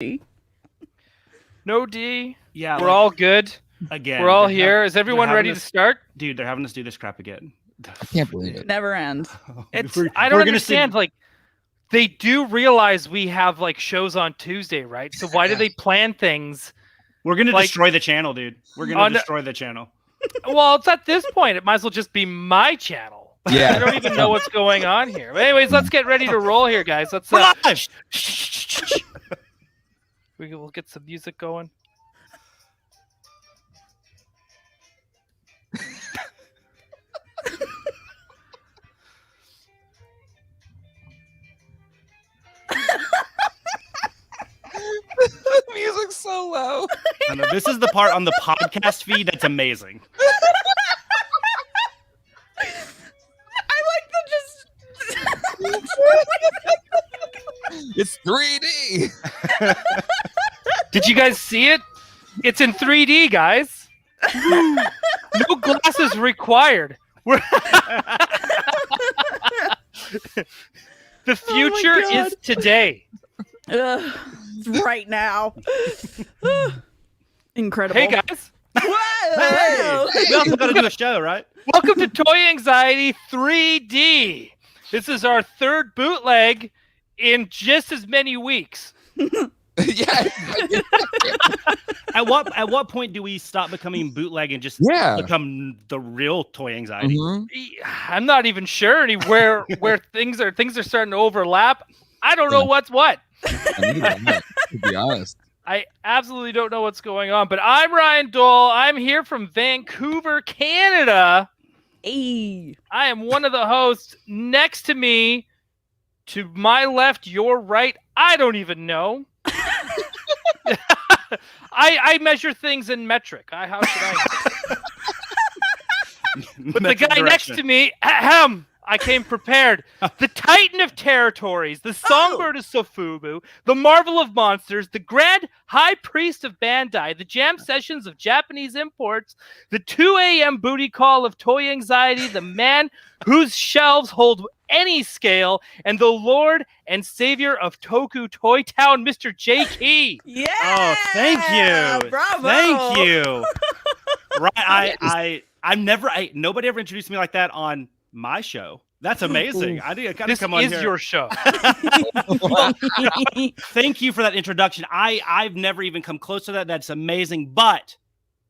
No D. Yeah, we're all good. Again, we're all here. Is everyone ready to start? Dude, they're having us do this crap again. I can't believe it. Never ends. I don't understand. Like, they do realize we have like shows on Tuesday, right? So why do they plan things? We're gonna destroy the channel, dude. We're gonna destroy the channel. Well, it's at this point. It might as well just be my channel. Yeah. I don't even know what's going on here. But anyways, let's get ready to roll here, guys. Let's. We'll get some music going. The music's so low. I know, this is the part on the podcast feed that's amazing. I like the just. It's 3D. Did you guys see it? It's in 3D, guys. No glasses required. The future is today. Right now. Incredible. Hey, guys. Whoa! Hey, we also got to do a show, right? Welcome to Toy Anxiety 3D. This is our third bootleg in just as many weeks. Yeah. At what point do we stop becoming bootleg and just become the real Toy Anxiety? Mm-hmm. I'm not even sure anywhere where things are starting to overlap. I don't know what's what. To be honest. I absolutely don't know what's going on, but I'm Ryan Doell. I'm here from Vancouver, Canada. Hey. I am one of the hosts. Next to me, to my left, your right, I don't even know. I measure things in metric. How should I know? But the guy next to me, I came prepared. The Titan of Territories, the Songbird of Sofubu, the Marvel of Monsters, the Grand High Priest of Bandai, the Jam Sessions of Japanese Imports, the 2 a.m. booty call of Toy Anxiety, the man whose shelves hold any scale, and the Lord and Savior of Toku Toy Town, Mr. J. Key. Yeah. Oh, thank you. Bravo. Thank you. Right. Nobody ever introduced me like that on my show. That's amazing. I did kind of come on here. This is your show. Thank you for that introduction. I've never even come close to that. That's amazing. But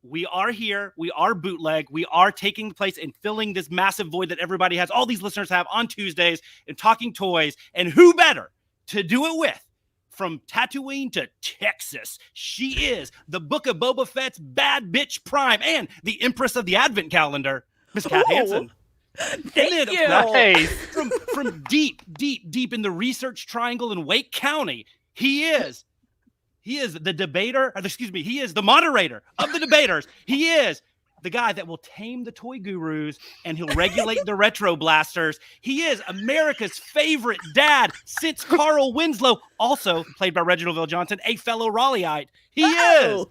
we are here. We are bootleg. We are taking place and filling this massive void that everybody has, all these listeners have on Tuesdays and talking toys. And who better to do it with? From Tatooine to Texas, she is the Book of Boba Fett's bad bitch prime and the Empress of the Advent calendar, Miss Kat Hansen. Thank you. Nice. From deep in the research triangle in Wake County, he is the debater. He is the moderator of the debaters. He is the guy that will tame the toy gurus and he'll regulate the retro blasters. He is America's favorite dad since Carl Winslow, also played by Reginald Vell-Johnson, a fellow Raleighite. He is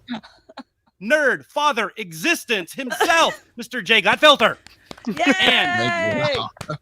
nerd father existence himself, Mr. J. Gladfelter.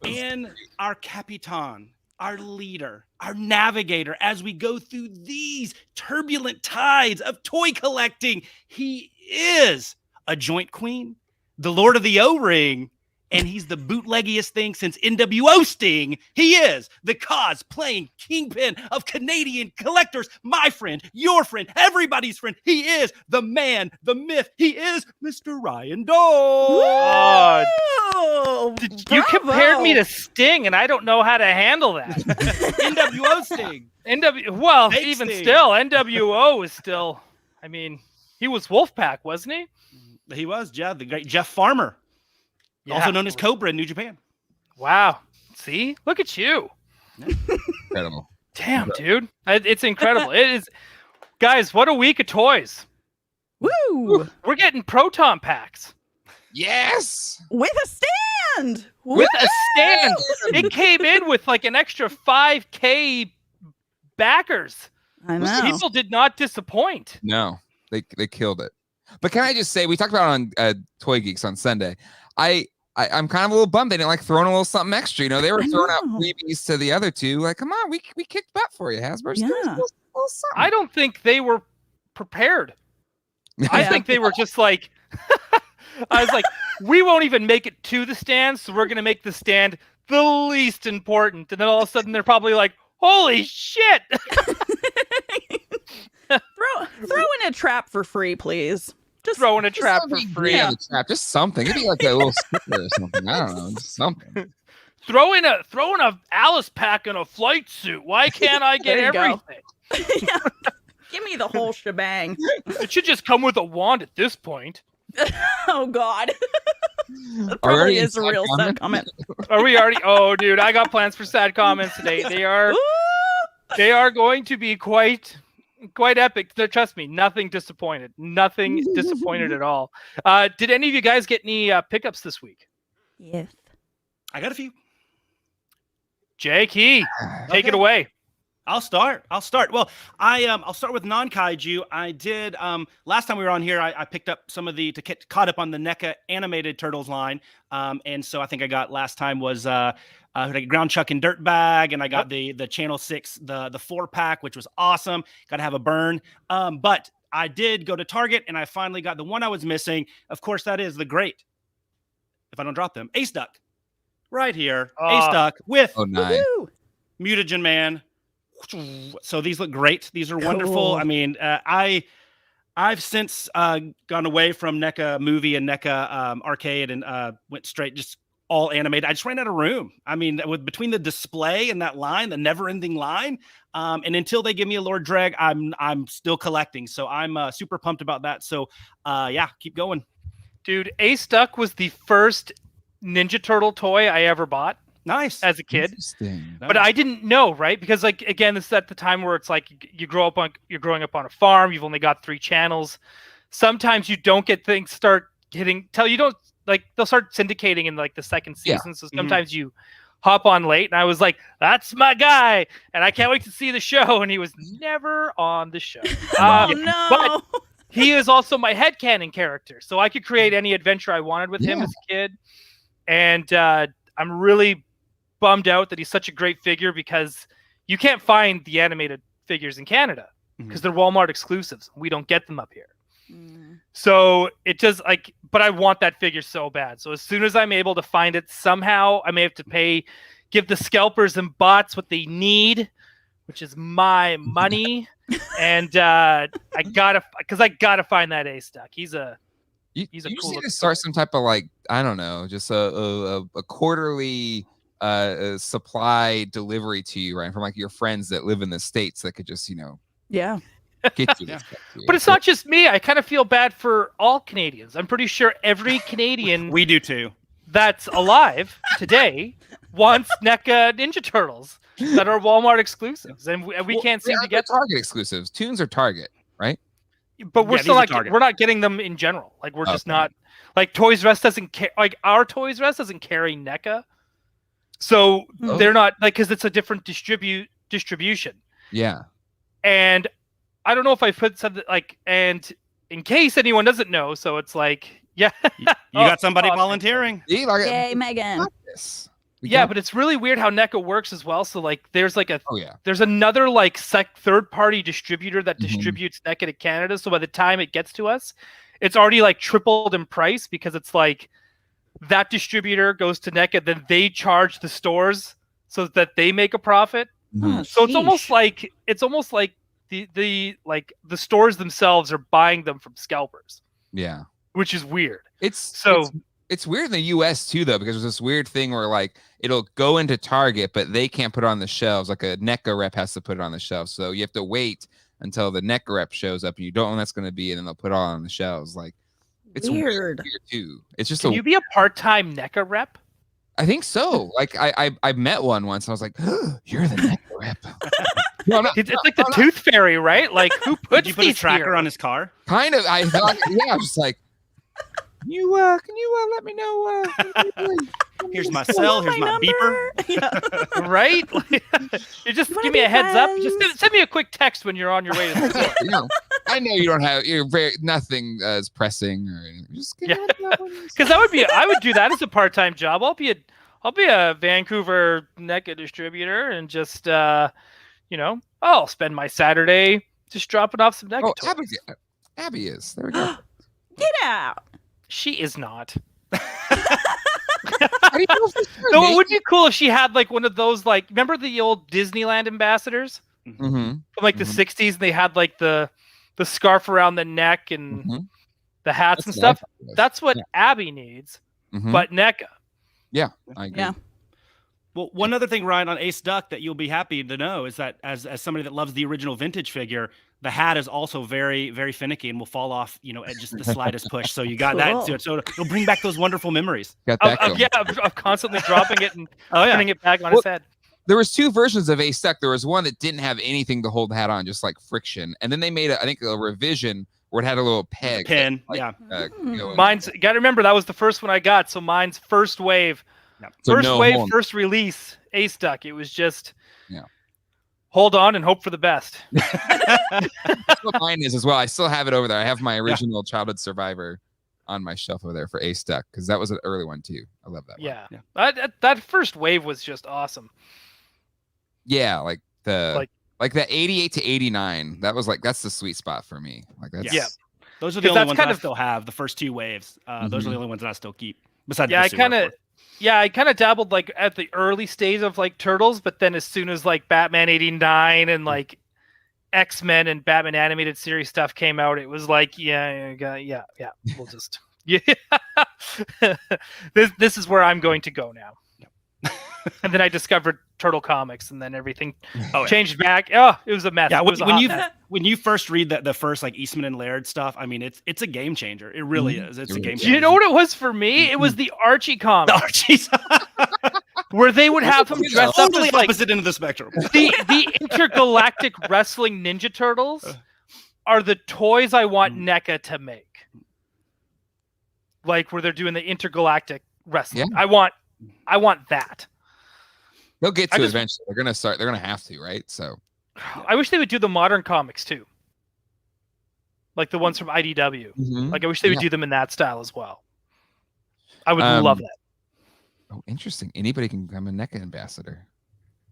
And our Capitan, our leader, our navigator, as we go through these turbulent tides of toy collecting, he is a joint queen, the Lord of the O-Ring, and he's the bootleggiest thing since NWO Sting. He is the cosplaying kingpin of Canadian collectors, my friend, your friend, everybody's friend. He is the man, the myth. He is Mr. Ryan Doell. You compared me to Sting, and I don't know how to handle that. NWO Sting. Fake even Sting. Still, NWO is still, I mean, he was Wolfpack, wasn't he? He was, the great Jeff Farmer, also known as Cobra in New Japan. Wow. See? Look at you. Incredible. Damn, dude. It's incredible. It is. Guys, what a week of toys. Woo! We're getting Proton packs. Yes! With a stand! With a stand! It came in with like an extra 5K backers. I know. People did not disappoint. No, they killed it. But can I just say, we talked about it on Toy Geeks on Sunday. I'm kind of a little bummed they didn't like throwing a little something extra. You know, they were throwing out freebies to the other two. Like, come on, we kicked butt for you, Hasbro. Yeah. little something. I don't think they were prepared. I Yeah. think they were just like, I was like, we won't even make it to the stand, so we're going to make the stand the least important. And then all of a sudden they're probably like, holy shit. Throw in a trap for free, please. Just Throwing a trap for Something free. green on the trap, just something. It'd be like a little sticker or something. I don't know, just something. Throwing a Alice pack in a flight suit. Why can't I get There you go. everything? Yeah. Give me the whole shebang. It should just come with a wand at this point. Oh God. That Already probably in is a real sad comment. Are we already? Oh, dude, I got plans for sad comments today. They are going to be quite epic. Trust me, nothing disappointed. Nothing disappointed at all. Did any of you guys get any pickups this week? Yes. I got a few. Jake, take it Okay. away. I'll start. Well, I'll start with non-kaiju. I did last time we were on here. I picked up some of to get caught up on the NECA animated Turtles line, and so I think I got last time was Ground Chuck and Dirtbag, and I got the Channel 6 the 4-pack, which was awesome. Got to have a burn. But I did go to Target, and I finally got the one I was missing. Of course, that is the great. If I don't drop them, Ace Duck, right here. Ace Duck with Oh, nice. Woo-hoo. Mutagen Man. So these look great. These are wonderful. Cool. I mean, I've since gone away from NECA movie and NECA arcade and went straight just all animated. I just ran out of room. I mean, between the display and that line, the never-ending line, and until they give me a Lord Dreg, I'm still collecting. So I'm super pumped about that. So yeah, keep going. Dude, Ace Duck was the first Ninja Turtle toy I ever bought Nice. as a kid. Interesting. But I didn't know, right? Because like again, this is at the time where it's like you're growing up on a farm. You've only got 3 channels. Sometimes you don't get things start hitting till you don't like they'll start syndicating in like the second Yeah. season. So sometimes you hop on late, and I was like, "That's my guy," and I can't wait to see the show. And he was never on the show. Oh no. but he is also my headcanon character, so I could create any adventure I wanted with him Yeah. as a kid. And I'm really bummed out that he's such a great figure because you can't find the animated figures in Canada because they're Walmart exclusives. We don't get them up here. Mm. So it just like, but I want that figure so bad. So as soon as I'm able to find it somehow, I may have to give the scalpers and bots what they need, which is my money. And I gotta find that Ace Duck. He's a You He's a just cool need to looking start some type of like I don't know, just a quarterly supply delivery to you, right? From like your friends that live in the States that could just Yeah. get you. Yeah. this stuff to you. But it's not just me. I kind of feel bad for all Canadians. I'm pretty sure every Canadian We do too. that's alive today wants NECA Ninja Turtles that are Walmart exclusives, and we can't seem to They're get them. Target exclusives. Tunes are Target, right? But we're Yeah, still these are not. Target. We're not getting them in general. Like we're just Okay. not. Like Toys R Us doesn't care. Like our Toys R Us doesn't carry NECA, so Oh. they're not like because it's a different distribution. Yeah. And I don't know if I put something like, and in case anyone doesn't know, so it's like, yeah, You got somebody volunteering. See, like, Yay, Megan. got this. We yeah, got- but it's really weird how NECA works as well. So like, there's like oh yeah. there's another like third-party distributor that Mhm. distributes NECA to Canada. So by the time it gets to us, it's already like tripled in price because it's like that distributor goes to NECA, then they charge the stores so that they make a profit. Mhm. Oh, So it's almost sheesh. like the stores themselves are buying them from scalpers, Yeah. which is weird. It's So it's weird in the US too though, because there's this weird thing where like it'll go into Target, but they can't put it on the shelves. Like a NECA rep has to put it on the shelf. So you have to wait until the NECA rep shows up and you don't know when that's gonna be, and then they'll put it all on the shelves. Like it's Weird. weird too. It's just can you be a part-time NECA rep? I think so. Like I met one once. And I was like, "You're the NECA rep." No, no, It's like the Tooth Fairy, right? Like who puts Did you put a these tracker here? on his car? kind of. I thought, yeah. I was just like, can you let me know? Here's my cell. Here's my beeper. Yeah. Right? You just Wanna give me be a heads up. Just friends? send me a quick text when you're on your way to the store. You know, I know you don't have. You're very nothing is pressing or anything. Just give me a heads up when you- Because I would do that as a part-time job. I'll be a Vancouver NECA distributor and just I'll spend my Saturday just dropping off some NECA Oh, toys. Abby is. There we go. Get out. She is not. How do you know for sure, No, it Nate? would be cool if she had like one of those, like, remember the old Disneyland ambassadors Mhm, from like the Mhm. 60s? And they had like the scarf around the neck and mhm. the hats That's and what I stuff. thought it was. That's what Yeah. Abby needs, Mhm. but NECA. I agree. Yeah. Well, one other thing, Ryan, on Ace Duck that you'll be happy to know is that as somebody that loves the original vintage figure, the hat is also very, very finicky and will fall off, at just the slightest push. So you got that. Cool. So it'll bring back those wonderful memories. Got that going. Of constantly dropping it and Oh yeah. putting it back on Well, his head. There was 2 versions of Ace Duck. There was one that didn't have anything to hold the hat on, just like friction. And then they made, I think, a revision where it had a little peg. Pin. like, Yeah. go in. Mine's, got to remember, that was the first one I got. So mine's first wave, So first no wave, horn. first release, Ace Duck. It was just Yeah. hold on and hope for the best. That's what mine is as well. I still have it over there. I have my original Childhood Survivor on my shelf over there for Ace Duck because that was an early one too. I love that one. Yeah. Yeah. That first wave was just awesome. Yeah, like the Like- the 88 to 89. That's the sweet spot for me. Like that's Yeah. Those are the 'Cause only that's ones kind I of- still have. The first 2 waves. Those are the only ones that I still keep. Besides, Yeah, the I Sewer, kind of of course. dabbled like at the early stage of like Turtles, but then as soon as like Batman 89 and like X-Men and Batman animated series stuff came out, it was like, yeah, we'll just this is where I'm going to go now. And then I discovered Turtle Comics, and then everything changed back. Oh, it was a mess. Yeah, It was a when hot you mess. when you first read the first like Eastman and Laird stuff, I mean it's a game changer. It really is. It's a game Do changer. you know what it was for me? It was the Archie comics, The Archies. where they would have him dressed up Totally as like opposite end of the spectrum. the intergalactic wrestling Ninja Turtles are the toys I want NECA to make. Like where they're doing the intergalactic wrestling. Yeah. I want that. They'll get I to it just- eventually. They're gonna start. They're gonna have to, right? So I wish they would do the modern comics too. Like the ones from IDW. Like I wish they would do them in that style as well. I would love that. Oh, interesting. Anybody can become a NECA ambassador.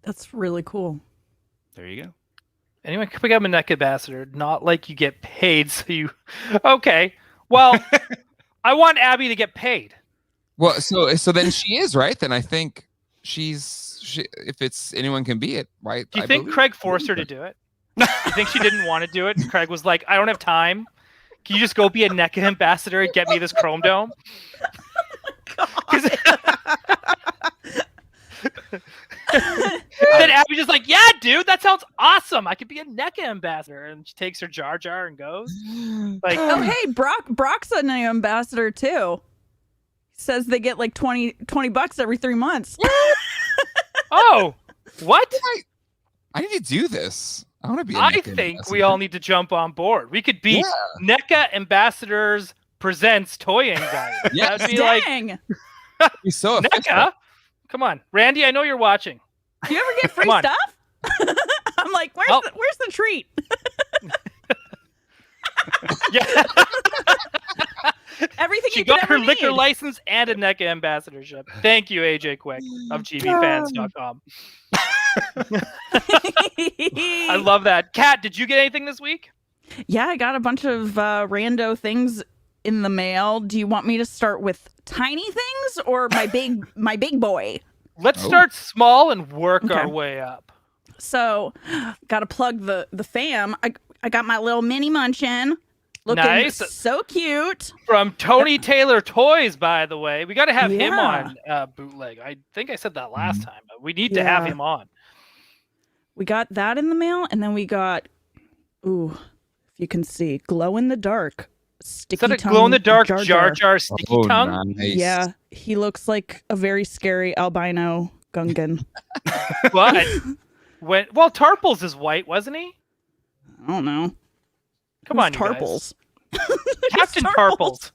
That's really cool. There you go. Anyone can become a NECA ambassador, not like you get paid. So you, okay. Well, I want Abby to get paid. Well, so then she is right. Then I think if it's anyone can be it, right? Do you I think believe- Craig forced her to do it? You think she didn't want to do it? And Craig was like, I don't have time. Can you just go be a NECA ambassador and get me this Chrome Dome? Then Abby just like, yeah, dude, that sounds awesome. I could be a NECA ambassador. And she takes her Jar Jar and goes. Like, Oh, hey, Brock's an ambassador too. Says they get like $20 every 3 months. oh, what? I need to do this. I want to be. A I NECA think we ambassador. all need to jump on board. We could be NECA Ambassadors Presents Toy Anxiety. Yes. That'd be like, Dang. He's so efficient. NECA? Come on. Randy, I know you're watching. Do you ever get free Come on. stuff? I'm like, Oh. where's the treat? Yeah. Everything She you could got her ever liquor need. license and a NECA ambassadorship. Thank you, AJ Quick of GBFans.com. I love that. Kat, did you get anything this week? Yeah, I got a bunch of rando things in the mail. Do you want me to start with tiny things or my big boy? Let's Oh. start small and work Okay. our way up. So, got to plug the fam. I got my little mini Munchin. Looking Nice. so cute. From Tony Taylor Toys, by the way. We got to have him Yeah. on Bootleg. I think I said that last time. But we need to have Yeah. him on. We got that in the mail, and then we got, if you can see, glow in the dark, sticky Is that a tongue glow in the dark Jar Jar Jar. Jar sticky Oh, tongue? nice. Yeah, he looks like a very scary albino Gungan. But well, Tarples is white, wasn't he? I don't know. Come Who's on, you guys. Tarples. Captain Tarples.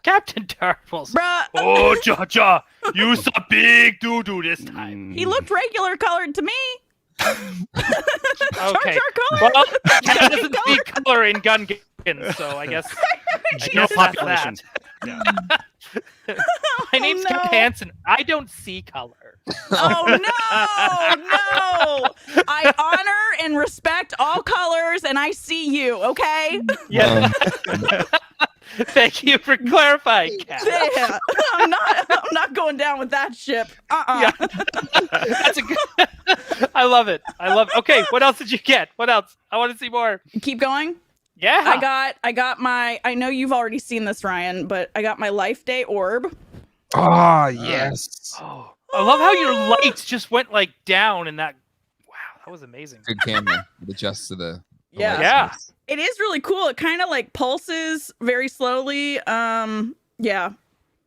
Captain Tarples. Bruh, Oh, Jar Jar, you a big doo-doo this time. he looked regular colored to me. Jar Okay. Jar colored. Well, Cat doesn't see color in Gungans, so I guess General that's population. that. Yeah. My name's no. Cat Hansen. I don't see color. Oh no! I honor and respect all colors, and I see you. Okay. Yeah. Thank you for clarifying, Kat. Yeah. I'm not going down with that ship. Yeah. That's a good. I love it. Okay, what else did you get? What else? I want to see more. Keep going. Yeah. I got my. I know you've already seen this, Ryan, but I got my Life Day orb. Oh yes. Oh, I love how your lights just went like down in that. Wow, that was amazing. Good camera. It adjusts to the Yeah. light Yeah. space. It is really cool. It kind of like pulses very slowly. Yeah,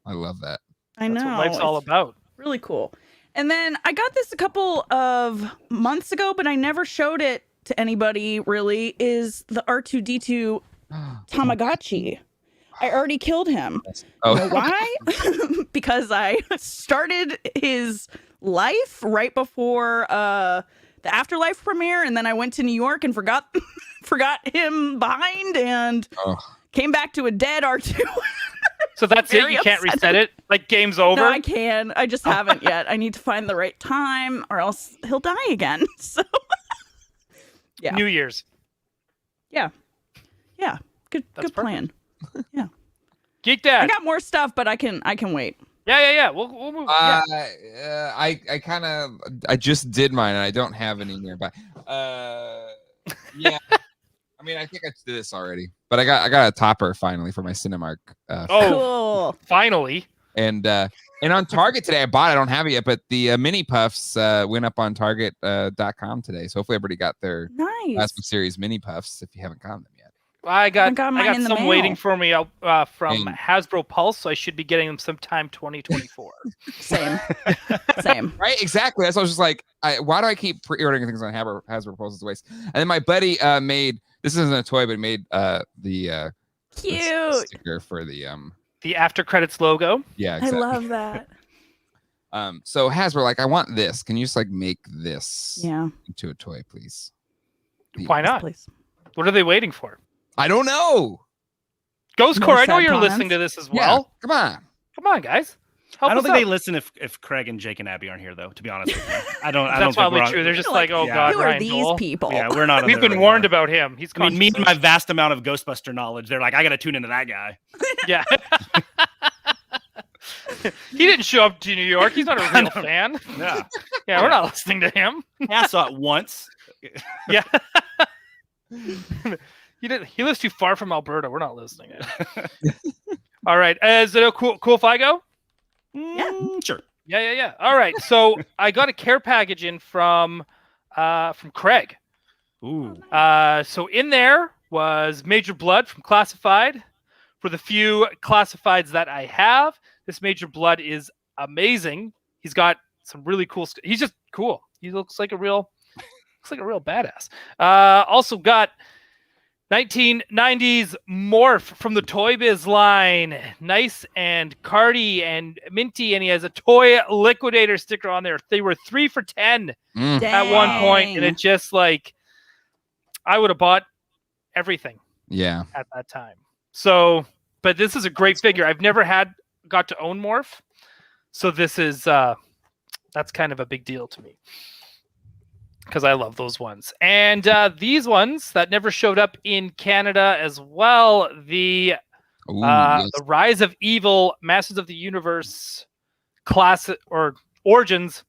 I love that. I know. That's what life's all It's about. really cool. And then I got this a couple of months ago, but I never showed it to anybody really, is the R2-D2 Tamagotchi. I already killed him. Oh, You know why? Because I started his life right before the Afterlife premiere, and then I went to New York and forgot him behind, and came back to a dead R2. So that's it. Very You can't upsetting. reset it. Like game's over. No, I can. I just haven't yet. I need to find the right time, or else he'll die again. So, yeah. New Year's. Yeah. Good That's plan. Geek I Dad. got more stuff, but I can wait. Yeah. We'll move. Yeah. I just did mine and I don't have any nearby. Yeah. I mean, I think I did this already, but I got a topper finally for my Cinemark. Oh, Cool. finally. And on Target today, I bought it. I don't have it yet, but the mini puffs went up on Target.com today. So hopefully everybody got their Nice. Last Book Series mini puffs if you haven't gotten them yet. I got mine in the some mail. waiting for me from And- Hasbro Pulse, so I should be getting them sometime 2024. Same. Right? Exactly. That's why I was just like, why do I keep pre-ordering things on Hasbro Pulse? It's a waste. And then my buddy made, this isn't a toy, but he made the Cute. sticker for the The after credits logo. yeah, exactly. I love that. So Hasbro, like, I want this. Can you just like make this Yeah. into a toy, please? Why not? Please. What are they waiting for? I don't know. Ghost More Core, I know sad you're comments? listening to this as Yeah, well. come on. Come on, guys. Help I don't us think they out. listen if Craig and Jake and Abby aren't here, though. To be honest with you, I don't. I That's don't think probably we're on- true. They're just You're like, like, oh yeah. god, Who are Ryan these Doell. people? Yeah, we're not. on We've their been radar. warned about him. He's I mean, me and conscious my vast amount of Ghostbuster knowledge, they're like, I got to tune into that guy. Yeah. He didn't show up to New York. He's not a real fan. Yeah, Yeah, we're not listening to him. yeah, I saw it once. Yeah. He lives too far from Alberta. We're not listening to him. All right. Is it a cool Figo? Sure. Yeah. All right. So I got a care package in from Craig. Ooh. So in there was Major Blood from Classified. For the few Classifieds that I have, this Major Blood is amazing. He's got some really cool he's just cool. He looks like a real badass. Also got 1990s Morph from the Toy Biz line. Nice and Cardi and Minty, and he has a Toy Liquidator sticker on there. They were 3 for $10 at one point, and Dang. it just like I would have bought everything Yeah. at that time. So, but this is a great figure. I've never got to own Morph, so this is that's kind of a big deal to me because I love those ones. And these ones that never showed up in Canada as well. The Ooh, yes. the Rise of Evil, Masters of the Universe, Classic or Origins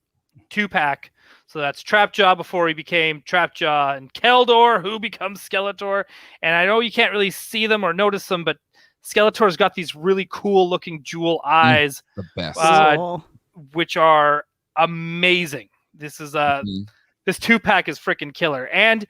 2-pack. So that's Trapjaw before he became Trapjaw, and Keldor, who becomes Skeletor. And I know you can't really see them or notice them, but Skeletor's got these really cool looking jewel eyes, The best. Cool. which are amazing. This is Mhm. this 2-pack is freaking killer. And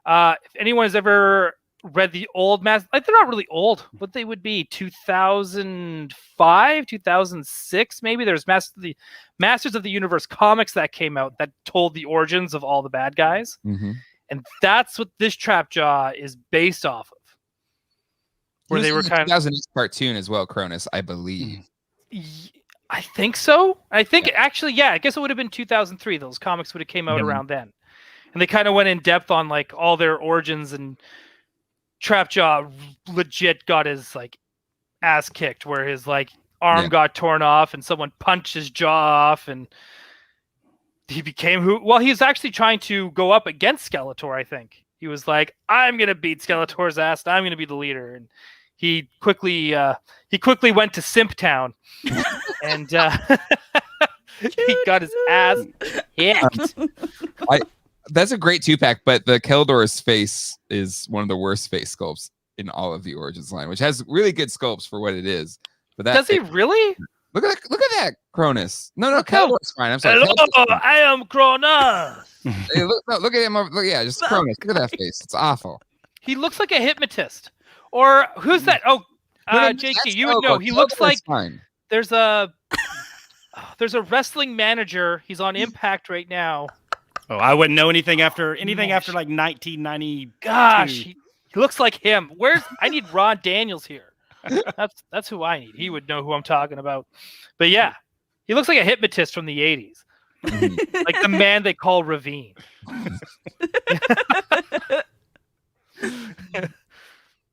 if anyone has ever read the old Masters, like they're not really old, what they would be 2005, 2006, maybe. There's Masters of the Universe comics that came out that told the origins of all the bad guys. Mhm. And that's what this Trapjaw is based off of. Where He they was were in the kind of 2008 cartoon as well, Cronus, I believe. I think so. I think actually, yeah, I guess it would have been 2003. Those comics would have came out Mhm. around then. And they kind of went in depth on like all their origins, and Trapjaw legit got his like ass kicked where his like arm Yeah. got torn off and someone punched his jaw off, and he became who? Well, he's actually trying to go up against Skeletor. I think he was like, "I'm gonna beat Skeletor's ass. And I'm gonna be the leader." And he quickly went to Simp Town, and he got his ass kicked. That's a great 2-pack, but the Keldor's face is one of the worst face sculpts in all of the Origins line, which has really good sculpts for what it is. But that Does he really? Look at that Cronus. No, Keldor's fine. I'm sorry. Hello, I am Cronus. Hey, look at him. Just Cronus. Look at that face. It's awful. He looks like a hypnotist. Or who's that? Oh, JT, you would know. He looks like there's a wrestling manager. He's on Impact right now. Oh, I wouldn't know anything after like 1990. Gosh, he looks like him. I need Ron Daniels here. That's who I need. He would know who I'm talking about. But yeah, he looks like a hypnotist from the 80s. Like the man they call Ravine.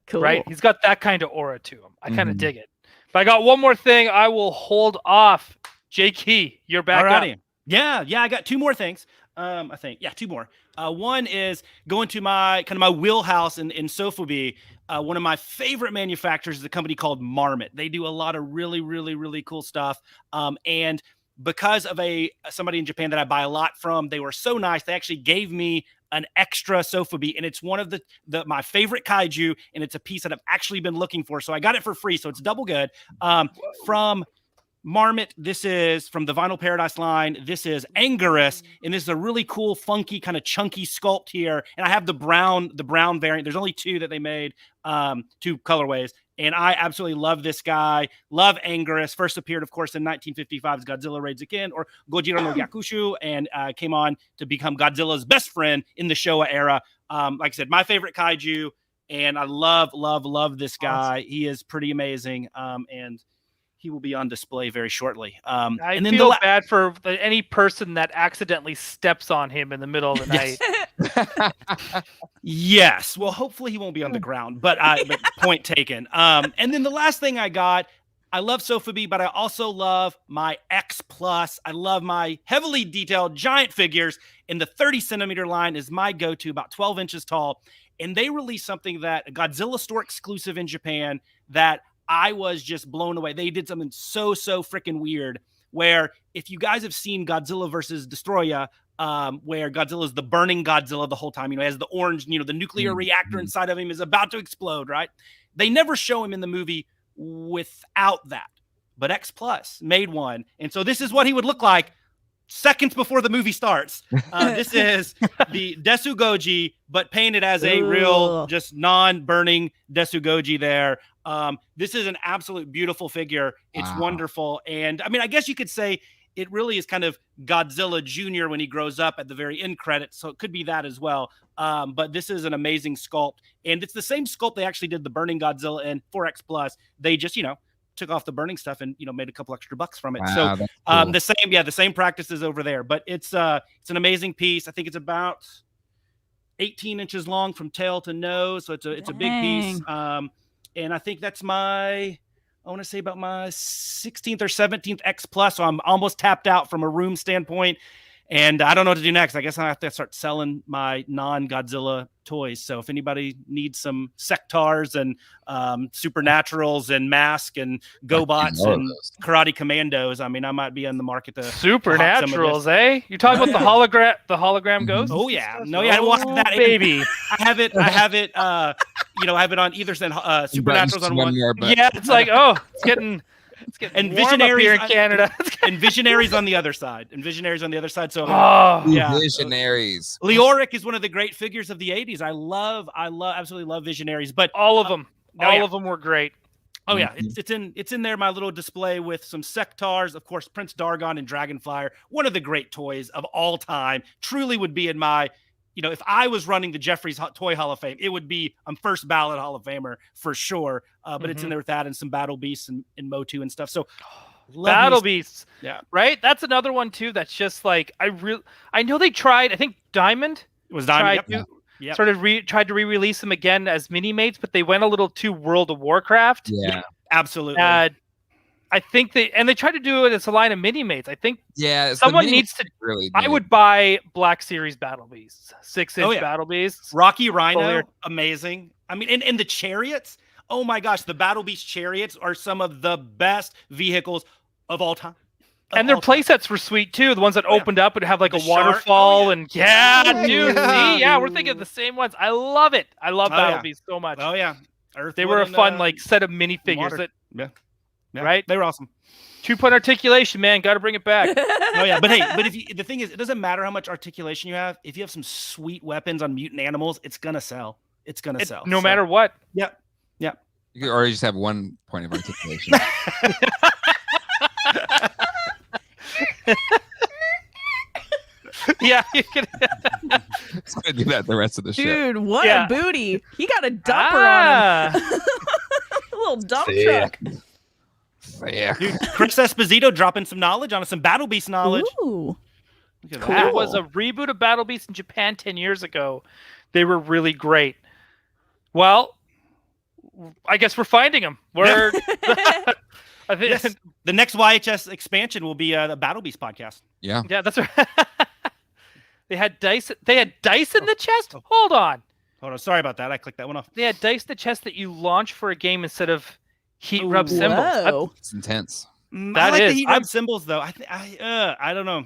Cool. Right? He's got that kind of aura to him. I kind of dig it. But I got one more thing. I will hold off. J.K., you're back up. Yeah, I got two more things. I think. Yeah, two more. One is going to my wheelhouse in Sofubi. One of my favorite manufacturers is a company called Marmot. They do a lot of really, really, really cool stuff. And because of somebody in Japan that I buy a lot from, they were so nice. They actually gave me an extra Sofubi, and it's one of my favorite kaiju, and it's a piece that I've actually been looking for. So I got it for free, so it's double good. From Marmot, this is from the Vinyl Paradise line. This is Angerous, and this is a really cool, funky, kind of chunky sculpt here. And I have the brown variant. There's only two that they made, two colorways. And I absolutely love this guy. Love Angerous. First appeared, of course, in 1955's Godzilla Raids Again, or Gojira no Yakushu, and came on to become Godzilla's best friend in the Showa era. Like I said, my favorite kaiju, and I love this guy. Awesome. He is pretty amazing, and he will be on display very shortly. I feel bad for any person that accidentally steps on him in the middle of the night. Yes. Well, hopefully he won't be on the ground, but point taken. And then the last thing I got, I love Sofubi, but I also love my X Plus. I love my heavily detailed giant figures, and the 30 centimeter line is my go-to, about 12 inches tall. And they released something that a Godzilla store exclusive in Japan that I was just blown away. They did something so freaking weird, where if you guys have seen Godzilla versus Destroya, where Godzilla is the burning Godzilla the whole time, he has the orange, the nuclear reactor inside of him is about to explode, right? They never show him in the movie without that, but X Plus made one. And so this is what he would look like seconds before the movie starts. This is the Desugoji, but painted as a real, just non-burning Desugoji there. This is an absolute beautiful figure. It's wonderful. And I mean, I guess you could say it really is kind of Godzilla Jr. when he grows up at the very end credits. So it could be that as well. But this is an amazing sculpt. And it's the same sculpt they actually did the Burning Godzilla in 4X Plus. They just, took off the burning stuff and, made a couple extra bucks from it. Wow, so cool. the same practices over there. But it's an amazing piece. I think it's about 18 inches long from tail to nose. So it's a big piece. And I think that's I want to say about my 16th or 17th X Plus. So I'm almost tapped out from a room standpoint. And I don't know what to do next. I guess I have to start selling my non-Godzilla toys. So if anybody needs some Sectars and Supernaturals and Mask and GoBots and Karate Commandos, I mean, I might be on the market to Supernaturals, eh? You're talking about the hologram ghost? Oh yeah, no, yeah, well, that baby. I have it. I have it on either side. Supernaturals on one. Yeah, it's like it's getting and warm Visionaries up here in Canada. And Visionaries on the other side. So Visionaries. Leoric is one of the great figures of the 80s. I absolutely love Visionaries, but all of them. All of them were great. Oh yeah, it's in there, my little display with some Sectars, of course, Prince Dargon and Dragonflyer, one of the great toys of all time. Truly would be in my, if I was running the Jeffries Toy Hall of Fame, it would be first ballot Hall of Famer for sure. But it's in there with that and some Battle Beasts and Motu and stuff. So Battle Beasts, yeah, right. That's another one too. That's just like I know they tried. I think Diamond tried to re-release them again as mini mates, but they went a little too World of Warcraft. Yeah, absolutely. I I think they tried to do it as a line of mini mates. I think Yeah, someone needs to. Really I would buy Black Series Battle Beasts, 6-inch Battle Beasts. Rocky Rhino, amazing. I mean, and the chariots. Oh my gosh, the Battle Beast chariots are some of the best vehicles of all time. And their playsets were sweet too. The ones that opened up would have like a waterfall and dude, see, we're thinking of the same ones. I love it. I love Battle Beasts so much. Oh yeah, they were a fun like set of minifigures that. Yeah, right. They were awesome. 2-point articulation, man. Got to bring it back. Oh yeah, but hey, the thing is, it doesn't matter how much articulation you have. If you have some sweet weapons on mutant animals, it's gonna sell. It's gonna sell. No matter what. Yep. You could already just have 1 point of articulation. Yeah, you can. It's gonna do that the rest of the show. Dude, what a booty! He got a dumper on him. A little dump truck. Dude, Chris Esposito dropping some knowledge on us, some Battle Beast knowledge. Ooh. There was a reboot of Battle Beast in Japan 10 years ago. They were really great. Well, I guess we're finding them. We're. I think the next YHS expansion will be the Battle Beast podcast. Yeah, that's right. They had dice. They had dice in the chest. Hold on. Sorry about that. I clicked that one off. They had dice in the chest that you launch for a game instead of heat rub symbols. It's intense. I like the heat rub symbols though. I don't know.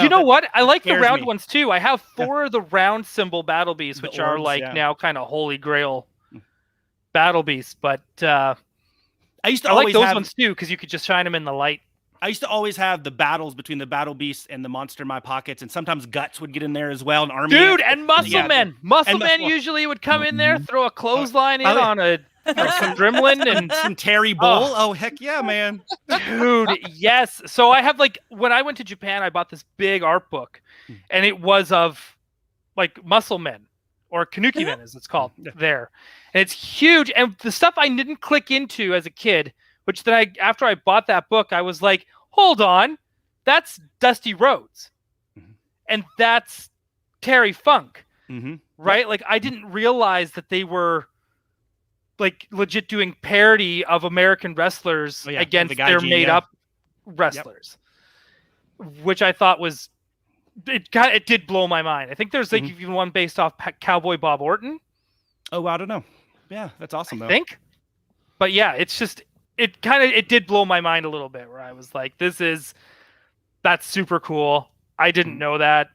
You know what? I like the round ones too. I have 4 of the round symbol Battle Beasts, which are like now kind of holy grail Battle Beasts. But I like those ones too because you could just shine them in the light. I used to always have the battles between the Battle Beasts and the monster in my pockets, and sometimes Guts would get in there as well. And Army, and Muscle Men. Muscle Men usually would come in there, throw a clothesline in on some Gremlin and some Terry Bull. Oh heck yeah, man, dude, yes. So I have when I went to Japan, I bought this big art book, and it was of like Muscle Men or Kanuki Men, as it's called there, and it's huge. And the stuff I didn't click into as a kid. Which then after I bought that book, I was like, hold on, that's Dusty Rhodes. And that's Terry Funk, right? Like I didn't realize that they were like legit doing parody of American wrestlers against their made up wrestlers, which I thought was, it did blow my mind. I think there's like even one based off Cowboy Bob Orton. Oh, I don't know. Yeah, that's awesome though. I think. But yeah, it's just, it did blow my mind a little bit where I was like, that's super cool. I didn't know that.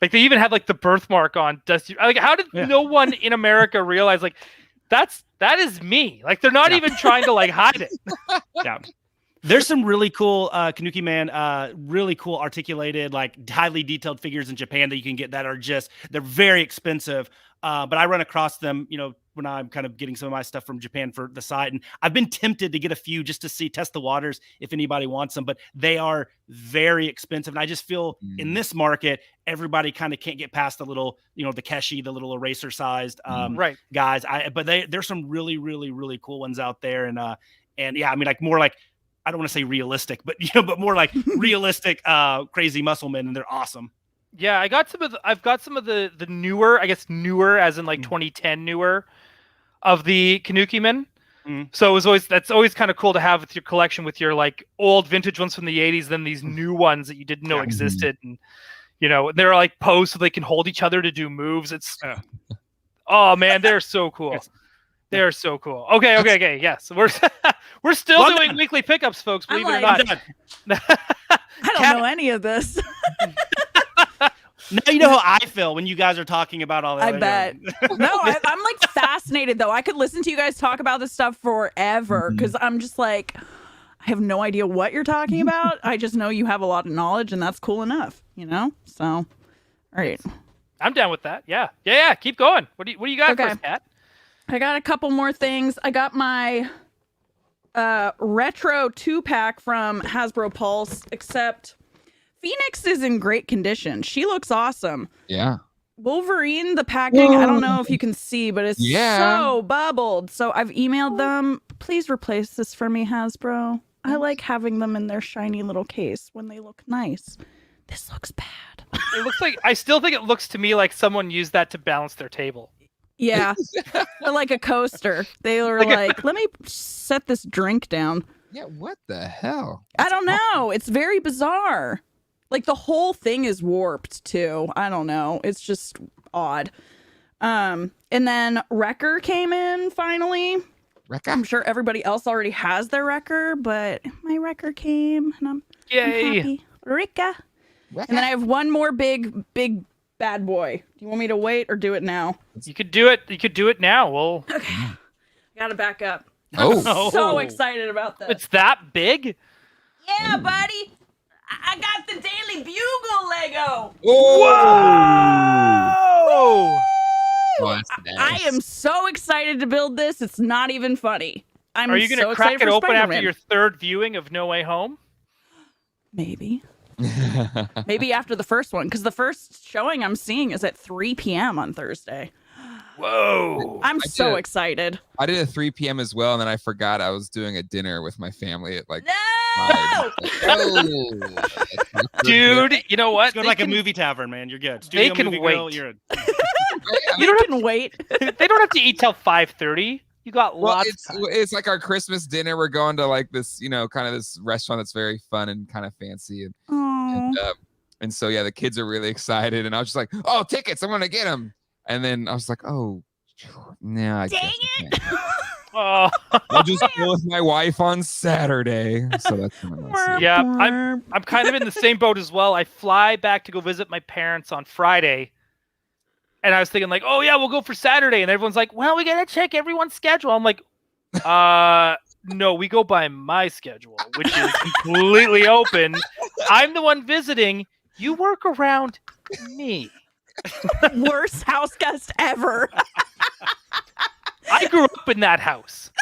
Like they even had like the birthmark on Dusty. Like how did no one in America realize like that is me? Like they're not even trying to like hide it. Yeah. There's some really cool Kanuki Man, really cool articulated, like highly detailed figures in Japan that you can get that are they're very expensive. But I run across them, when I'm kind of getting some of my stuff from Japan for the site. And I've been tempted to get a few just to test the waters if anybody wants them, but they are very expensive. And I just feel in this market, everybody kind of can't get past the little, the Keshi, the little eraser sized guys. But there's some really, really, really cool ones out there. And yeah, I mean, like more like, I don't want to say realistic, but but more like realistic, crazy muscle men, and they're awesome. Yeah, I've got some of the newer, I guess newer as in like 2010 newer of the Kanuki Men. So that's always kind of cool to have with your collection with your like old vintage ones from the 80s, then these new ones that you didn't know existed. And they're like posed so they can hold each other to do moves. It's oh man, they're so cool. They're so cool. Okay. Yes. We're still doing weekly pickups, folks, believe it or not. I don't know any of this. Now you know how I feel when you guys are talking about all that. I bet. No, I'm like fascinated though. I could listen to you guys talk about this stuff forever because I'm just like, I have no idea what you're talking about. I just know you have a lot of knowledge and that's cool enough, So, all right. I'm down with that. Yeah. Keep going. What do you got for us, Kat? I got a couple more things. I got my retro 2-pack from Hasbro Pulse, except Phoenix is in great condition. She looks awesome. Yeah. Wolverine, the packing, I don't know if you can see, but it's so bubbled. So I've emailed them. Please replace this for me, Hasbro. I like having them in their shiny little case when they look nice. This looks bad. It looks like, I still think it looks to me like someone used that to balance their table. Yeah. Or like a coaster. They were like let me set this drink down. Yeah, what the hell? I don't know. It's very bizarre. Like the whole thing is warped too. I don't know. It's just odd. And then Wrecker came in finally. Wrecker? I'm sure everybody else already has their Wrecker, but my Wrecker came and I'm happy. Rika. Wrecker? And then I have one more big bad boy. Do you want me to wait or do it now? You could do it. You could do it now. Well, Okay. Gotta back up. Oh. I'm so excited about this. it's that big. Yeah, buddy. I got the Daily Bugle Lego. Whoa! Oh, that's nice. I am so excited to build this. It's not even funny. Are you going to crack it open after your third viewing of No Way Home? Maybe. Maybe after the first one, because the first showing I'm seeing is at 3 p.m. on Thursday. Whoa! I'm so excited. I did a 3 p.m. as well, and then I forgot I was doing a dinner with my family at like. No! 5. Dude, you know what? Let's go to like a movie tavern, man. You're good. They Studio can movie wait. Grill, you're in. You can wait. They don't have to eat till 5:30. You got Well, lots. it's like our Christmas dinner. We're going to like this, kind of this restaurant that's very fun and kind of fancy, and so yeah, the kids are really excited, and I was just like, oh, tickets! I'm gonna get them, and then I was like, oh, no, I Dang guess I it! can't. Oh. I'll just go with my wife on Saturday. So that's what I'm gonna see. Yeah, I'm kind of in the same boat as well. I fly back to go visit my parents on Friday. And I was thinking like, oh yeah, we'll go for Saturday. And everyone's like, well, we got to check everyone's schedule. I'm like, no, we go by my schedule, which is completely open. I'm the one visiting. You work around me. Worst house guest ever. I grew up in that house.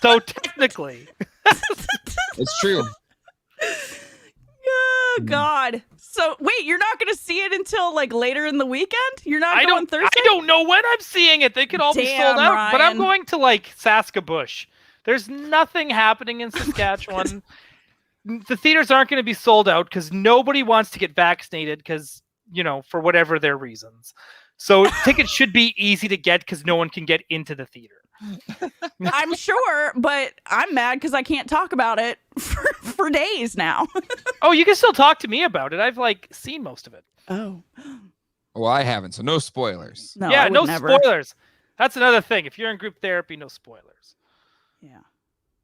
So technically. It's true. Oh, God. So, wait, you're not going to see it until, like, later in the weekend? You're not going Thursday? I don't know when I'm seeing it. They could all be sold out. But I'm going to, like, Saskabush. There's nothing happening in Saskatchewan. The theaters aren't going to be sold out because nobody wants to get vaccinated because, for whatever their reasons. So tickets should be easy to get because no one can get into the theater. I'm sure, but I'm mad because I can't talk about it for days now. Oh, you can still talk to me about it. I've seen most of it. Oh. Well, I haven't, so no spoilers. No, yeah, I would no never. spoilers. That's another thing. If you're in group therapy, no spoilers. Yeah.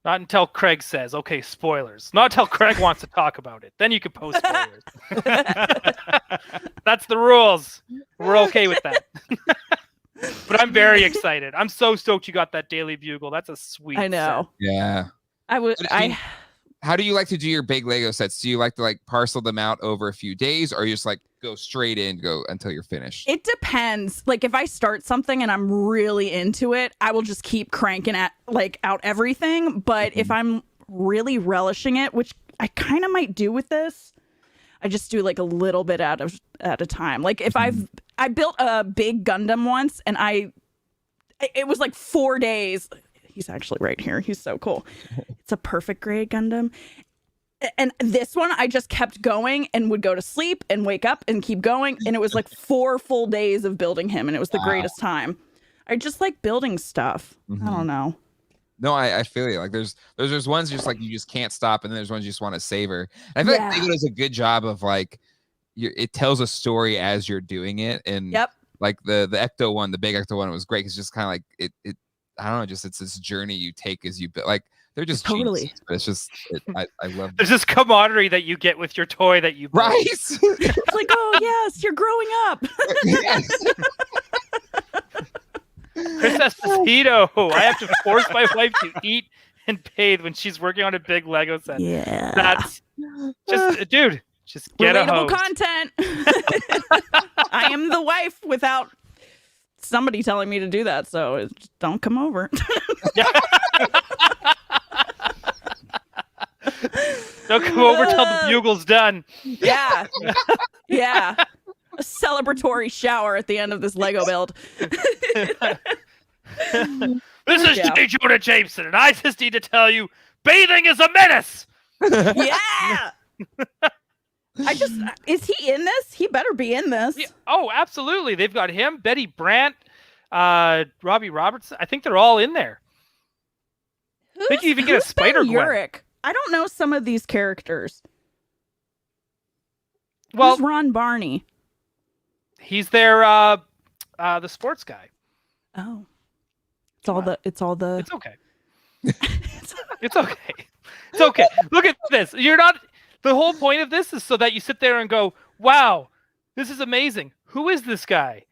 Not until Craig says, okay, spoilers. Not until Craig wants to talk about it. Then you can post spoilers. That's the rules. We're okay with that. But I'm very excited. I'm so stoked you got that Daily Bugle. That's a sweet I know. set. Yeah. How do you like to do your big Lego sets? Do you like to parcel them out over a few days, or you just go straight in, go until you're finished? It depends. Like if I start something and I'm really into it, I will just keep cranking out everything. But if I'm really relishing it, which I kind of might do with this, I just do a little bit at a time. Like if I built a big Gundam once, and it was 4 days. He's actually right here. He's so cool. It's a perfect grade Gundam. And this one, I just kept going and would go to sleep and wake up and keep going. And it was 4 full days of building him. And it was the greatest time. I just like building stuff. I don't know. No, I feel you. There's ones just you just can't stop. And then there's ones you just want to savor. And I feel like Lego does a good job of it tells a story as you're doing it. And yep. The Ecto one, the big Ecto one was great. It's just kind of it I don't know, just it's this journey you take as you build. They're just totally. geniuses, but it's just I love. There's this camaraderie that you get with your toy that you build. Right. It's oh yes, you're growing up. Chris Esposito. I have to force my wife to eat and bathe when she's working on a big Lego set. Yeah. That's just dude. Just get relatable a hose. content. I am the wife without somebody telling me to do that, so just don't come over. Don't come over till the bugle's done. Yeah. Yeah. A celebratory shower at the end of this Lego build. This is J. Jonah Jameson, and I just need to tell you, bathing is a menace. Yeah. Is he in this? He better be in this. Yeah. Oh, absolutely. They've got him, Betty Brant, Robbie Robertson. I think they're all in there. I think you even get a Spider-Gwen. Urich? I don't know some of these characters. Well, Who's Ron Barney? he's their the sports guy. Oh, it's all the. It's okay. It's okay. It's okay. Look at this. You're not. The whole point of this is so that you sit there and go, "Wow, this is amazing. Who is this guy?"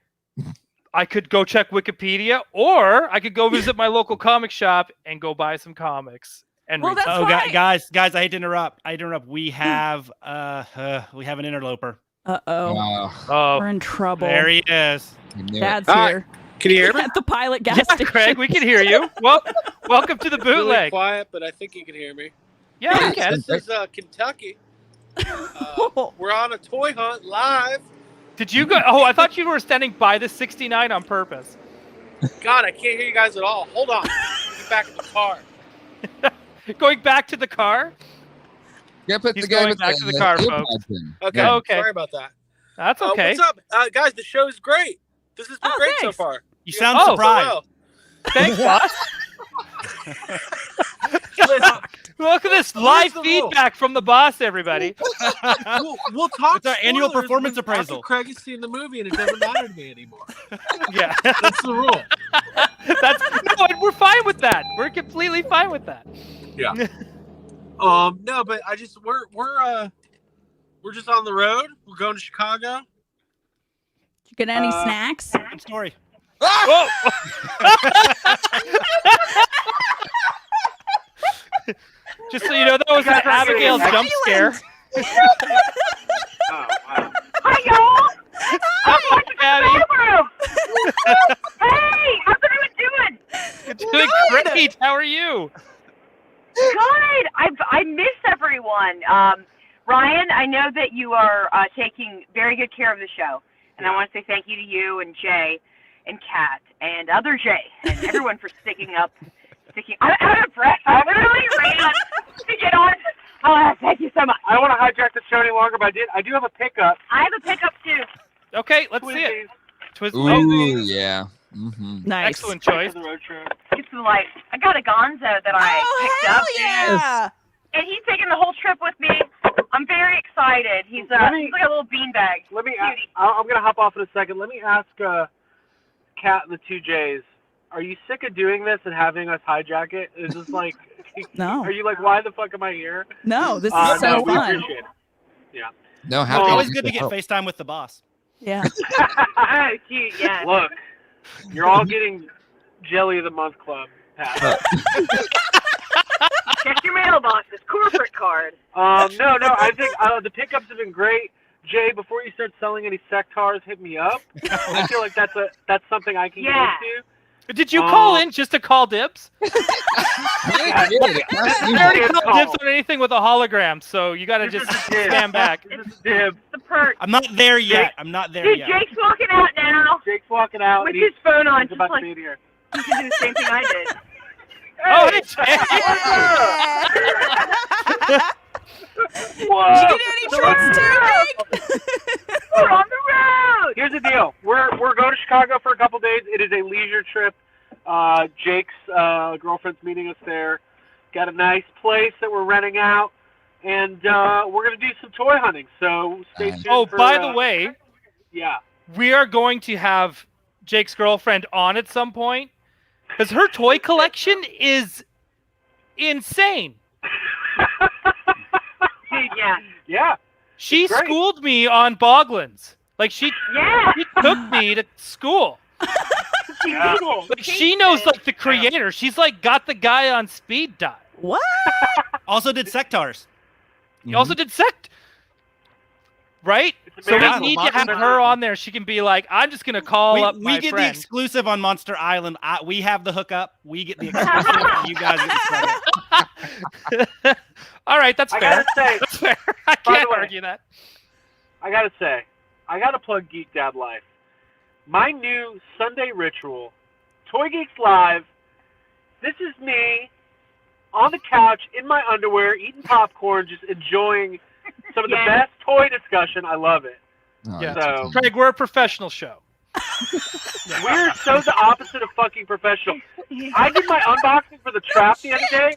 I could go check Wikipedia, or I could go visit my local comic shop and go buy some comics and Well, read. that's Oh, why- guys, I hate to interrupt. We have an interloper. Uh-oh. Oh, We're in trouble. There he is. Dad's Hi. here. Can you hear me? At the pilot gas yeah, station. Craig, we can hear you. Well, welcome to the Really bootleg. quiet, but I think you can hear me. Yeah, we can. This is Kentucky. We're on a toy hunt live. Did you go? Oh, I thought you were standing by the 69 on purpose. God, I can't hear you guys at all. Hold on. Get back in the car. Going back to the car. Yeah, put He's the guy going with back to the car, earpods folks. in. Okay. Yeah. Okay. Sorry about that. That's okay. What's up, guys? The show is great. This has been Oh, great thanks. so far. You sound Oh, surprised. Well. Thanks, boss. Look at this live the rule? feedback from the boss, everybody. We'll talk. It's our annual spoilers performance when- after appraisal. Craig has seen the movie, and it doesn't matter to me anymore. Yeah, That's the rule. that's no, and we're fine with that. We're completely fine with that. No, but we're just on the road. We're going to Chicago. Did you get any snacks? Good story. Whoa! Just so you know, that was an Abigail's jump scare. Oh, wow. Hi, y'all. Hi, Abby. Hey, how's everyone doing? You're doing great. How are you? Good. I miss everyone. Ryan, I know that you are taking very good care of the show, and I want to say thank you to you and Jay and Kat and other Jay and everyone for sticking up. I'm out of breath. I literally ran to get on. Oh, thank you so much. I don't want to hijack the show any longer, but I do have a pickup. I have a pickup too. Okay, let's see it. Ooh, yeah. Mm-hmm. Nice. Excellent choice. The road trip. Get some light. I got a Gonzo that I picked hell up. yeah! And he's taking the whole trip with me. I'm very excited. He's like a little beanbag. Let me. Cutie. I'm gonna hop off in a second. Let me ask Kat and the two J's. Are you sick of doing this and having us hijack it? Is this like? No. Are you like, why the fuck am I here? No, this is so no, we fun. appreciate it. No, It's happy always to good to get help. FaceTime with the boss. Yeah. Oh, cute, yeah. Look, you're all getting Jelly of the Month Club pass. Check your mailbox's corporate card. No, I think the pickups have been great. Jay, before you start selling any sectors, hit me up. I feel like that's something I can get into. Did you call in just to call dibs? Yeah, I Dibs already call. called dibs on anything with a hologram, so you got to just stand back. This is Dib. The perk. I'm not there yet. I'm not there Dude, yet. Jake's walking out now Jake's walking out. with and his phone on, he's just about like to be in here. he can do the same thing I did. Oh, hey, Jay. Whoa. Did you get any treats too, Jake? We're on the road. Here's the deal. We're going to Chicago for a couple days. It is a leisure trip. Jake's girlfriend's meeting us there. Got a nice place that we're renting out, and we're gonna do some toy hunting. So stay tuned. Oh, for, by the way, yeah. we are going to have Jake's girlfriend on at some point because her toy collection is insane. Dude, yeah. Yeah. She Great. schooled me on Boglins. Like she Yeah. took me to school. Yeah. Like she knows like the creator. She's like got the guy on speed dial. What? Also did sectors. He also did sect. Right? It's So we amazing. need to have her on there. She can be like, I'm just gonna call up We my get the friend. exclusive on Monster Island. We have the hookup. We get the exclusive. You guys get the second. All right, that's I fair. gotta say, That's fair. I By the can't way- argue that. I gotta plug Geek Dad Life. My new Sunday ritual, Toy Geeks Live. This is me on the couch in my underwear, eating popcorn, just enjoying some of the Yes. best toy discussion. I love it. Oh, Yeah. that's So- awesome. Craig, we're a professional show. We're so the opposite of fucking professional. I did my unboxing for the trap the other day,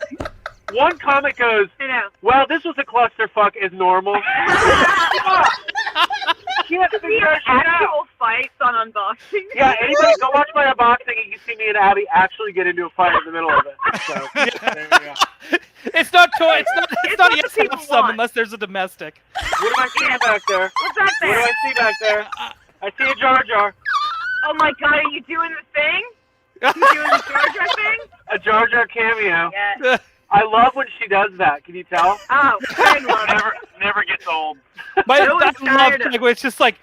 one comment goes, I know. well, this was a clusterfuck as normal. Can't We figure have that shit out. actual fights on unboxing. Yeah, anybody go watch my unboxing and you can see me and Abby actually get into a fight in the middle of it. So, there you go. It's not toy. It's not what yes people have some want. unless there's a domestic. What am I seeing back there? What's that What do there? I see back there? I see a Jar Jar. Oh my god, are you doing the thing? You doing the Jar Jar thing? A Jar Jar cameo. Yeah. I love when she does that. Can you tell? Oh, Craig loves it. Never gets old. I No love one's tired of Craig when it's just like.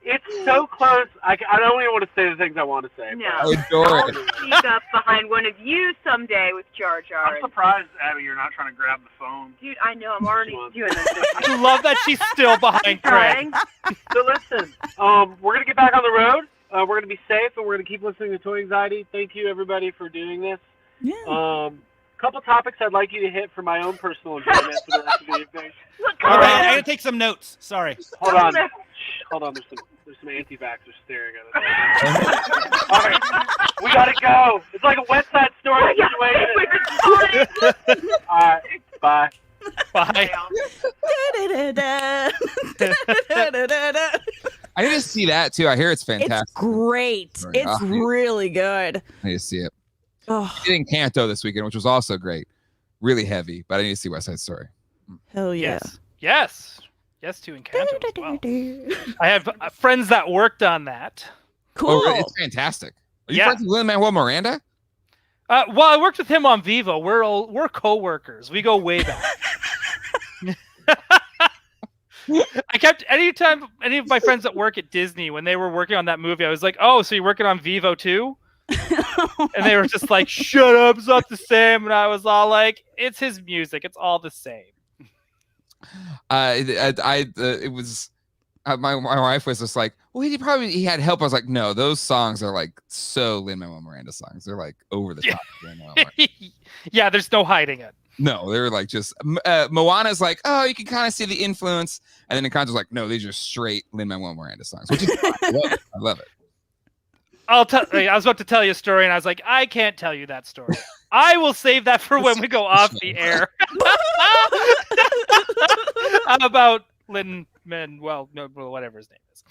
It's so close. I don't even want to say the things I want to say. No. I adore it. Sneak up behind one of you someday with Jar Jar. I'm surprised, Abby, you're not trying to grab the phone. Dude, I know, I'm already doing this. I love that she's still behind Craig. Trying. So listen, we're gonna get back on the road. We're gonna be safe, and we're gonna keep listening to Toy Anxiety. Thank you, everybody, for doing this. Yeah. Couple topics I'd like you to hit for my own personal enjoyment for the rest of the evening. Look, All right, I gotta take some notes. Sorry. Hold on. Shh, hold on. There's some anti-vaxxers staring at us. All right, we gotta go. It's like a West Side Story situation. All right, bye. Bye. I need to see that too. I hear it's It's fantastic. great. Right. It's really good. I need to see it. Oh, I did Encanto this weekend, which was also great. Really heavy, but I need to see West Side Story. hell yeah. Yes. Yes to Encanto as well. I have friends that worked on that. Cool. Oh, really? It's fantastic. Are you Yeah. friends with Lin-Manuel Miranda? Well, I worked with him on Vivo. We're co-workers. We go way back. I kept anytime any of my friends that work at Disney when they were working on that movie, I was like, "Oh, so you're working on Vivo too?" And they were just like, "Shut up, it's not the same." And I was all like, "It's his music. It's all the same." It was my wife was just like, well, he had help. I was like, no, those songs are like so Lin-Manuel Miranda songs. They're like over the top. Lin-Manuel Miranda. Yeah, there's no hiding it. No, they're like just Moana's like, oh, you can kind of see the influence, and then Encanto's like, no, these are straight Lin-Manuel Miranda songs, which is fine. I love it. I was about to tell you a story, and I was like, I can't tell you that story. I will save that for when we go off the air. About Lin-Manuel, no, whatever his name is.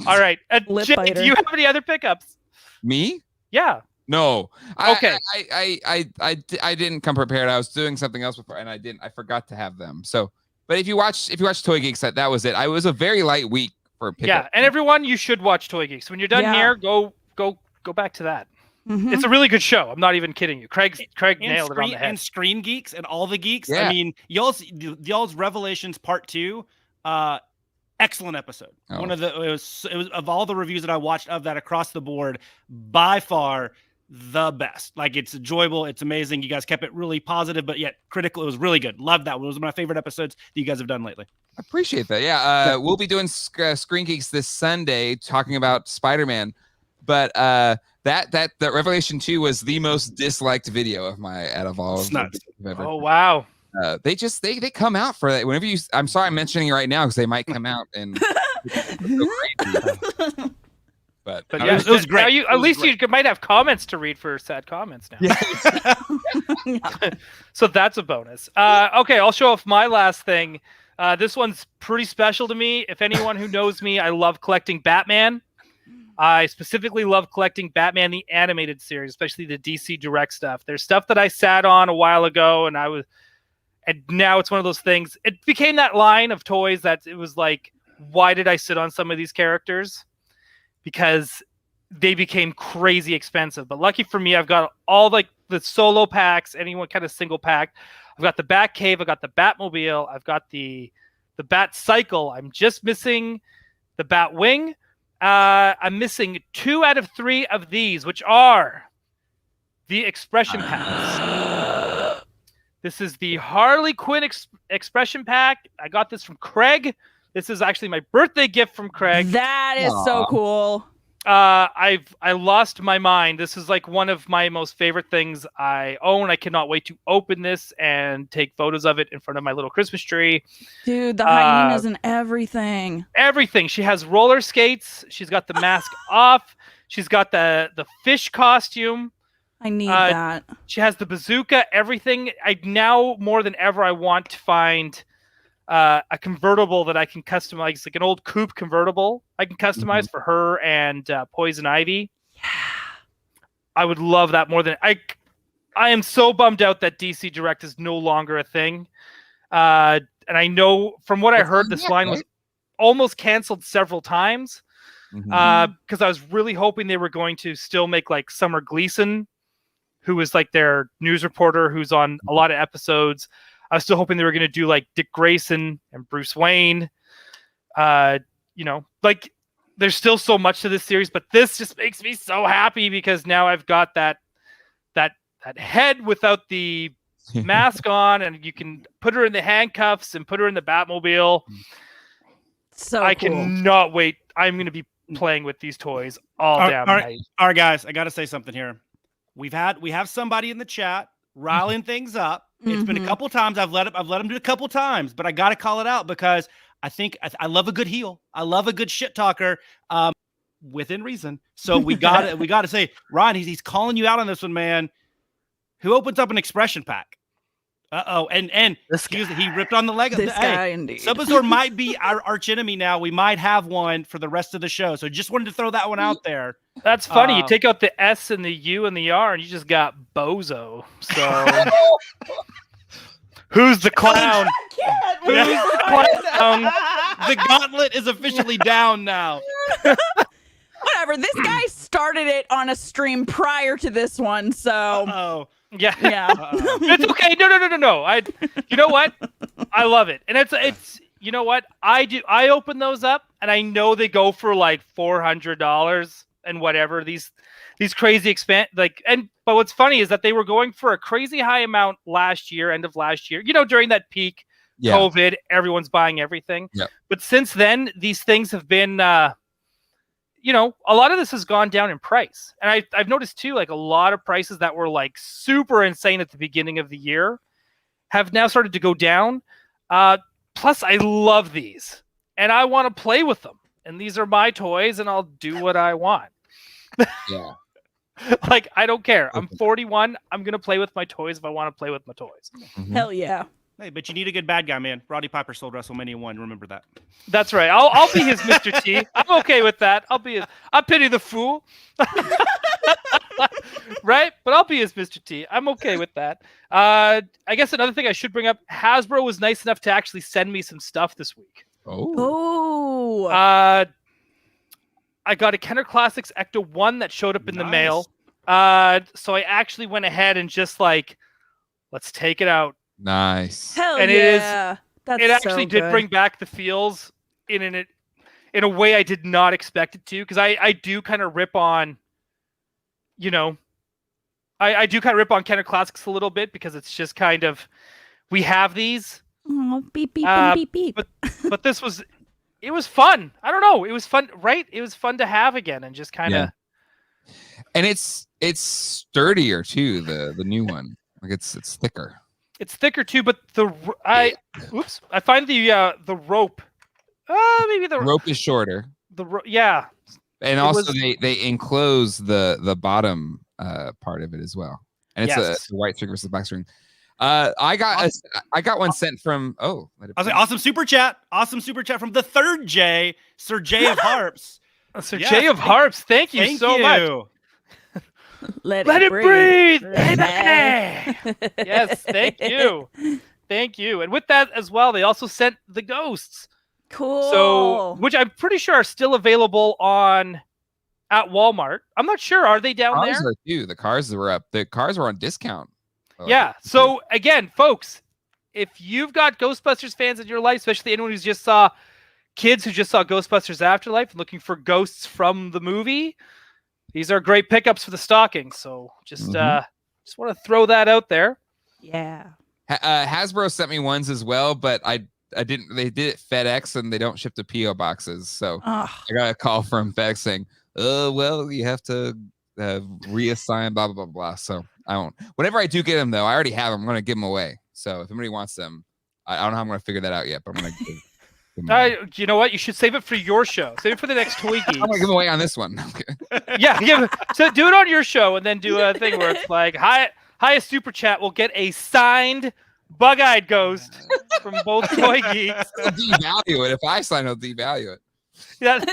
All right, Lip Jake, biter. do you have any other pickups? Me? Yeah. No. Okay. I didn't come prepared. I was doing something else before, and I forgot to have them. So, but if you watch Toy Geeks, that was it. I was a very light week for pickup. Yeah, and everyone, you should watch Toy Geeks. When you're done Yeah. here, go back to that. Mhm. It's a really good show. I'm not even kidding you. Craig And nailed it on the head. And Screen Geeks and all the geeks. Yeah. I mean, y'all's Revelations Part 2, excellent episode. Oh. One of the it was of all the reviews that I watched of that across the board, by far the best. Like, it's enjoyable, it's amazing. You guys kept it really positive, but yet critical. It was really good. Loved that. It was one of my favorite episodes that you guys have done lately. I appreciate that. Yeah. We'll be doing Screen Geeks this Sunday talking about Spider-Man, but that Revelation 2 was the most disliked video of out of all of them I've ever. Oh wow. They come out for that whenever I'm sorry I'm mentioning it right now because they might come out and but Yeah, it was great. Now It at was least great. you might have comments to read for sad comments now. Yeah. So that's a bonus. Okay, I'll show off my last thing. This one's pretty special to me. If anyone who knows me, I love collecting Batman. I specifically love collecting Batman the animated series, especially the DC Direct stuff. There's stuff that I sat on a while ago, and now it's one of those things. It became that line of toys that it was like, why did I sit on some of these characters? Because they became crazy expensive. But lucky for me, I've got all like the solo packs, anyone kind of single pack. I've got the Batcave, I've got the Batmobile, I've got the Bat Cycle. I'm just missing the Batwing. I'm missing 2 out of 3 of these, which are the expression packs. This is the Harley Quinn expression pack. I got this from Craig. This is actually my birthday gift from Craig. That is so cool. I lost my mind. This is like one of my most favorite things I own. I cannot wait to open this and take photos of it in front of my little Christmas tree. Dude, the hyenas and everything. Everything. She has roller skates. She's got the mask off. She's got the fish costume. I need that. She has the bazooka. Everything. I now more than ever I want to find a convertible that I can customize, it's like an old coupe convertible I can customize for her and Poison Ivy. Yeah. I would love that more than I am so bummed out that DC Direct is no longer a thing. And I know from what I heard, this line was almost canceled several times because I was really hoping they were going to still make like Summer Gleason, who was like their news reporter who's on a lot of episodes. I was still hoping they were going to do like Dick Grayson and Bruce Wayne. You know, like there's still so much to this series, but this just makes me so happy because now I've got that head without the mask on, and you can put her in the handcuffs and put her in the Batmobile. So I cannot wait. I'm going to be playing with these toys all damn night. All right, guys, I got to say something here. We have somebody in the chat riling things up. It's been a couple times. I've let him do it a couple times, but I got to call it out because I think I love a good heel. I love a good shit talker, within reason. So we got to say, Ryan, he's calling you out on this one, man. Who opens up an expression pack? And he ripped on the leg. This guy, indeed. Subazor might be our arch enemy now. We might have one for the rest of the show. So just wanted to throw that one out there. That's funny. You take out the S and the U and the R, and you just got Bozo. So who's the clown? Who's the clown? The gauntlet is officially down now. Whatever. This guy started it on a stream prior to this one, so. Yeah. Uh-oh. It's okay. No. You know what? I love it, and it's. You know what? I open those up, and I know they go for like $400 and whatever. These crazy but what's funny is that they were going for a crazy high amount last year, end of last year. You know, during that peak COVID, everyone's buying everything. Yeah. But since then, these things have been. You know, a lot of this has gone down in price. And I've noticed too, like a lot of prices that were like super insane at the beginning of the year have now started to go down. Plus, I love these and I want to play with them. And these are my toys and I'll do what I want. Yeah. Like, I don't care. I'm 41. I'm going to play with my toys if I want to play with my toys. Hell yeah. Hey, but you need a good bad guy, man. Roddy Piper sold WrestleMania 1. Remember that. That's right. I'll be his Mr. T. I'm okay with that. I pity the fool. Right? But I'll be his Mr. T. I'm okay with that. I guess another thing I should bring up, Hasbro was nice enough to actually send me some stuff this week. Oh. I got a Kenner Classics Ecto 1 that showed up in the mail. So I actually went ahead and just like, let's take it out. Nice. Hell and yeah. It actually did bring back the feels in a way I did not expect it to, because I do kind of rip on, you know, I do kind of rip on Kenner Classics a little bit because it's just kind of, we have these. Oh, beep, beep, beep, beep. But this was, it was fun. I don't know. It was fun, right? It was fun to have again and just kind of. Yeah. And it's sturdier too, the new one. Like it's thicker. It's thicker too, but I find the rope. Maybe the rope is shorter. Yeah. And also they enclose the bottom part of it as well. And it's a white string versus black string. I got one sent from I was like, awesome super chat from the third J, Sir J of Harps. Sir J of Harps, thank you so much. Let it breathe. Yes, thank you. And with that as well, they also sent the ghosts. Cool. So, which I'm pretty sure are still available at Walmart. I'm not sure. Are they down there? Are too. The cars were up. The cars were on discount. Yeah. So again, folks, if you've got Ghostbusters fans in your life, especially anyone who's just saw kids who just saw Ghostbusters Afterlife and looking for ghosts from the movie, these are great pickups for the stocking. So just want to throw that out there. Yeah. Hasbro sent me ones as well, but I didn't. They did it FedEx and they don't ship to PO boxes. So I got a call from FedEx saying, well, you have to reassign, blah, blah, blah, blah. So I won't. Whenever I do get them, though, I already have them. I'm going to give them away. So if anybody wants them, I don't know how I'm going to figure that out yet, but I'm going to give them away. You know what? You should save it for your show. Save it for the next Toy Geeks. I'm going to give them away on this one. Yeah. So do it on your show and then do a thing where it's like, highest super chat will get a signed bug-eyed ghost from both Toy Geeks. I'll devalue it. If I sign, I'll devalue it. Yeah.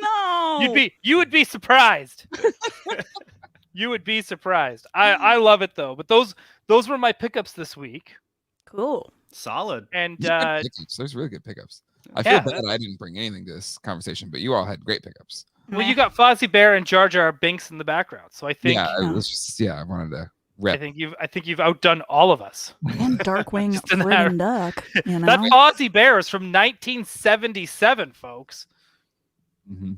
No. You would be surprised. You would be surprised. I love it though. But those were my pickups this week. Cool. Solid. And Pickups. There's really good pickups. I feel bad I didn't bring anything to this conversation, but you all had great pickups. well, you got Fozzie Bear and Jar Jar Binks in the background, so I think I wanted to rep. I think you've outdone all of us. And Darkwing Just in that- friggin' Duck. You know? That Fozzie Bear is from 1977, folks. Mm-hmm.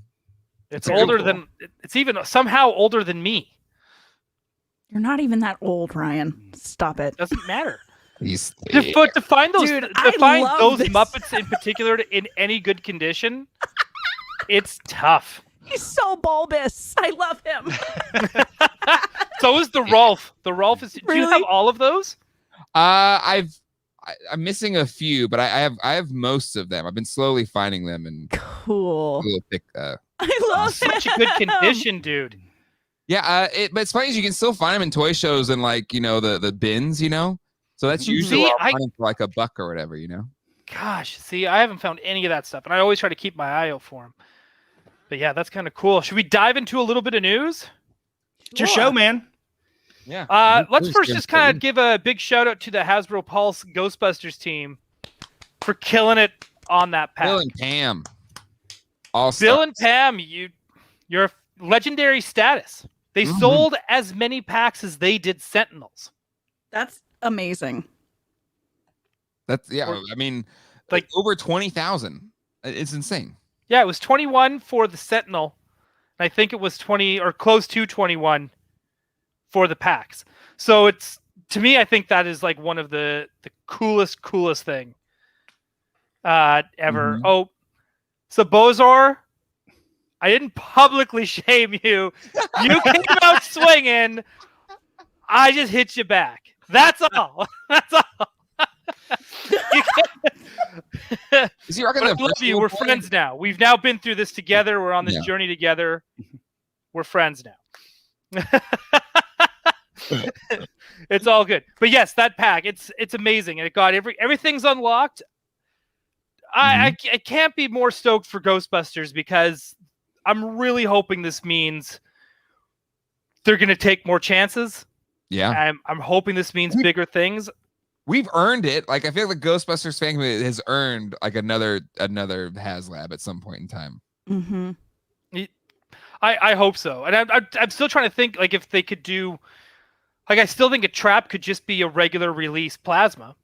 It's Very older cool. than it's even somehow older than me. You're not even that old, Ryan. Stop it. Doesn't matter. He's To find those, Dude, to I find love those this. Muppets in particular in any good condition, it's tough. He's so bulbous. I love him. So is the Rolf. The Rolf is. Do you have Really? all of those? I'm missing a few, but I have most of them. I've been slowly finding them and Cool. we'll pick. I love Such a good condition, dude. Yeah, but it's funny is you can still find them in toy shows and like the bins, So that's usually See, what I'll find them for like $1 or whatever, Gosh, see, I haven't found any of that stuff, and I always try to keep my eye out for them. But yeah, that's kind of cool. Should we dive into a little bit of news? It's your show, man. Yeah. Let's first just kind of give a big shout out to the Hasbro Pulse Ghostbusters team for killing it on that pack. Bill and Pam. All Bill and Pam, you're legendary status. They sold as many packs as they did Sentinels. That's amazing. That's I mean, like over 20,000. It's insane. Yeah, it was 21 for the Sentinel. And I think it was 20 or close to 21 for the packs. So it's, to me, I think that is like one of the coolest thing ever. Oh, so Bozor, I didn't publicly shame you. You came out swinging. I just hit you back. That's all. That's all. Is he rocking But I the love you. We're friends now. We've now been through this together. We're on this journey together. We're friends now. It's all good. But yes, that pack, it's amazing. And it got everything's unlocked. I can't be more stoked for Ghostbusters because I'm really hoping this means they're going to take more chances. Yeah. I'm hoping this means bigger things. We've earned it. Like I feel like the Ghostbusters fan community has earned like another HasLab at some point in time. Mm-hmm. I hope so. And I'm still trying to think like if they could do, like I still think a Trap could just be a regular release plasma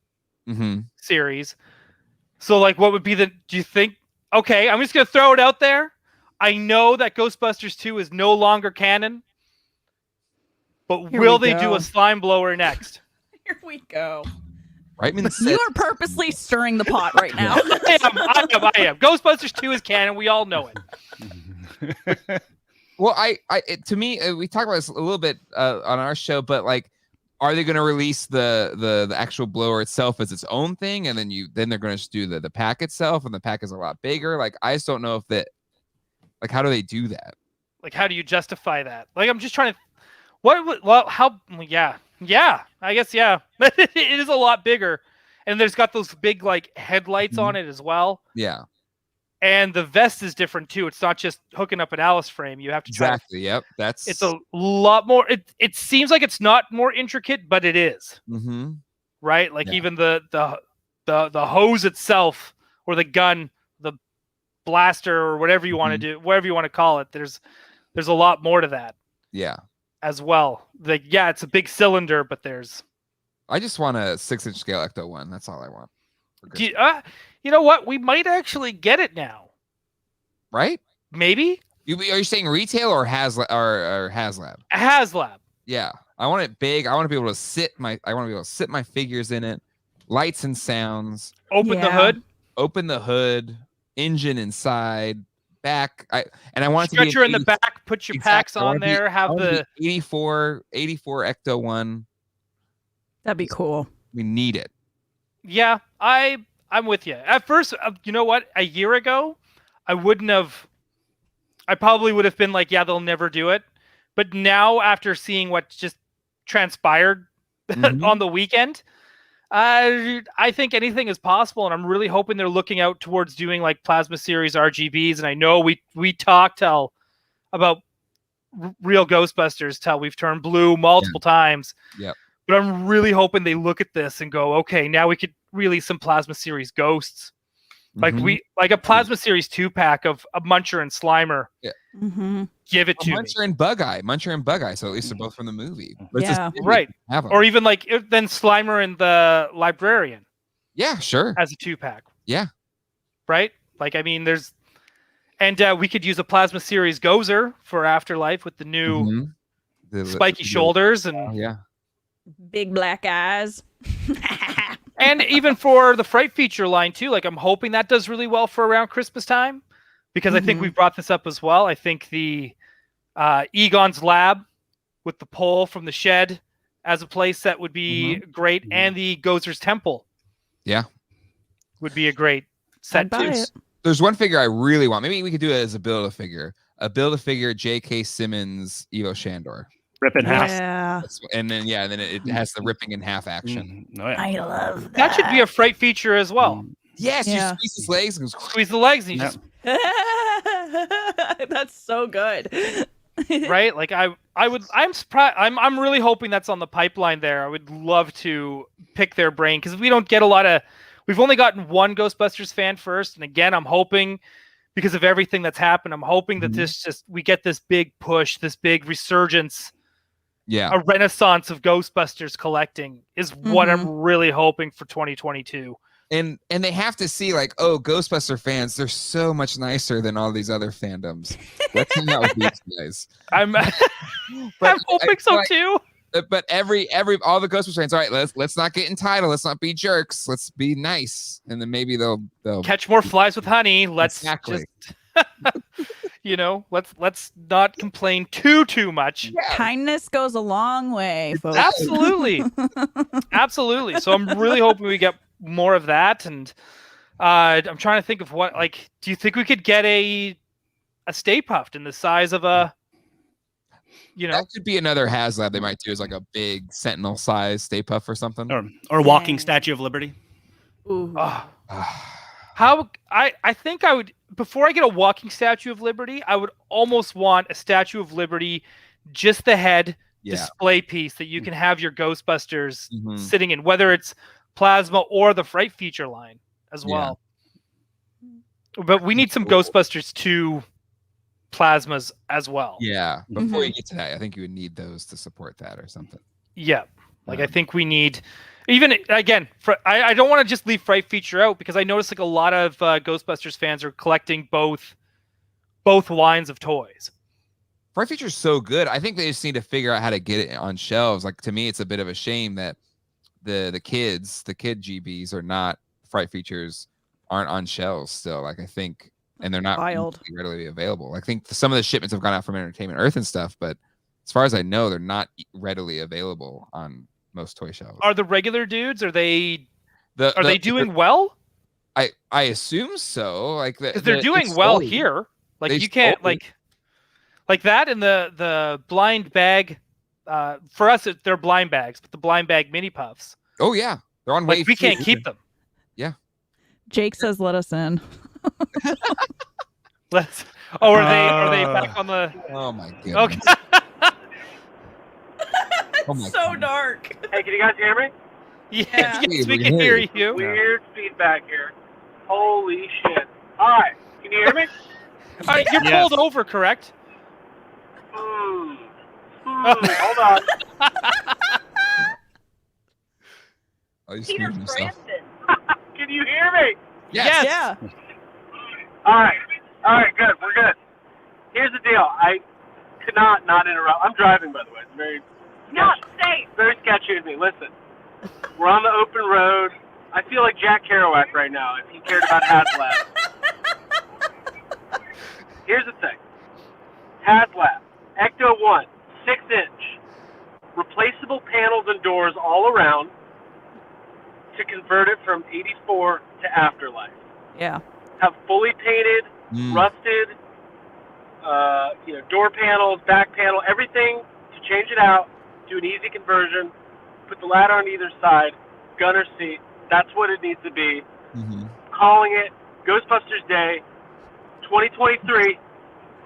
series. So like what would be do you think, okay, I'm just going to throw it out there. I know that Ghostbusters 2 is no longer canon, but will they do a slime blower next? Here we go. Reitman said, You are purposely stirring the pot right now. I am. Ghostbusters 2 is canon. We all know it. Well, to me, we talked about this a little bit on our show, but like, are they going to release the actual blower itself as its own thing, and then they're going to do the pack itself, and the pack is a lot bigger? Like, I just don't know if that. Like, how do they do that? Like, how do you justify that? Like, I'm just trying to. Yeah. I guess yeah. It is a lot bigger, and there's got those big like headlights on it as well. Yeah. And the vest is different too. It's not just hooking up an Alice frame. You have to try. Exactly. Yep. It's a lot more. It seems like it's not more intricate, but it is. Mm-hmm. Right. Like even the hose itself, or the gun, the blaster, or whatever you want to do, whatever you want to call it. There's a lot more to that. Yeah. As well. Like it's a big cylinder, but there's. I just want a 6-inch scale Ecto 1. That's all I want. You know what? We might actually get it now. Right? Maybe. Are you saying retail or HasLab? Or HasLab? HasLab. Yeah, I want it big. I want to be able to sit my figures in it. Lights and sounds. Open the hood. Open the hood. Engine inside. back. I want it to be Stretcher in the back. Put your packs on there. Have the 84 Ecto one. That'd be cool. We need it. Yeah, I'm with you. At first, you know what? A year ago, I probably would have been like, yeah, they'll never do it. But now, after seeing what just transpired on the weekend, I think anything is possible, and I'm really hoping they're looking out towards doing like Plasma Series RGBs. And I know we talked about real Ghostbusters till we've turned blue multiple times. Yep. But I'm really hoping they look at this and go, okay, now we could release some Plasma Series Ghosts. Like a Plasma Series 2-pack of a Muncher and Slimer. Yeah. Give it to me. Muncher and Bug-Eye. So at least they're both from the movie. But Yeah. Right. Or even like then Slimer and the Librarian. Yeah, sure. As a 2-pack. Yeah. Right? Like, I mean, we could use a Plasma Series Gozer for Afterlife with the new spiky shoulders and big black eyes. and even for the Fright feature line too. Like, I'm hoping that does really well for around Christmas time, because I think we've brought this up as well. I think the Egon's Lab with the pole from the shed as a place that would be great, and the Gozer's Temple would be a great set too. There's one figure I really want. Maybe we could do it as a Build-A-Figure J.K. Simmons Evo Shandor. Rip in half. Yeah. And then it has the ripping in half action. I love that. That should be a Fright feature as well. Yes, you squeeze his legs and squeeze the legs, and you just That's so good. right? Like I'm surprised. I'm really hoping that's on the pipeline there. I would love to pick their brain, because we don't get a lot of. We've only gotten one Ghostbusters fan first, and again, I'm hoping, because of everything that's happened, I'm hoping that we get this big push, this big resurgence. Yeah, a renaissance of Ghostbusters collecting is what I'm really hoping for 2022. And they have to see, like, oh, Ghostbuster fans, they're so much nicer than all these other fandoms. Let's hang out with these guys. I'm hoping so too. But all the Ghostbusters fans, all right, let's not get entitled, let's not be jerks, let's be nice, and then maybe they'll catch more flies with honey. Let's just let's not complain too much. Yeah. Kindness goes a long way, folks. Absolutely. Absolutely. So I'm really hoping we get more of that. And I'm trying to think of what, like, do you think we could get a Stay Puft in the size of a, that could be another HasLab they might do, is like a big Sentinel size Stay Puft or something. Or walking Statue of Liberty. Ooh. How I think I would, before I get a walking Statue of Liberty, I would almost want a Statue of Liberty, just the head display piece that you can have your Ghostbusters sitting in, whether it's Plasma or the Fright feature line as well. But we need some Ghostbusters 2 Plasmas as well. Yeah. Before you get to that, I think you would need those to support that or something. Yeah. Like, I think we need, even again, I don't want to just leave Fright feature out, because I noticed like a lot of Ghostbusters fans are collecting both lines of toys. Fright feature is so good. I think they just need to figure out how to get it on shelves. Like, to me, it's a bit of a shame that the kid GBs are not, Fright features aren't on shelves still. Like, I think, and they're not readily available. I think some of the shipments have gone out from Entertainment Earth and stuff, but as far as I know, they're not readily available on most toy shelves. Are the regular dudes? Are they doing well? I assume so. Like, because they're doing well here. Like, you can't like that in the blind bag. For us, they're blind bags, but the blind bag mini puffs. Oh yeah, they're on wave. We can't keep them. Yeah. Jake says, "Let us in." Let's. Oh, are they back on the? Oh my goodness. Okay. Oh my so God. dark. Hey, can you guys hear me? Yes, we can hear you. Weird feedback here. Holy shit. All right, can you hear me? All right, you're pulled over, correct? Hold on. Oh, you Peter screwed yourself. Frampton. Can you hear me? Yes. Yeah. All right, good. We're good. Here's the deal. I could not interrupt. I'm driving, by the way. It's very Not safe. very sketchy of me. Listen, we're on the open road. I feel like Jack Kerouac right now if he cared about HasLab. Here's the thing. HasLab, Ecto 1, 6-inch, replaceable panels and doors all around to convert it from 84 to Afterlife. Yeah. Have fully painted, rusted, door panels, back panel, everything to change it out, do an easy conversion, put the ladder on either side, gunner seat. That's what it needs to be. Mm-hmm. Calling it Ghostbusters Day 2023.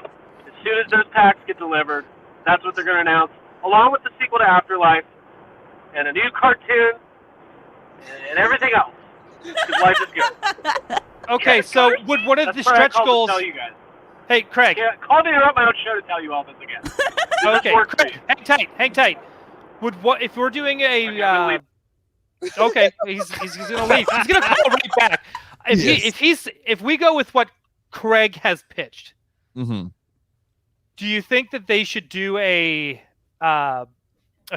As soon as those packs get delivered, that's what they're going to announce, along with the sequel to Afterlife and a new cartoon and everything else. Because life is good. Okay, so would one of the stretch goals? Tell you guys. Hey, Craig. Yeah, call me to interrupt my own show to tell you all this again. Okay, Craig, hang tight. If we're doing a okay, he's gonna leave. He's gonna call right back. If we go with what Craig has pitched, Mm-hmm. do you think that they should do a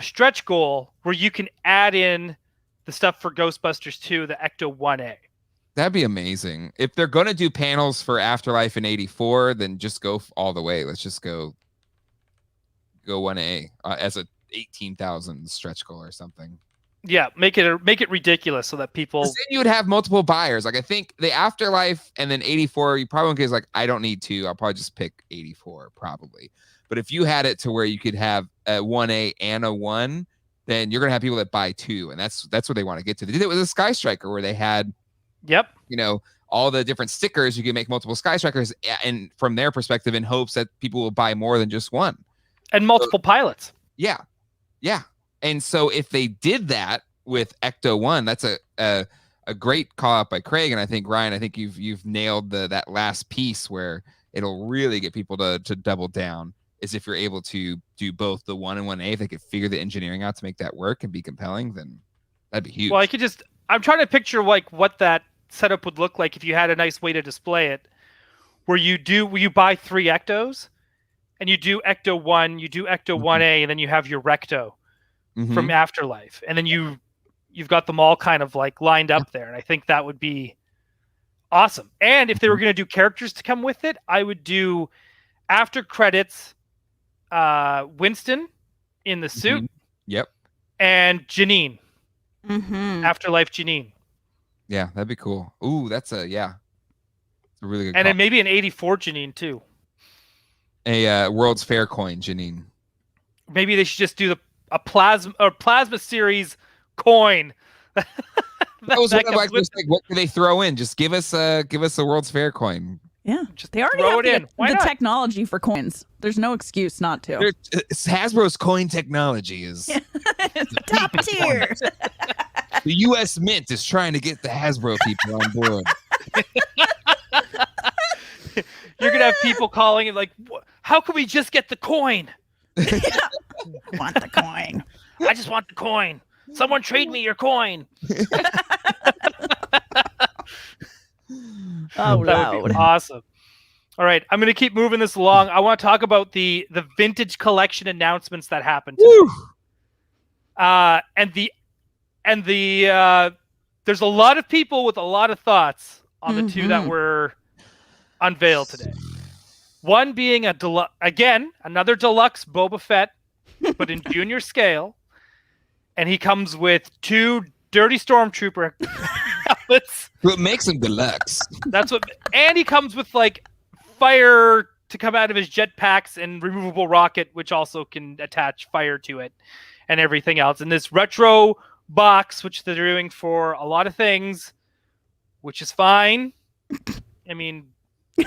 stretch goal where you can add in the stuff for Ghostbusters 2, the Ecto 1A? That'd be amazing. If they're going to do panels for Afterlife in 84, then just go all the way. Let's just go 1A as a 18,000 stretch goal or something. Yeah, make it ridiculous so that people. Then you would have multiple buyers. Like I think the Afterlife and then 84, you probably get like, I don't need 2. I'll probably just pick 84 probably. But if you had it to where you could have a 1A and a 1, then you're gonna have people that buy 2, and that's what they want to get to. They did it with a Sky Striker where they had. Yep. All the different stickers, you can make multiple Sky Strikers, and from their perspective, in hopes that people will buy more than just one. And multiple pilots. Yeah. And so if they did that with Ecto 1, that's a great call out by Craig. And I think Ryan, you've nailed that last piece where it'll really get people to double down. Is if you're able to do both the 1 and 1A, if they could figure the engineering out to make that work and be compelling, then that'd be huge. Well, I'm trying to picture like what that setup would look like if you had a nice way to display it, where you buy 3 Ectos, and you do Ecto 1, you do Ecto 1A, and then you have your Recto from Afterlife, and then you've got them all kind of like lined up there, and I think that would be awesome. And if they were going to do characters to come with it, I would do after credits, Winston in the suit, Yep, and Janine. Afterlife Janine. Yeah, that'd be cool. Ooh, that's a really good. And then maybe an 84 Janine too. A World's Fair coin, Janine. Maybe they should just do a plasma series coin. That was one of like, what can they throw in? Just give us a World's Fair coin. Yeah, just they already have the technology for coins. There's no excuse not to. Hasbro's coin technology is top tier. The U.S. Mint is trying to get the Hasbro people on board. You're gonna have people calling it like, "How can we just get the coin?" Want the coin? I just want the coin. Someone trade me your coin. Oh, that would be awesome. All right, I'm gonna keep moving this along. I want to talk about the vintage collection announcements that happened today. And there's a lot of people with a lot of thoughts on the 2 that were unveiled today. One being another deluxe Boba Fett, but in junior scale, and he comes with 2 dirty stormtrooper helmets. What makes him deluxe? And he comes with like fire to come out of his jetpacks and removable rocket, which also can attach fire to it, and everything else. And this retro box, which they're doing for a lot of things, which is fine. I mean,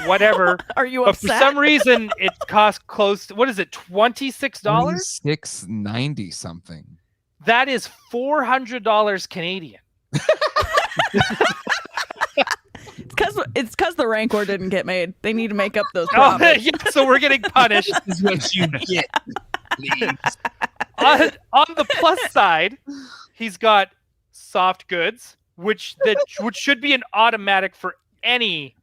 whatever. Are you upset? But for some reason, it costs close to, what is it, $26? $26.90 something. That is $400 Canadian. It's because the Rancor didn't get made. They need to make up those profits. Yeah, so we're getting punished. This is what you get. Please. On the plus side, he's got soft goods, which should be an automatic for any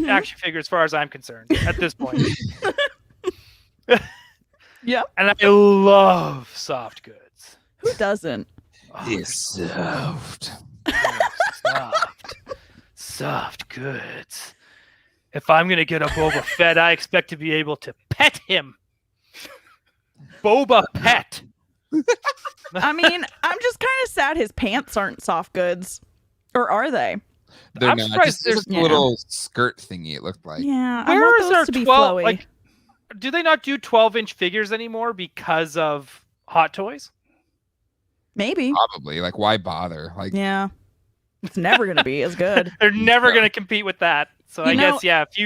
action figure, as far as I'm concerned, at this point. Yeah, and I love soft goods. Who doesn't? It's soft. Soft goods. If I'm gonna get a Boba Fett, I expect to be able to pet him. Boba Pet. I mean, I'm just kind of sad his pants aren't soft goods. Or are they? They're I'm not. surprised Just a Yeah. little skirt thingy. It looked like. Yeah, I Where want is those our to be 12? flowy. Like, do they not do 12-inch figures anymore because of Hot Toys? Maybe. Probably. Like, why bother? Like, Yeah. It's never going to be as good. They're never gonna compete with that. So I guess if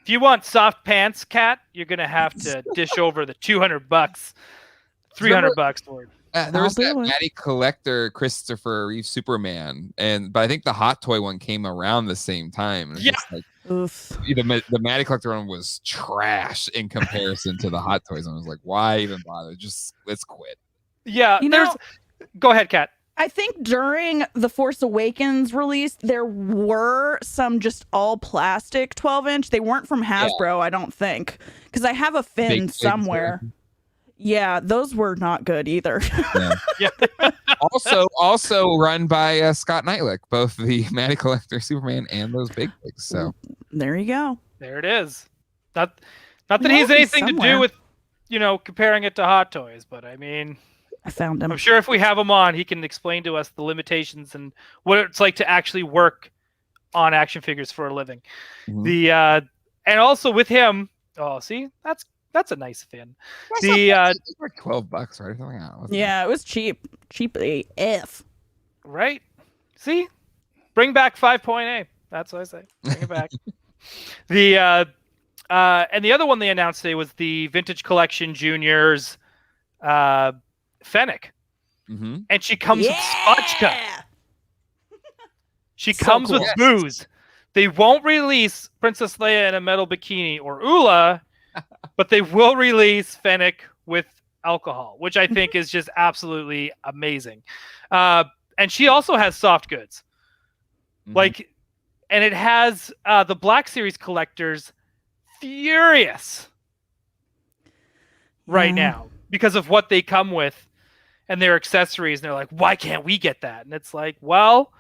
you want soft pants, Kat, you're gonna have to dish over the $200, $300 for it. there was I'll that do it. Matty Collector Christopher Reeve Superman, but I think the Hot Toy one came around the same time. And it's Yeah. just like, Oof. the Matty Collector one was trash in comparison to the Hot Toys one. I was like, why even bother? Just let's quit. Yeah, You there's. know, Go ahead, Kat. I think during the Force Awakens release, there were some just all plastic 12-inch. They weren't from Hasbro, I don't think. Because I have a Finn Big figs, somewhere. Yeah, those were not good either. Yeah. Also run by Scott Knightlick, both the Matty Collector Superman and those big figs. So There you go. There it is. Not that Well, he has he's anything to somewhere. do with, comparing it to Hot Toys, but I mean, I found him. I'm sure if we have him on, he can explain to us the limitations and what it's like to actually work on action figures for a living. Mhm. And also with him, see, that's a nice Finn. It's like $12, right? Something like that. Wasn't it? Yeah, it was cheap. Cheap AF. Right? See? Bring back 5.8. That's what I say. Bring it back. And the other one they announced today was the Vintage Collection Juniors Fennec. Mm-hmm. And she comes with Spotchka. She So comes cool. with booze. They won't release Princess Leia in a metal bikini or Ula, but they will release Fennec with alcohol, which I think is just absolutely amazing. And she also has soft goods. Mhm. And it has the Black Series collectors furious right Yeah. now because of what they come with and their accessories. And they're like, why can't we get that? And it's like, well,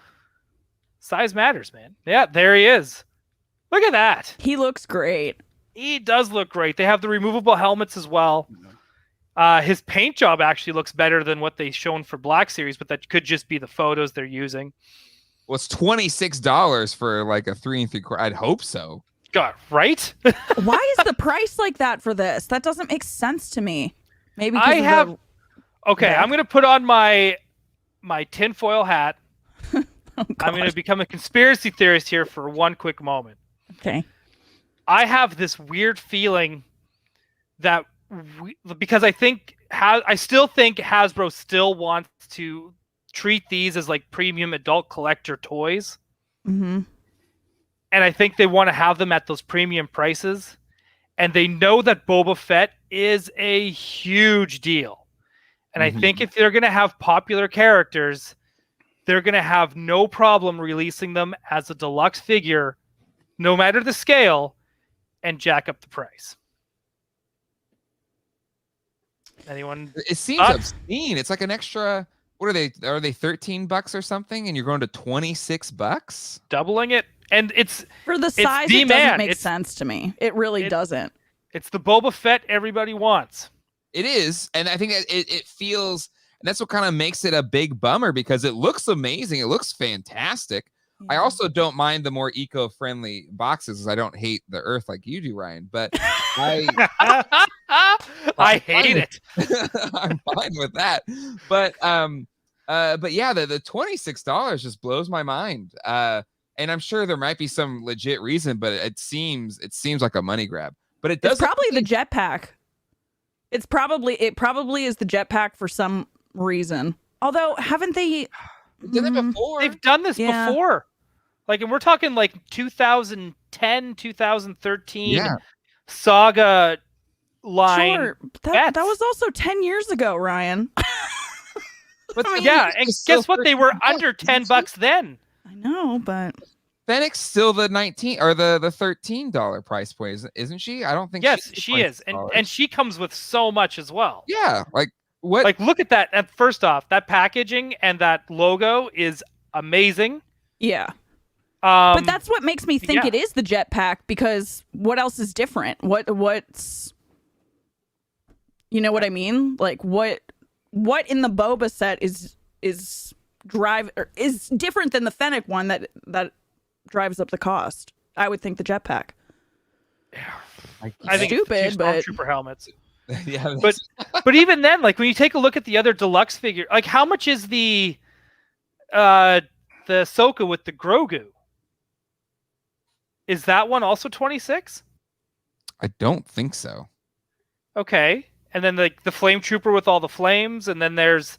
size matters, man. Yeah, there he is. Look at that. He looks great. He does look great. They have the removable helmets as well. His paint job actually looks better than what they've shown for Black Series, but that could just be the photos they're using. Well, it's $26 for like a 3 3/4. I'd hope so. God, right? Why is the price like that for this? That doesn't make sense to me. Maybe I because have- of Okay, Yeah. I'm gonna put on my tinfoil hat. the... Oh, I'm gonna God. become a conspiracy theorist here for one quick moment. Okay. I have this weird feeling that because I still think Hasbro still wants to treat these as like premium adult collector toys, Mm-hmm. and I think they want to have them at those premium prices, and they know that Boba Fett is a huge deal, and I think if they're gonna have popular characters, they're gonna have no problem releasing them as a deluxe figure, no matter the scale, and jack up the price. Anyone? It seems Thoughts? obscene. It's like an extra. What are they? Are they $13 or something? And you're going to $26? Doubling it, and it's For the the size, it man. doesn't make It's- sense to me. It really doesn't. the Boba Fett everybody wants. It is, and I think it feels, and that's what kind of makes it a big bummer because it looks amazing. It looks fantastic. I also don't mind the more eco-friendly boxes, as I don't hate the Earth like you do, Ryan. But I hate it. I'm fine with that. But yeah, the $26 just blows my mind. And I'm sure there might be some legit reason, but it seems like a money grab. But it does It's probably the jetpack. It probably is the jetpack for some reason. Although, haven't they? did it before. They've done this Yeah. before. Like, and we're talking like 2010, 2013 Yeah. Saga line. Sure, but that That's- was also 10 years ago, Ryan. But I mean, Yeah, and it's still guess what? They were $13, under isn't $10 then. I know, but Fennec's still the $19 or the $13 price point, isn't she? I don't think. Yes, she's she is, $26. and she comes with so much as well. Yeah, like what? Like, look at that. And first off, that packaging and that logo is amazing. yeah. But that's what makes me think yeah. it is the jetpack, because what else is different? What's you know what I mean? Like what in the Boba set is different than the Fennec one that drives up the cost? I would think the jetpack. I think Stupid, it's the 2 but Stormtrooper helmets. Yeah, But even then, like when you take a look at the other deluxe figure, like how much is the Ahsoka with the Grogu? Is that one also 26? I don't think so. Okay. And then the Flame Trooper with all the flames, and then there's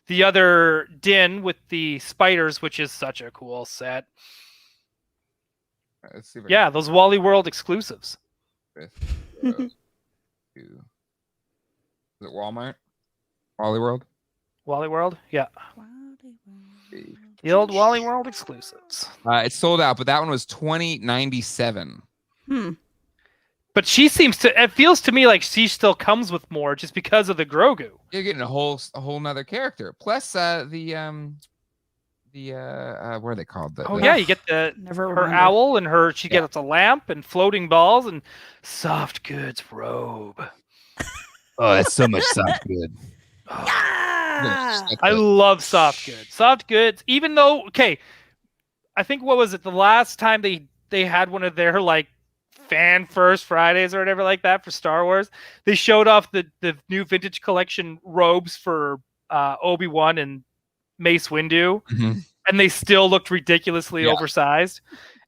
the other Din with the spiders, which is such a cool set. Let's see if I Yeah, those Wally World exclusives. can fifth row to- Is it Walmart? Wally World? Wally World? Yeah. The old Wally World exclusives. It's sold out, but that one was $20.97. But she seems to, it feels to me like she still comes with more just because of the Grogu. You're getting a whole nother character. Plus what are they called? Yeah, you get her owl and she gets a lamp and floating balls and soft goods robe. Oh, that's so much soft good. I love soft goods. Soft goods, even though, okay, I think what was it, the last time they had one of their like fan first Fridays or whatever like that for Star Wars, they showed off the new vintage collection robes for Obi-Wan and Mace Windu, and they still looked ridiculously oversized.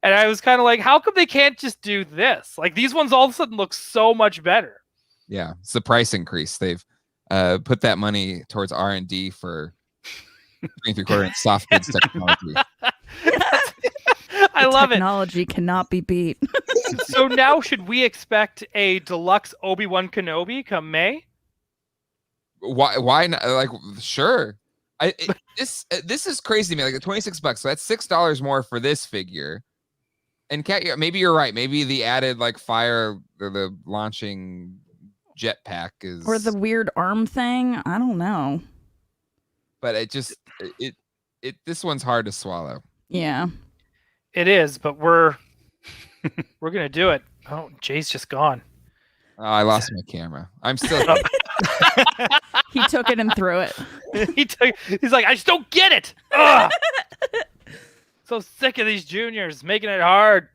And I was kind of like, how come they can't just do this? Like these ones all of a sudden look so much better. Yeah, it's the price increase. They've put that money towards R&D for 3 3/4 inch soft goods technology. I love it. Technology cannot be beat. So now should we expect a deluxe Obi-Wan Kenobi come May? Why not? Like, sure. This is crazy to me. Like $26, so that's $6 more for this figure. And Kat, maybe you're right. Maybe the added like fire or the launching jetpack is, Or the weird arm thing. I don't know. But this one's hard to swallow. Yeah. It is, but we're gonna do it. Oh, Jay's just gone. Oh, I lost my camera. I'm still. He took it and threw it. He's like, I just don't get it. Ugh! So sick of these juniors making it hard.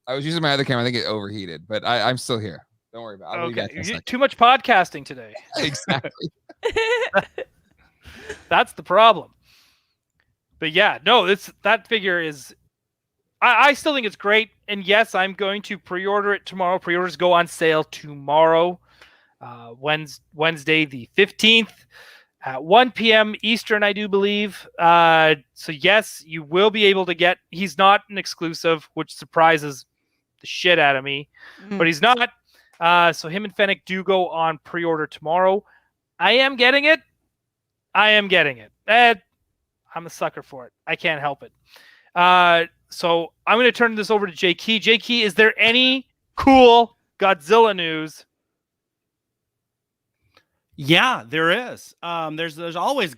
I was using my other camera. I think it overheated, but I'm still here. Don't worry about it. I'll be back in a second. Too much podcasting today. Exactly. That's the problem. But yeah, no, that figure is. I still think it's great, and yes, I'm going to pre-order it tomorrow. Pre-orders go on sale tomorrow, Wednesday the 15th at 1 p.m. Eastern, I do believe. So yes, you will be able to get. He's not an exclusive, which surprises the shit out of me, but he's not. So him and Fennec do go on pre-order tomorrow. I am getting it. I'm a sucker for it. I can't help it. So I'm going to turn this over to Jay Key. Jay Key, is there any cool Godzilla news? Yeah, there is. There's always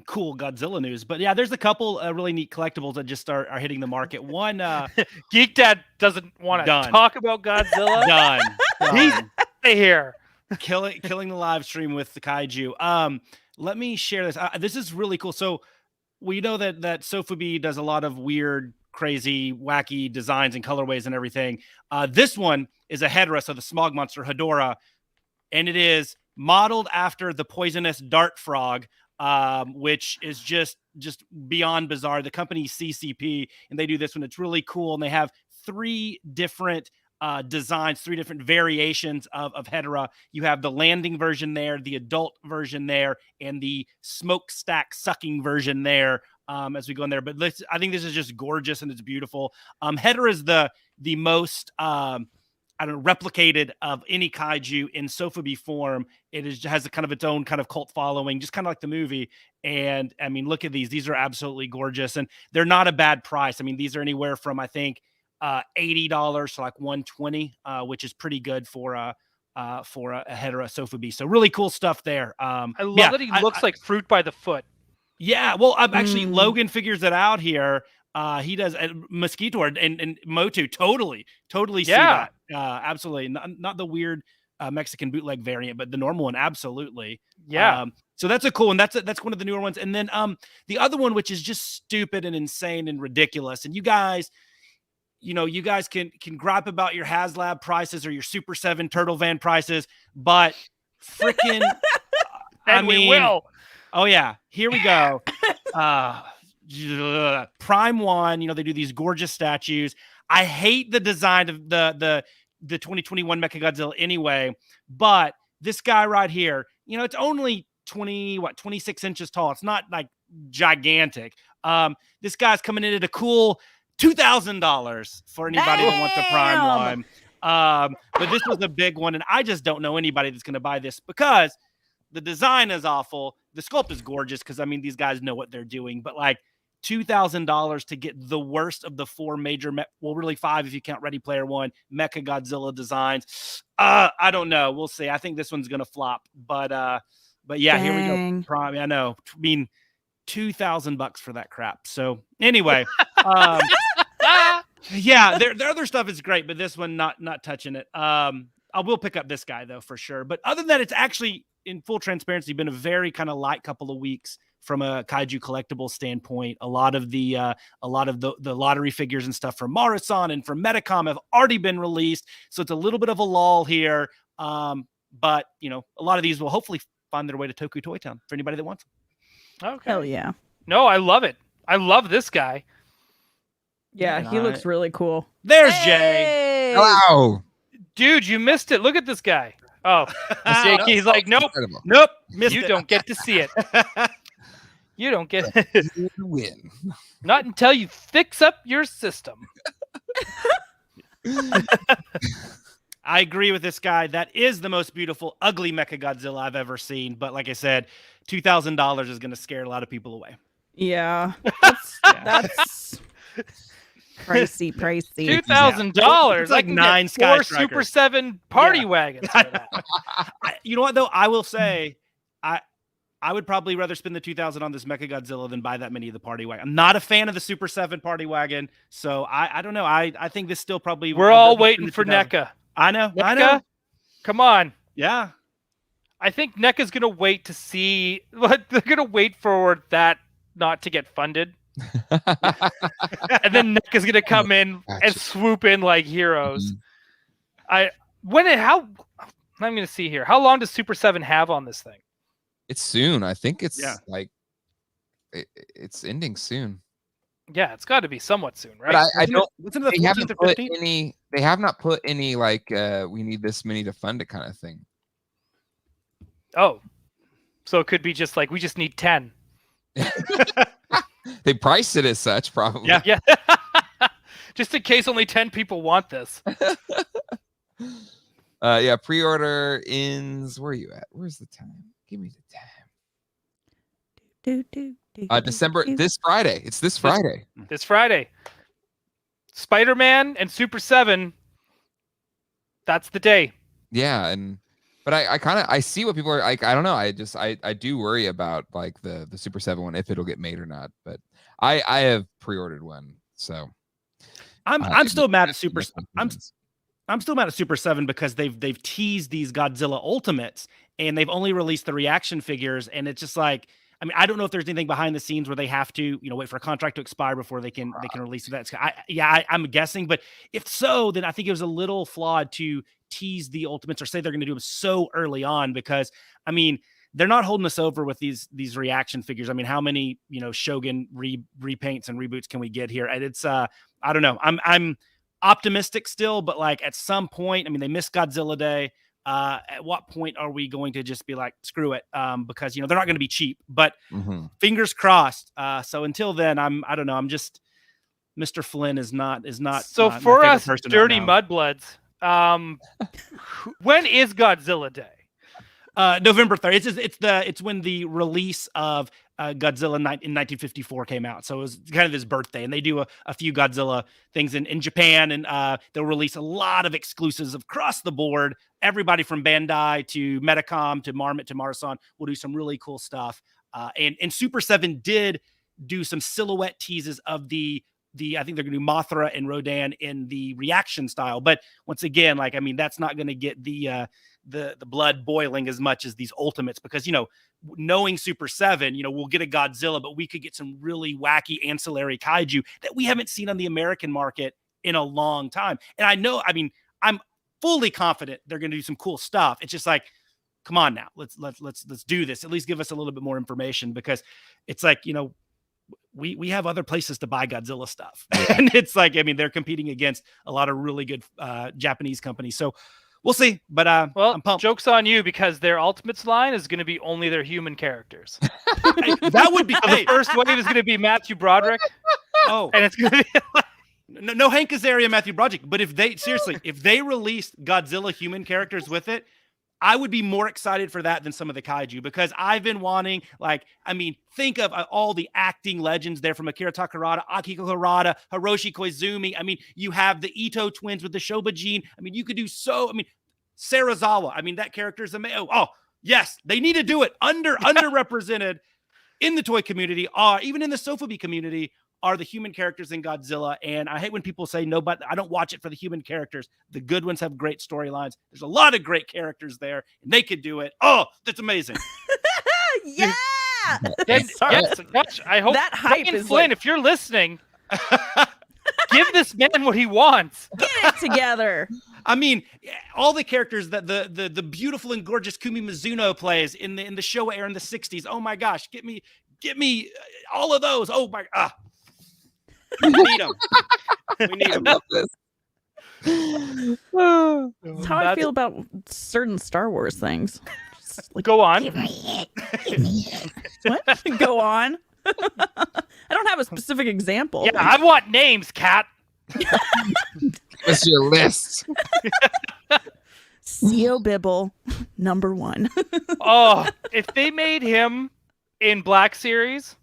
cool Godzilla news, but yeah, there's a couple really neat collectibles that just are hitting the market. One, Geek Dad doesn't want to talk about Godzilla. Done. He's here. killing the live stream with the kaiju. Let me share this. This is really cool. So we know that Sofubi does a lot of weird, crazy, wacky designs and colorways and everything. This one is a Headrest of the Smog monster Hedorah, and it is modeled after the poisonous dart frog, which is just beyond bizarre. The company CCP, and they do this one. It's really cool, and they have 3 different designs, 3 different variations of Hedorah. You have the landing version there, the adult version there, and the smokestack sucking version there. As we go in there, but I think this is just gorgeous and it's beautiful. Hedorah is the most replicated of any kaiju in Sofubi form. It has a kind of its own kind of cult following, just kind of like the movie. And I mean, look at these; are absolutely gorgeous, and they're not a bad price. I mean, these are anywhere from I think $80 to like $120, which is pretty good for a Hedorah Sofubi. So really cool stuff there. I love that he looks like fruit by the foot. Yeah, well, actually, Logan figures it out here. He does Mosquito and Motu totally see Yeah. that. Absolutely. Not the weird Mexican bootleg variant, but the normal one. Absolutely. Yeah. So that's a cool one. That's one of the newer ones. And then the other one, which is just stupid and insane and ridiculous. And you guys can gripe about your HasLab prices or your Super 7 Turtle Van prices, but freaking we will. Oh yeah, here we go. Prime One, they do these gorgeous statues. I hate the design of the 2021 Mechagodzilla anyway, but this guy right here, it's only 26 inches tall. It's not like gigantic. This guy's coming in at a cool $2,000 for anybody that wants a Prime One. But this was a big one, and I just don't know anybody that's going to buy this because the design is awful. The sculpt is gorgeous because, these guys know what they're doing. But, like, $2,000 to get the worst of the four major, really five if you count Ready Player One, Mechagodzilla designs. I don't know. We'll see. I think this one's going to flop. But yeah, Dang. Here we go. Prime. I know. $2,000 for that crap. So anyway, yeah, their other stuff is great, but this one not touching it. I will pick up this guy though for sure. But other than that, it's actually, in full transparency, been a very kind of light couple of weeks from a kaiju collectible standpoint. A lot of the lottery figures and stuff from Marathon and from Metacom have already been released, so it's a little bit of a lull here. But a lot of these will hopefully find their way to Toku Toy Town for anybody that wants them. Okay. Hell yeah. No, I love it. I love this guy. Yeah, he looks really cool. There's Jay. Hello. Dude, you missed it. Look at this guy. Oh, he's like, nope, Nope. Missed you it. don't get to see it. You don't get it. You win. Not until you fix up your system. I agree with this guy. That is the most beautiful, ugly Mechagodzilla I've ever seen. But like I said, $2,000 is going to scare a lot of people away. Yeah. That's pricey. $2,000. It's like I can 9 get 4 Sky Super 7 party Yeah. wagons for that. You know what though? I will say, I would probably rather spend the $2,000 on this Mechagodzilla than buy that many of the party wagon. I'm not a fan of the Super 7 party wagon, so I don't know. I think this still probably. We're all waiting for NECA. I know. NECA, come on. Yeah. I think NECA's gonna wait to see. They're gonna wait for that not to get funded, and then NECA's gonna come in and swoop in like heroes. I'm gonna see here. How long does Super 7 have on this thing? It's soon. I think it's Yeah. it's ending soon. Yeah, it's got to be somewhat soon, right? But I don't. Wasn't it the They 14th haven't or put 15th? any. They have not put any like we need this many to fund it kind of thing. Oh, so it could be just like we just need 10. They priced it as such, probably. Yeah. Yeah, just in case only 10 people want this. Yeah. Pre-order ends. Where are you at? Where's the time? Give me the time. December. This Friday. It's this Friday. This Friday, Spider-Man and Super 7. That's the day. Yeah, but I see what people are like. I don't know. I do worry about like the Super 7 one, if it'll get made or not. But I have pre-ordered one, so I'm still mad at Super. I'm still mad at Super 7 because they've teased these Godzilla Ultimates and they've only released the reaction figures, and it's just like, I don't know if there's anything behind the scenes where they have to, wait for a contract to expire before they can release that. I'm guessing, but if so, then I think it was a little flawed to tease the Ultimates or say they're going to do them so early on, because they're not holding us over with these reaction figures. How many Shogun repaints and reboots can we get here? And it's I don't know. I'm optimistic still, but like at some point, they missed Godzilla Day. At what point are we going to just be like, screw it? Because they're not going to be cheap, but fingers crossed. So until then, I don't know. I'm just, Mr. Flynn is not. So my for favorite us person dirty right now. mudbloods, when is Godzilla Day? November 3rd. It's when the release of Godzilla in 1954 came out. So it was kind of his birthday, and they do a few Godzilla things in Japan, and they'll release a lot of exclusives across the board. Everybody from Bandai to Metacom to Marmot to Marathon will do some really cool stuff. And Super 7 did do some silhouette teases of the I think they're going to do Mothra and Rodan in the reaction style. But once again, like, I mean, that's not going to get the blood boiling as much as these Ultimates, because, knowing Super 7, we'll get a Godzilla, but we could get some really wacky ancillary kaiju that we haven't seen on the American market in a long time. And I'm fully confident they're going to do some cool stuff. It's just like, come on now, let's do this. At least give us a little bit more information, because it's like, we have other places to buy Godzilla stuff. And it's like, I mean, they're competing against a lot of really good Japanese companies. So we'll see. But well, I'm pumped. Joke's on you, because their Ultimates line is going to be only their human characters. That would be The first wave is going to be Matthew Broderick. Oh, And it's going to be no Hank Azaria, Matthew Broderick. But if they released Godzilla human characters with it, I would be more excited for that than some of the kaiju, because I've been wanting, think of all the acting legends there, from Akira Takarada, Akiko Harada, Hiroshi Koizumi. I mean, you have the Ito twins with the Shoba gene. I mean, you could do Sarazawa. I mean, that character is amazing. Oh, yes, they need to do it. Underrepresented in the toy community, even in the Sofubi community, are the human characters in Godzilla. And I hate when people say no, but I don't watch it for the human characters. The good ones have great storylines. There's a lot of great characters there, and they could do it. Oh, that's amazing. Yeah. Yes, gosh, I hope That hype Ryan is Flynn, like- if you're listening, give this man what he wants. Get it together. I mean, all the characters that the beautiful and gorgeous Kumi Mizuno plays in the Showa era in the 60s. Oh my gosh, get me all of those. Oh my we need them. We need I them. love this. That's how I feel about certain Star Wars things. Just like, Go on. what? Go on. I don't have a specific example. Yeah, I want names, Kat. What's your list? CO Bibble, number 1. Oh, if they made him in Black Series,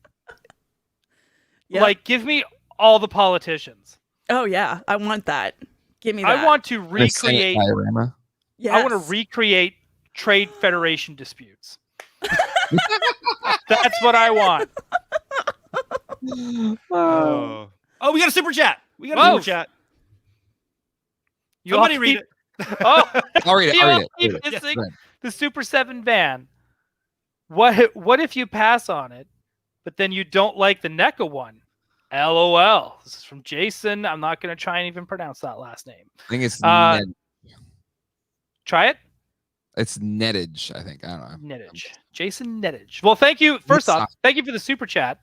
Yep. give me all the politicians. Oh yeah, I want that. Give me that. I want to The Senate recreate. diorama. Yes. I want to recreate trade federation disputes. That's what I want. Oh, we got a super chat. We got a Oh. super chat. You Somebody all read keep- it. Oh, I'll read it. you I'll all read it. keep I'll read it. missing Go ahead. the Super 7 van. What if you pass on it, but then you don't like the NECA one? LOL. This is from Jason. I'm not going to try and even pronounce that last name. I think it's Try it. it's Nettage, I think. I don't know. Nettage. Jason Nettage. Well, thank you. First Yes, off, thank you for the super chat.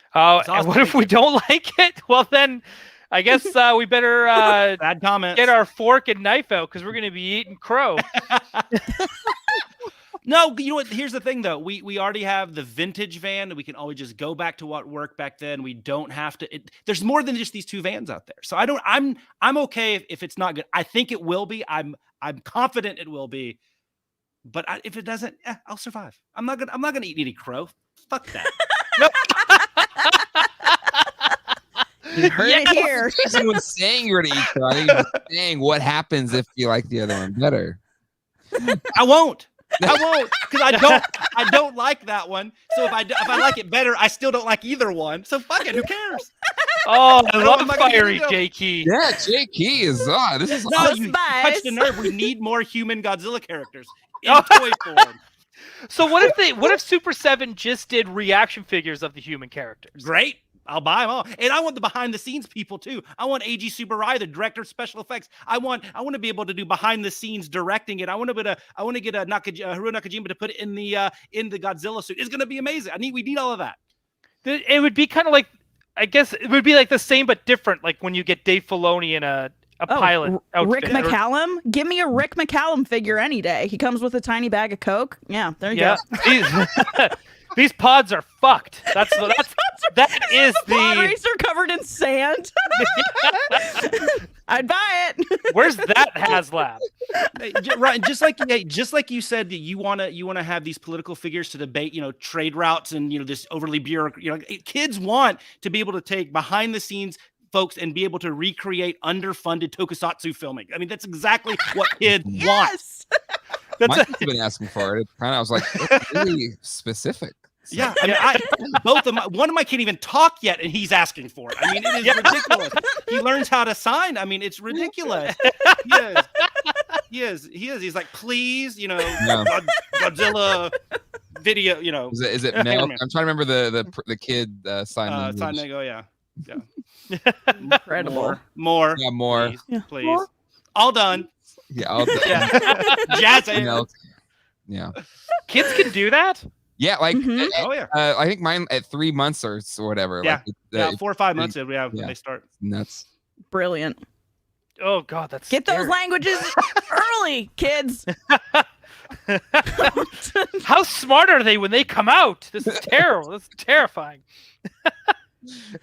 It's And awesome. what if we don't like it? Well, then I guess we better Bad comments. get our fork and knife out, because we're going to be eating crow. No, you know what? Here's the thing, though. We already have the vintage van. We can always just go back to what worked back then. We don't have to. There's more than just these two vans out there. So I'm okay if it's not good. I think it will be. I'm confident it will be. But if it doesn't, I'll survive. I'm not gonna eat any crow. Fuck that. You heard it here. Jason was saying you're gonna eat crow. I think he was saying what happens if you like the other one better. I won't, because I don't like that one. So if I like it better, I still don't like either one. So fuck it. Who cares? Oh, I I'm love not gonna fiery do it. J Key. Yeah, Jay Key is on. This is No, awesome. you Spice. touched a nerve. We need more human Godzilla characters in Oh. toy form. So what if Super 7 just did reaction figures of the human characters? Great. I'll buy them all. And I want the behind the scenes people too. I want AG Subarai, the director of special effects. I want to be able to do behind the scenes directing it. I want to get a Haruo Nakajima to put it in the Godzilla suit. It's going to be amazing. We need all of that. It would be kind of like, I guess it would be like the same but different, like when you get Dave Filoni in a pilot Rick outfit. McCallum? Give me a Rick McCallum figure any day. He comes with a tiny bag of Coke. Yeah, there you Yeah, go. these pods are fucked. That is The pod the. racer covered in sand. I'd buy it. Where's that HasLab? Right, just like you said that you want to have these political figures to debate, trade routes and this overly bureaucratic. Kids want to be able to take behind the scenes folks and be able to recreate underfunded tokusatsu filming. I mean, that's exactly what kids want. Yes. That's Mike's been asking for it. I was like, that's really specific. Yeah, I mean, one of my can't even talk yet, and he's asking for it. I mean, it is ridiculous. He learns how to sign. I mean, it's ridiculous. He is. He's like, please, Godzilla video. Is it Mel? I'm trying to remember the kid sign. Sign Nego, yeah. Incredible. More. Yeah, more. Please. More. All done. Yeah, all the, Jazz you know, yeah. Kids can do that? Yeah, like Oh yeah. I think mine at 3 months or whatever. Yeah. Like, 4 or 5 months they start. Nuts. Brilliant. Oh God, that's Get scary. those languages early, kids. How smart are they when they come out? This is terrible. This is terrifying.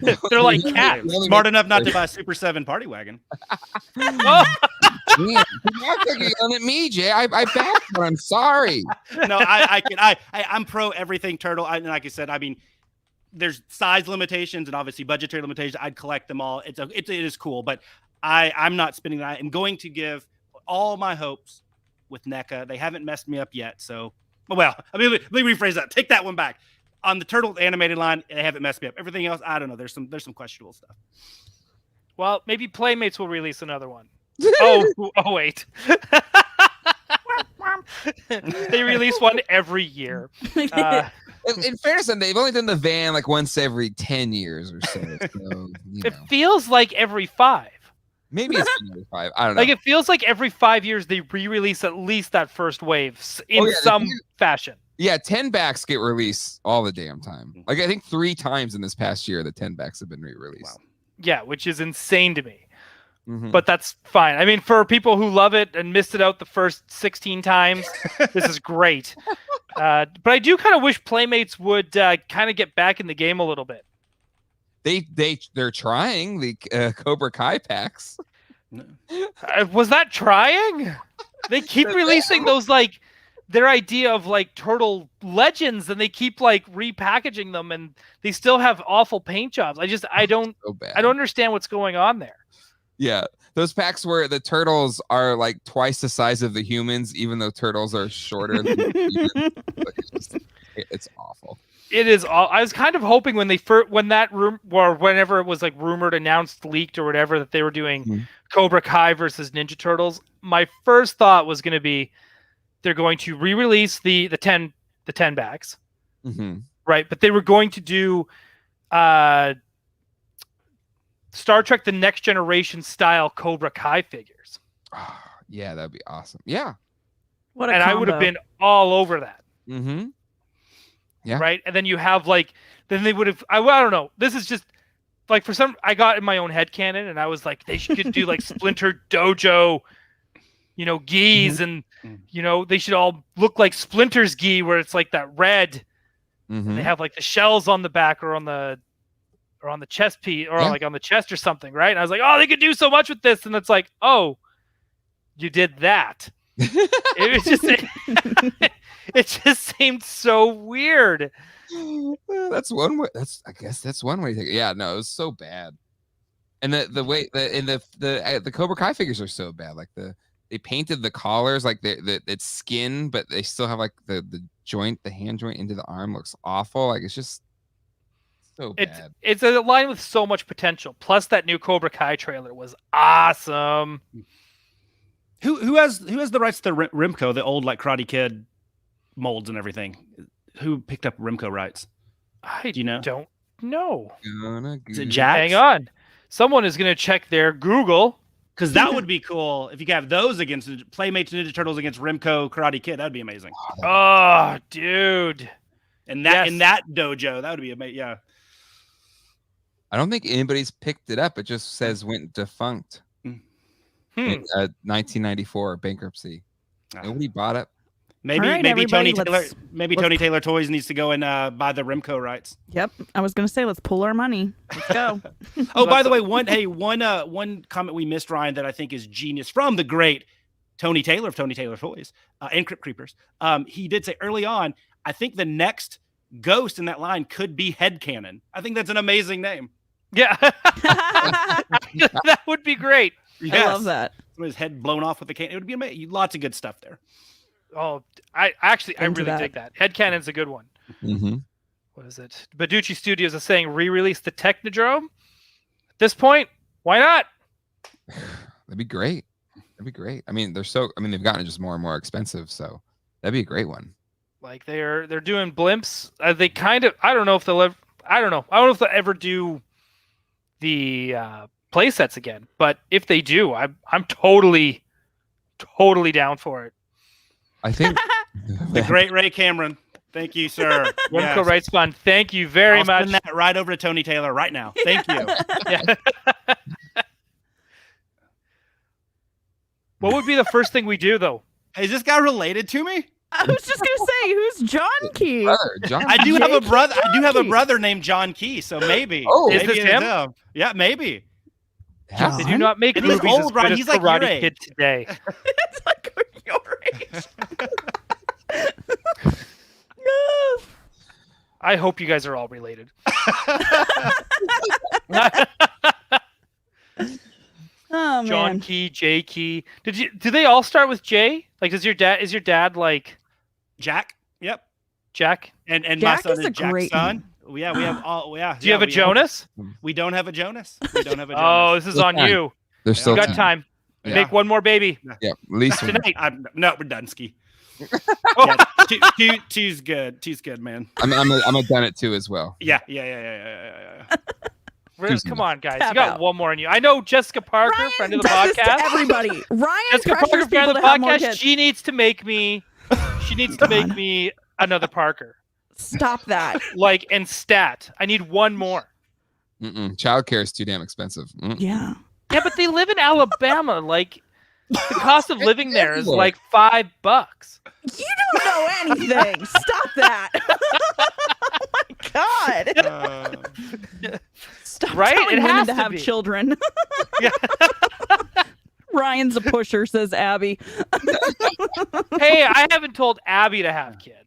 They're like cats. Smart enough not to buy a Super 7 party wagon. Oh, Man, you're not yelling at me, Jay. I backed, but I'm sorry. No, I'm pro everything turtle. And like I said, I mean, there's size limitations and obviously budgetary limitations. I'd collect them all. It is cool, but I'm not spending that. I'm going to give all my hopes with NECA. They haven't messed me up yet. So, well, I mean, let me rephrase that. Take that one back. On the turtle animated line, they haven't messed me up. Everything else, I don't know. There's some questionable stuff. well, maybe Playmates will release another one. Oh wait. They release one every year. In fairness, they've only done the van like once every 10 years or so. It feels like every 5. Maybe it's been every 5. I don't know. Like it feels like every 5 years they re-release at least that first wave in some fashion. Yeah, 10 backs get released all the damn time. Like I think 3 times in this past year, the 10 backs have been re-released. Wow. Yeah, which is insane to me. Mm-hmm. But that's fine. I mean, for people who love it and missed it out the first 16 times, this is great. But I do kind of wish Playmates would kind of get back in the game a little bit. They're trying the Cobra Kai packs. Was that trying? They keep releasing those like their idea of like turtle legends, and they keep like repackaging them, and they still have awful paint jobs. I don't understand what's going on there. Yeah, those packs where the turtles are like twice the size of the humans, even though turtles are shorter than humans. It's awful. It is. I was kind of hoping when whenever it was like rumored, announced, leaked, or whatever that they were doing Cobra Kai versus Ninja Turtles. My first thought was going to be they're going to re-release the 10 backs, right? But they were going to do Star Trek: The Next Generation style Cobra Kai figures. Oh, yeah, that'd be awesome. Yeah, What a and combo. I would have been all over that. Mm-hmm. Yeah. Right. And then you have like, then they would have, I don't know. This is just like I got in my own headcanon and I was like, they should do like Splinter Dojo, gis and, they should all look like Splinter's gi where it's like that red. And they have like the shells on the back or on the chest piece or like on the chest or something. Right. And I was like, oh, they could do so much with this. And it's like, oh, you did that. It was just, it just seemed so weird. That's one way. I guess that's one way to take it. Yeah, no, it was so bad. And the way the Cobra Kai figures are so bad. Like they painted the collars like it's skin, but they still have like the joint, the hand joint into the arm looks awful. Like it's just so bad. It's a line with so much potential. Plus that new Cobra Kai trailer was awesome. Who has the rights to Rimco, the old like Karate Kid molds and everything? Who picked up Rimco rights? Do you know? Don't know. Is it Jax? Hang on. Someone is going to check their Google. Because that would be cool if you could have those against Playmates Ninja Turtles against Rimco Karate Kid. That'd be amazing. Oh, dude. And that in that dojo, that would be amazing. Yeah. I don't think anybody's picked it up. It just says went defunct. In 1994 bankruptcy. Nobody bought it. Maybe Tony Taylor Toys needs to go and buy the Rimco rights. Yep, I was gonna say let's pool our money. Let's go. Oh, by the way, one comment we missed, Ryan, that I think is genius from the great Tony Taylor of Tony Taylor Toys and Crypt Creepers. He did say early on, I think the next ghost in that line could be Headcanon. I think that's an amazing name. Yeah, that would be great. Yes. I love that. His head blown off with a can. It would be amazing. Lots of good stuff there. Oh, I really dig that. Headcanon's a good one. what is it? Baducci Studios is saying re-release the Technodrome. At this point, why not? That'd be great. That'd be great. I mean, they've gotten just more and more expensive, so that'd be a great one. Like they're doing blimps. They kind of. I don't know if they'll ever. I don't know if they'll ever do the play sets again. But if they do, I'm totally down for it. I think The great Ray Cameron. Thank you, sir. Remco Yes. Wright Spun, thank you very I'll much. send that right over to Tony Taylor right now. Thank you. Yeah. What would be the first thing we do, though? Hey, is this guy related to me? I was just gonna say, who's John Key? brother, John. I do have a Jake brother. I do have a Jockey. brother named John Key, so maybe. Oh, is maybe this it him? him. Yeah, maybe. Yeah. They do not make And he's movies old, as Ryan. good He's as like your Karate age. Kid today. It's like your age. I hope you guys are all related. Oh John man. Key, J Key. Do they all start with J? Like, is your dad like Jack. Yep. Jack? And Jack my son is is a Jack's great son. Yeah, we have all. Yeah. Do you have a Jonas? We don't have a Jonas. We don't have a Oh, Jonas. this is on Fine. you. There's Yeah. still You got time. time. Yeah. Make one more baby Yeah, at least one. tonight. No, we're done. Ski. Oh. Yeah, two's good. Two's good, man. I'm a done it too as well. Yeah. Come on, guys. Tap You got out. one more in you. I know Jessica Parker, Ryan friend of the does this to podcast. everybody. Ryan Jessica Parker, pressures friend people of to the have more podcast. kids. She needs to make me. She needs to make God. me another Parker. Stop that. Like, and stat. I need one more. Childcare is too damn expensive. Yeah. Yeah, but they live in Alabama. Like, the cost of living there is Everywhere. like $5. You don't know anything. Stop that. Oh my God. Stop Right? telling It women has to to have be. children. Yeah. Ryan's a pusher, says Abby. Hey, I haven't told Abby to have kids.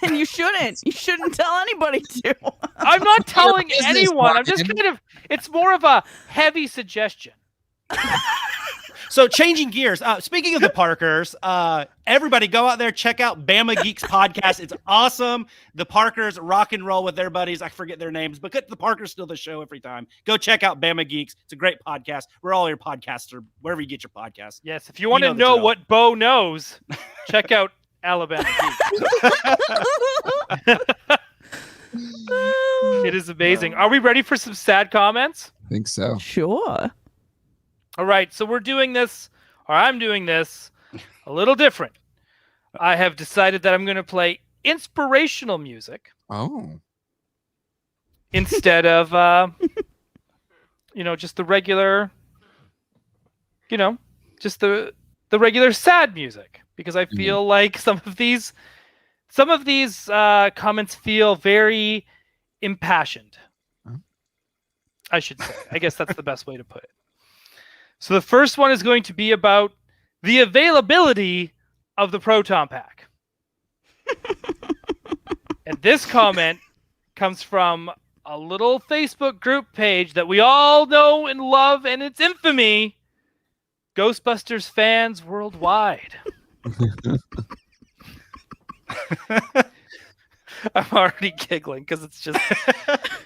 And you shouldn't. You shouldn't tell anybody to. I'm not telling business, anyone. I'm just Ryan. kind of. It's more of a heavy suggestion. So changing gears. Speaking of the Parkers, everybody go out there, check out Bama Geeks podcast. It's awesome. The Parkers rock and roll with their buddies. I forget their names, but the Parkers steal the show every time. Go check out Bama Geeks. It's a great podcast. We're all your podcaster, wherever you get your podcast. Yes, if you want know to the know drill. what Bo knows, check out Alabama Geeks. It is amazing. Are we ready for some sad comments? I think so. Sure. All right, so we're doing this, or I'm doing this, a little different. I have decided that I'm going to play inspirational music Oh. instead of, just the regular, just the regular sad music, because I feel like some of these comments feel very impassioned. I should say. I guess that's the best way to put it. So the first one is going to be about the availability of the Proton Pack. And this comment comes from a little Facebook group page that we all know and love, and its infamy, Ghostbusters fans worldwide. I'm already giggling because it's just.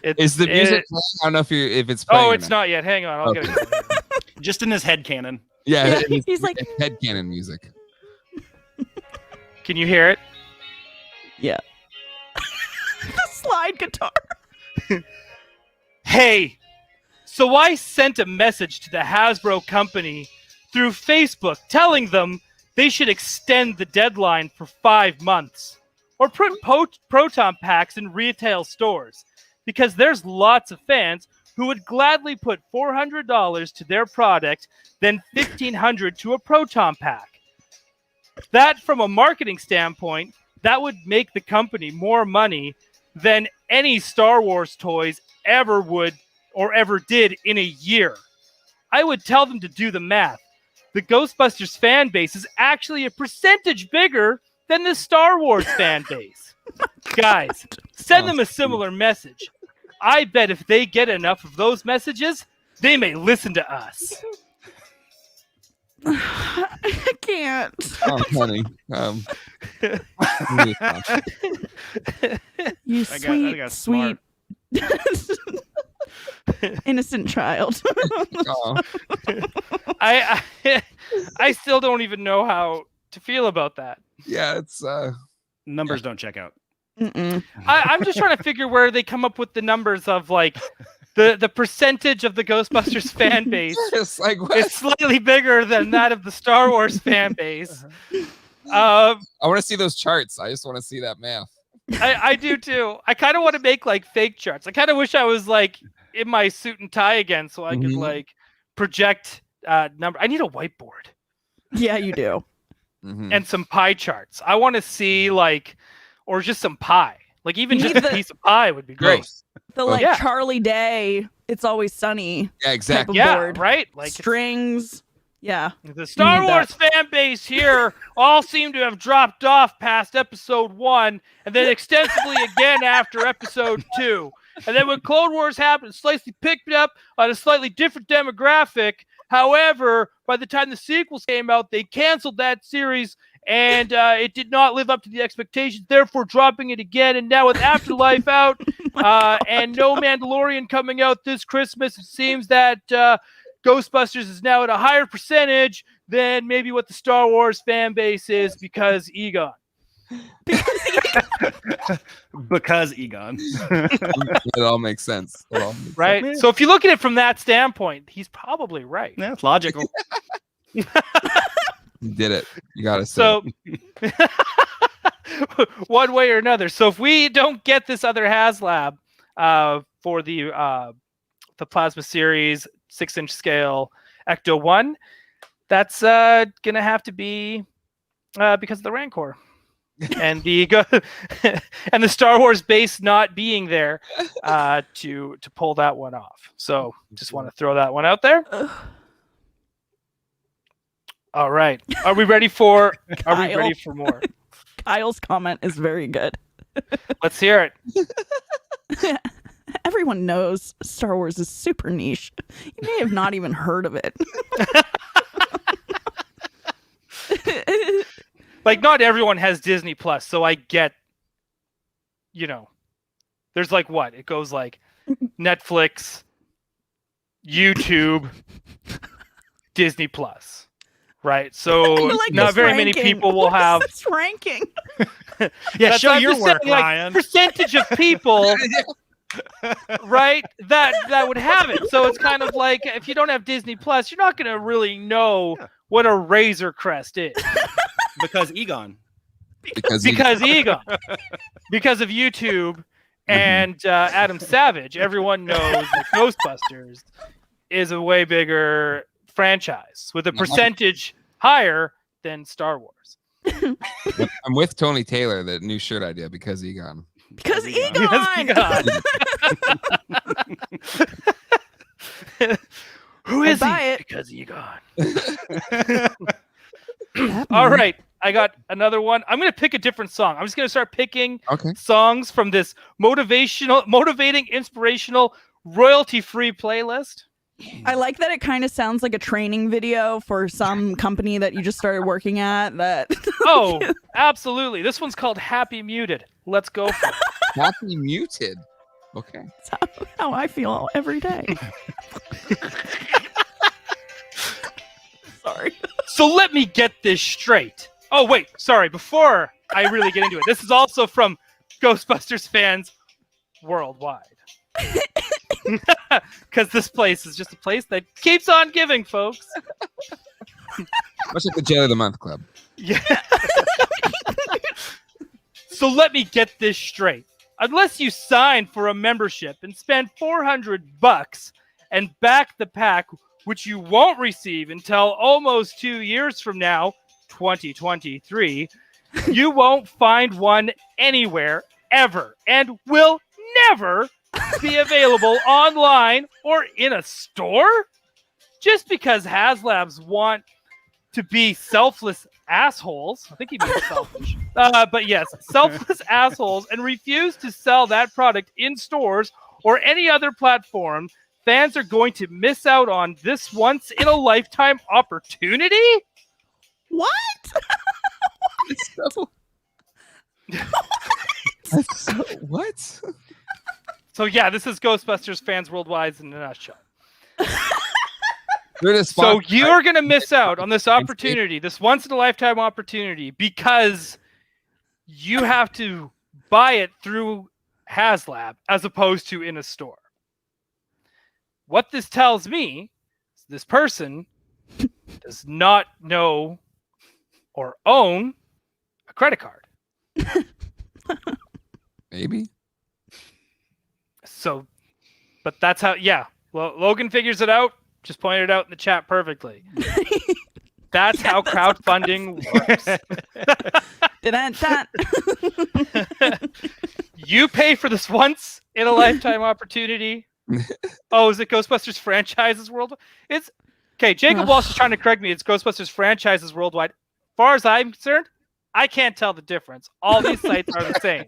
Is the music playing? I don't know if it's playing. Oh, or it's not yet. Hang on, I'll get it. Just in his head canon. Yeah, Yeah, it is- he's like- it's headcanon music. Can you hear it? Yeah. The slide guitar. Hey, so I sent a message to the Hasbro company through Facebook telling them they should extend the deadline for 5 months or put Proton Packs in retail stores, because there's lots of fans who would gladly put $400 to their product than $1,500 to a Proton Pack. That, from a marketing standpoint, that would make the company more money than any Star Wars toys ever would or ever did in a year. I would tell them to do the math. The Ghostbusters fan base is actually a percentage bigger than the Star Wars fan base. Guys, send them a similar message. I bet if they get enough of those messages, they may listen to us. I can't. Oh, honey. You I sweet, got sweet, innocent child. Oh, I still don't even know how to feel about that. yeah, it's Numbers don't check out. Mm-mm. I'm just trying to figure where they come up with the numbers of like the percentage of the Ghostbusters fan base just like what? is slightly bigger than that of the Star Wars fan base. I want to see those charts. I just want to see that math. I do too. I kind of want to make like fake charts. I kind of wish I was like in my suit and tie again so I could like project number. I need a whiteboard Yeah, you do. and some pie charts. I want to see like, or just some pie. Like even You just need a piece of pie would be great. The like yeah. Charlie Day, It's Always Sunny. Yeah, exactly. Yeah, board. right. Like Strings. Yeah. the Star need Wars fan base here all seem to have dropped off past episode 1 and then extensively again after episode 2. And then when Clone Wars happened, it slightly picked up on a slightly different demographic. However, by the time the sequels came out, they canceled that series and it did not live up to the expectations, therefore dropping it again. And now with Afterlife out and no Mandalorian coming out this Christmas, it seems that Ghostbusters is now at a higher percentage than maybe what the Star Wars fan base is because Egon. Because Egon. It all makes sense. Right? sense. So if you look at it from that standpoint, he's probably right. Yeah, it's logical. You did it. You got to say. So one way or another. So if we don't get this other HasLab for the plasma series 6-inch scale Ecto 1, that's gonna have to be because of the Rancor and the and the Star Wars base not being there to pull that one off. So just want to throw that one out there. All right, are we ready for more? Kyle's comment is very good. Let's hear it. Everyone knows Star Wars is super niche. You may have not even heard of it. Like, not everyone has Disney Plus, so I get, there's like what? It goes like Netflix, YouTube, Disney Plus, right? So like not this very many ranking. people will What is have. this ranking. Yeah, That's show what I'm your just work, saying, like, Ryan. percentage of people, right? That would have it. So it's kind of like if you don't have Disney Plus, you're not going to really know what a Razor Crest is. Because Egon. because Egon, because of YouTube and Adam Savage, everyone knows that Ghostbusters is a way bigger franchise with a percentage higher than Star Wars. I'm with Tony Taylor, the new shirt idea, because Egon. Because Egon. Who is buy he? it. Because Egon. All right, I got another one. I'm going to pick a different song. I'm just going to start picking songs from this motivating, inspirational, royalty-free playlist. I like that it kind of sounds like a training video for some company that you just started working at. Oh, absolutely. This one's called Happy Muted. Let's go for it. Happy Muted. Okay. That's how I feel every day. Sorry. So let me get this straight. Oh, wait. Sorry. Before I really get into it, this is also from Ghostbusters fans worldwide. Because this place is just a place that keeps on giving, folks. Much like the Jail of the Month Club. Yeah. So let me get this straight. Unless you sign for a membership and spend $400 and back the pack, which you won't receive until almost 2 years from now, 2023, you won't find one anywhere ever and will never be available online or in a store. Just because HasLabs want to be selfless assholes. I think he means selfish. But yes, selfless assholes, and refuse to sell that product in stores or any other platform, fans are going to miss out on this once-in-a-lifetime opportunity? What? What? So yeah, this is Ghostbusters fans worldwide in a nutshell. So you're going to miss out on this opportunity, this once-in-a-lifetime opportunity, because you have to buy it through HasLab as opposed to in a store. What this tells me is this person does not know or own a credit card. Maybe. So, but that's how, yeah. Well, Logan figures it out. Just pointed it out in the chat perfectly. That's how crowdfunding works. You pay for this once in a lifetime opportunity. Oh, is it Ghostbusters franchises worldwide? It's okay. Jacob Walsh is trying to correct me. It's Ghostbusters franchises worldwide. As far as I'm concerned, I can't tell the difference. All these sites are the same.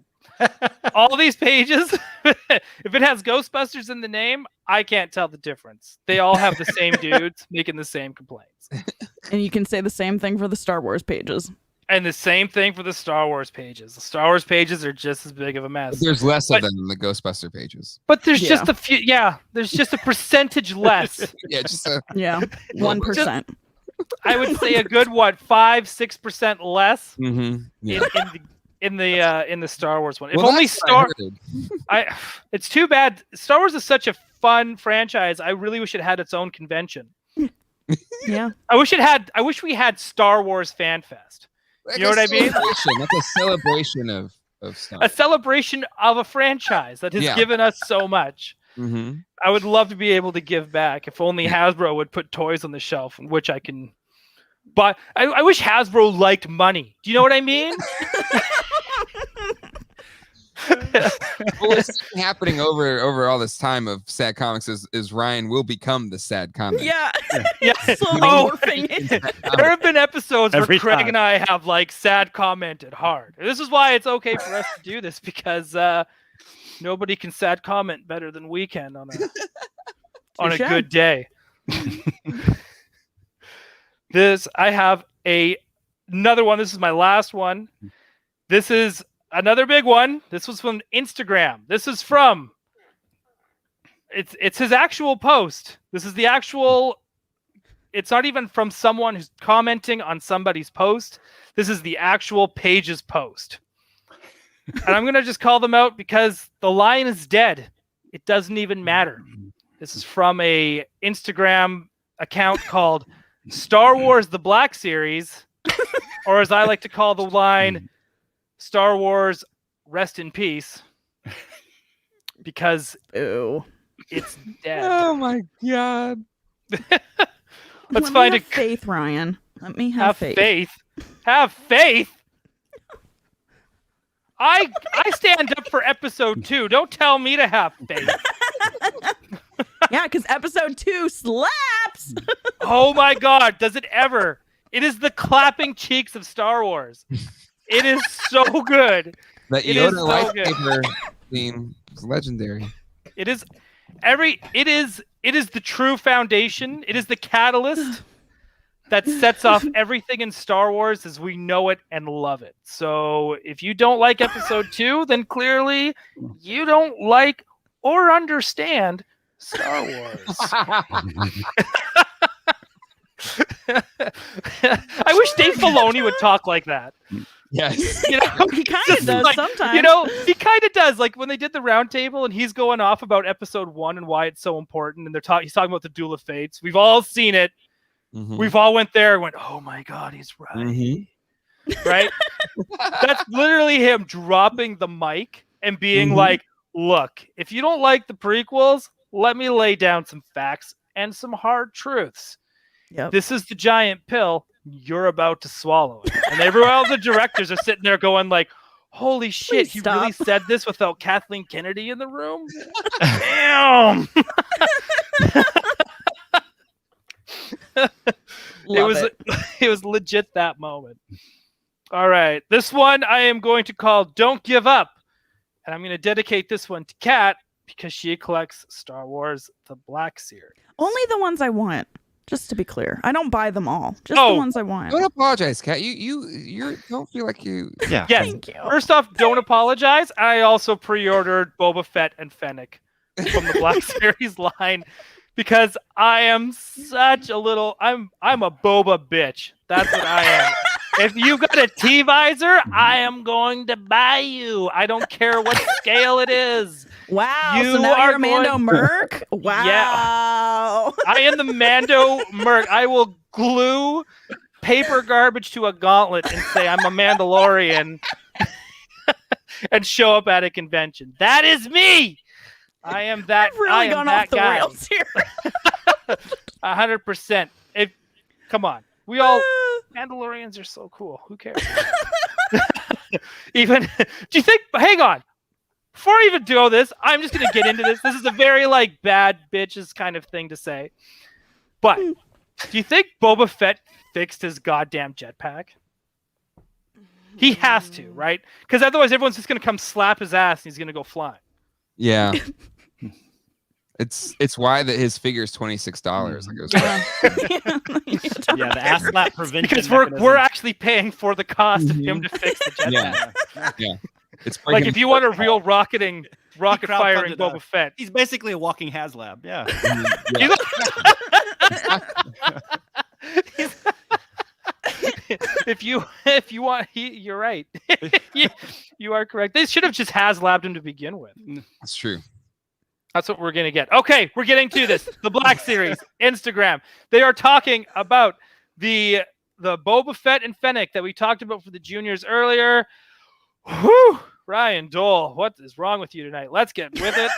All these pages, if it has Ghostbusters in the name, I can't tell the difference. They all have the same dudes making the same complaints. And you can say the same thing for the Star Wars pages. And the same thing for the Star Wars pages. The Star Wars pages are just as big of a mess. But there's less of them than the Ghostbuster pages. But there's just a few. Yeah, there's just a percentage less. Yeah, just a 1%. I would say a good 5-6% less Mm-hmm. in the Star Wars one. If Well, only that's what I heard. It's too bad. Star Wars is such a fun franchise. I really wish it had its own convention. Yeah. I wish we had Star Wars Fan Fest. Like You know what I mean? Like a celebration of stuff. A celebration of a franchise that has given us so much. Mm-hmm. I would love to be able to give back. If only Hasbro would put toys on the shelf, in which I can. But I wish Hasbro liked money. Do you know what I mean? Well, what's happening over all this time of sad comics is Ryan will become the sad comic. Yeah. Yeah. Slowly Oh, morphing. There have been episodes Every where Craig time. and I have sad commented hard. This is why it's okay for us to do this, because nobody can sad comment better than we can on a Touche. good day. I have another one. This is my last one. This is another big one. This was from Instagram. This is from it's his actual post. This is the actual. It's not even from someone who's commenting on somebody's post. This is the actual page's post. And I'm going to just call them out because the line is dead. It doesn't even matter. This is from a Instagram account called Star Wars The Black Series, or as I like to call the line, Star Wars Rest in Peace, because Ew. it's dead. Oh my god. Let's Let find me a have faith, Ryan. Let me have have faith. Have faith. I stand up for episode 2. Don't tell me to have faith. Yeah, because episode 2 slaps. Oh my god, does it ever? It is the clapping cheeks of Star Wars. It is so good. That It is Yoda so good. lightsaber scene is legendary. It is the true foundation. It is the catalyst that sets off everything in Star Wars as we know it and love it. So if you don't like episode 2, then clearly you don't like or understand Star Wars. I wish Dave Filoni would talk like that. Yes. You know, He kind just of does like, sometimes. You know, he kind of does. Like when they did the round table and he's going off about episode 1 and why it's so important, and he's talking about the Duel of Fates. We've all seen it. Mhm. We've all went there and went, oh my god, he's right. Mhm. Right? That's literally him dropping the mic and being Mhm. like, look, if you don't like the prequels, let me lay down some facts and some hard truths. Yep. This is the giant pill. You're about to swallow it. And everyone else, the directors are sitting there going like, holy shit, Please he stop. really said this without Kathleen Kennedy in the room? Damn. It was legit that moment. All right. This one I am going to call Don't Give Up. And I'm going to dedicate this one to Kat because she collects Star Wars The Black Series. Only the ones I want. Just to be clear, I don't buy them all. Just Oh. the ones I want. Don't apologize, Kat. You don't feel like you. Yeah. Yes. Thank you. First off, don't apologize. I also pre-ordered Boba Fett and Fennec from the Black Series line because I am such a little. I'm a Boba bitch. That's what I am. If you got a T-visor, I am going to buy you. I don't care what scale it is. Wow. You So now are you're a Mando going- Merc? Wow. I am the Mando Merc. I will glue paper garbage to a gauntlet and say I'm a Mandalorian and show up at a convention. That is me. I am that. I've really I am gone that off the guy. rails here. 100%. Come on. We all Mandalorians are so cool. Who cares? Even do you think? Hang on. Before I even do this, I'm just gonna get into this. This is a very like bad bitches kind of thing to say. But do you think Boba Fett fixed his goddamn jetpack? He has to, right? Because otherwise, everyone's just gonna come slap his ass and he's gonna go flying. Yeah. It's why that his figure is $26. Like it was Yeah, the ass slap prevention. Because mechanism. we're actually paying for the cost of him to fix the jetpack. Yeah. It's Like breaking- if you want a real rocket firing crowdfunded Boba Fett. He's basically a walking HasLab. Yeah. Yeah. if you want, you're right. you are correct. They should have just HasLabbed him to begin with. That's true. That's what we're gonna get. Okay, we're getting to this. The Black Series, Instagram. They are talking about the Boba Fett and Fennec that we talked about for the juniors earlier. Whew, Ryan Doell, what is wrong with you tonight? Let's get with it.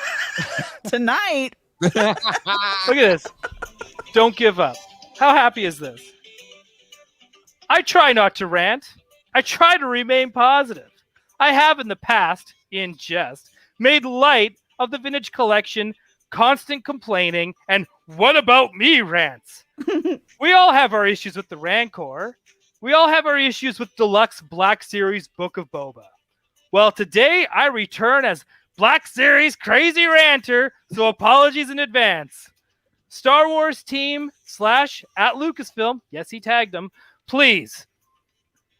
Tonight. Look at this. Don't give up. How happy is this? I try not to rant. I try to remain positive. I have in the past, in jest, made light of the vintage collection, constant complaining, and what about me rants. We all have our issues with the Rancor. We all have our issues with Deluxe Black Series Book of Boba. Well, today I return as Black Series Crazy Ranter, so apologies in advance. Star Wars team / at Lucasfilm, yes, he tagged them, please,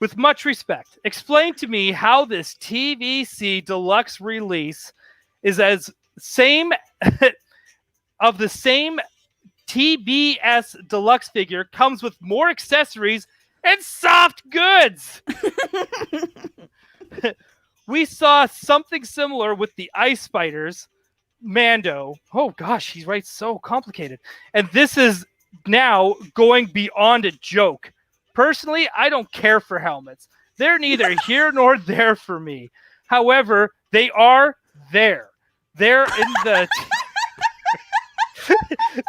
with much respect, explain to me how this TVC Deluxe release is as same of the same TBS Deluxe figure comes with more accessories and soft goods. We saw something similar with the Ice Spiders, Mando. Oh gosh, he writes so complicated. And this is now going beyond a joke. Personally, I don't care for helmets. They're neither here nor there for me. However, they are there. They're in the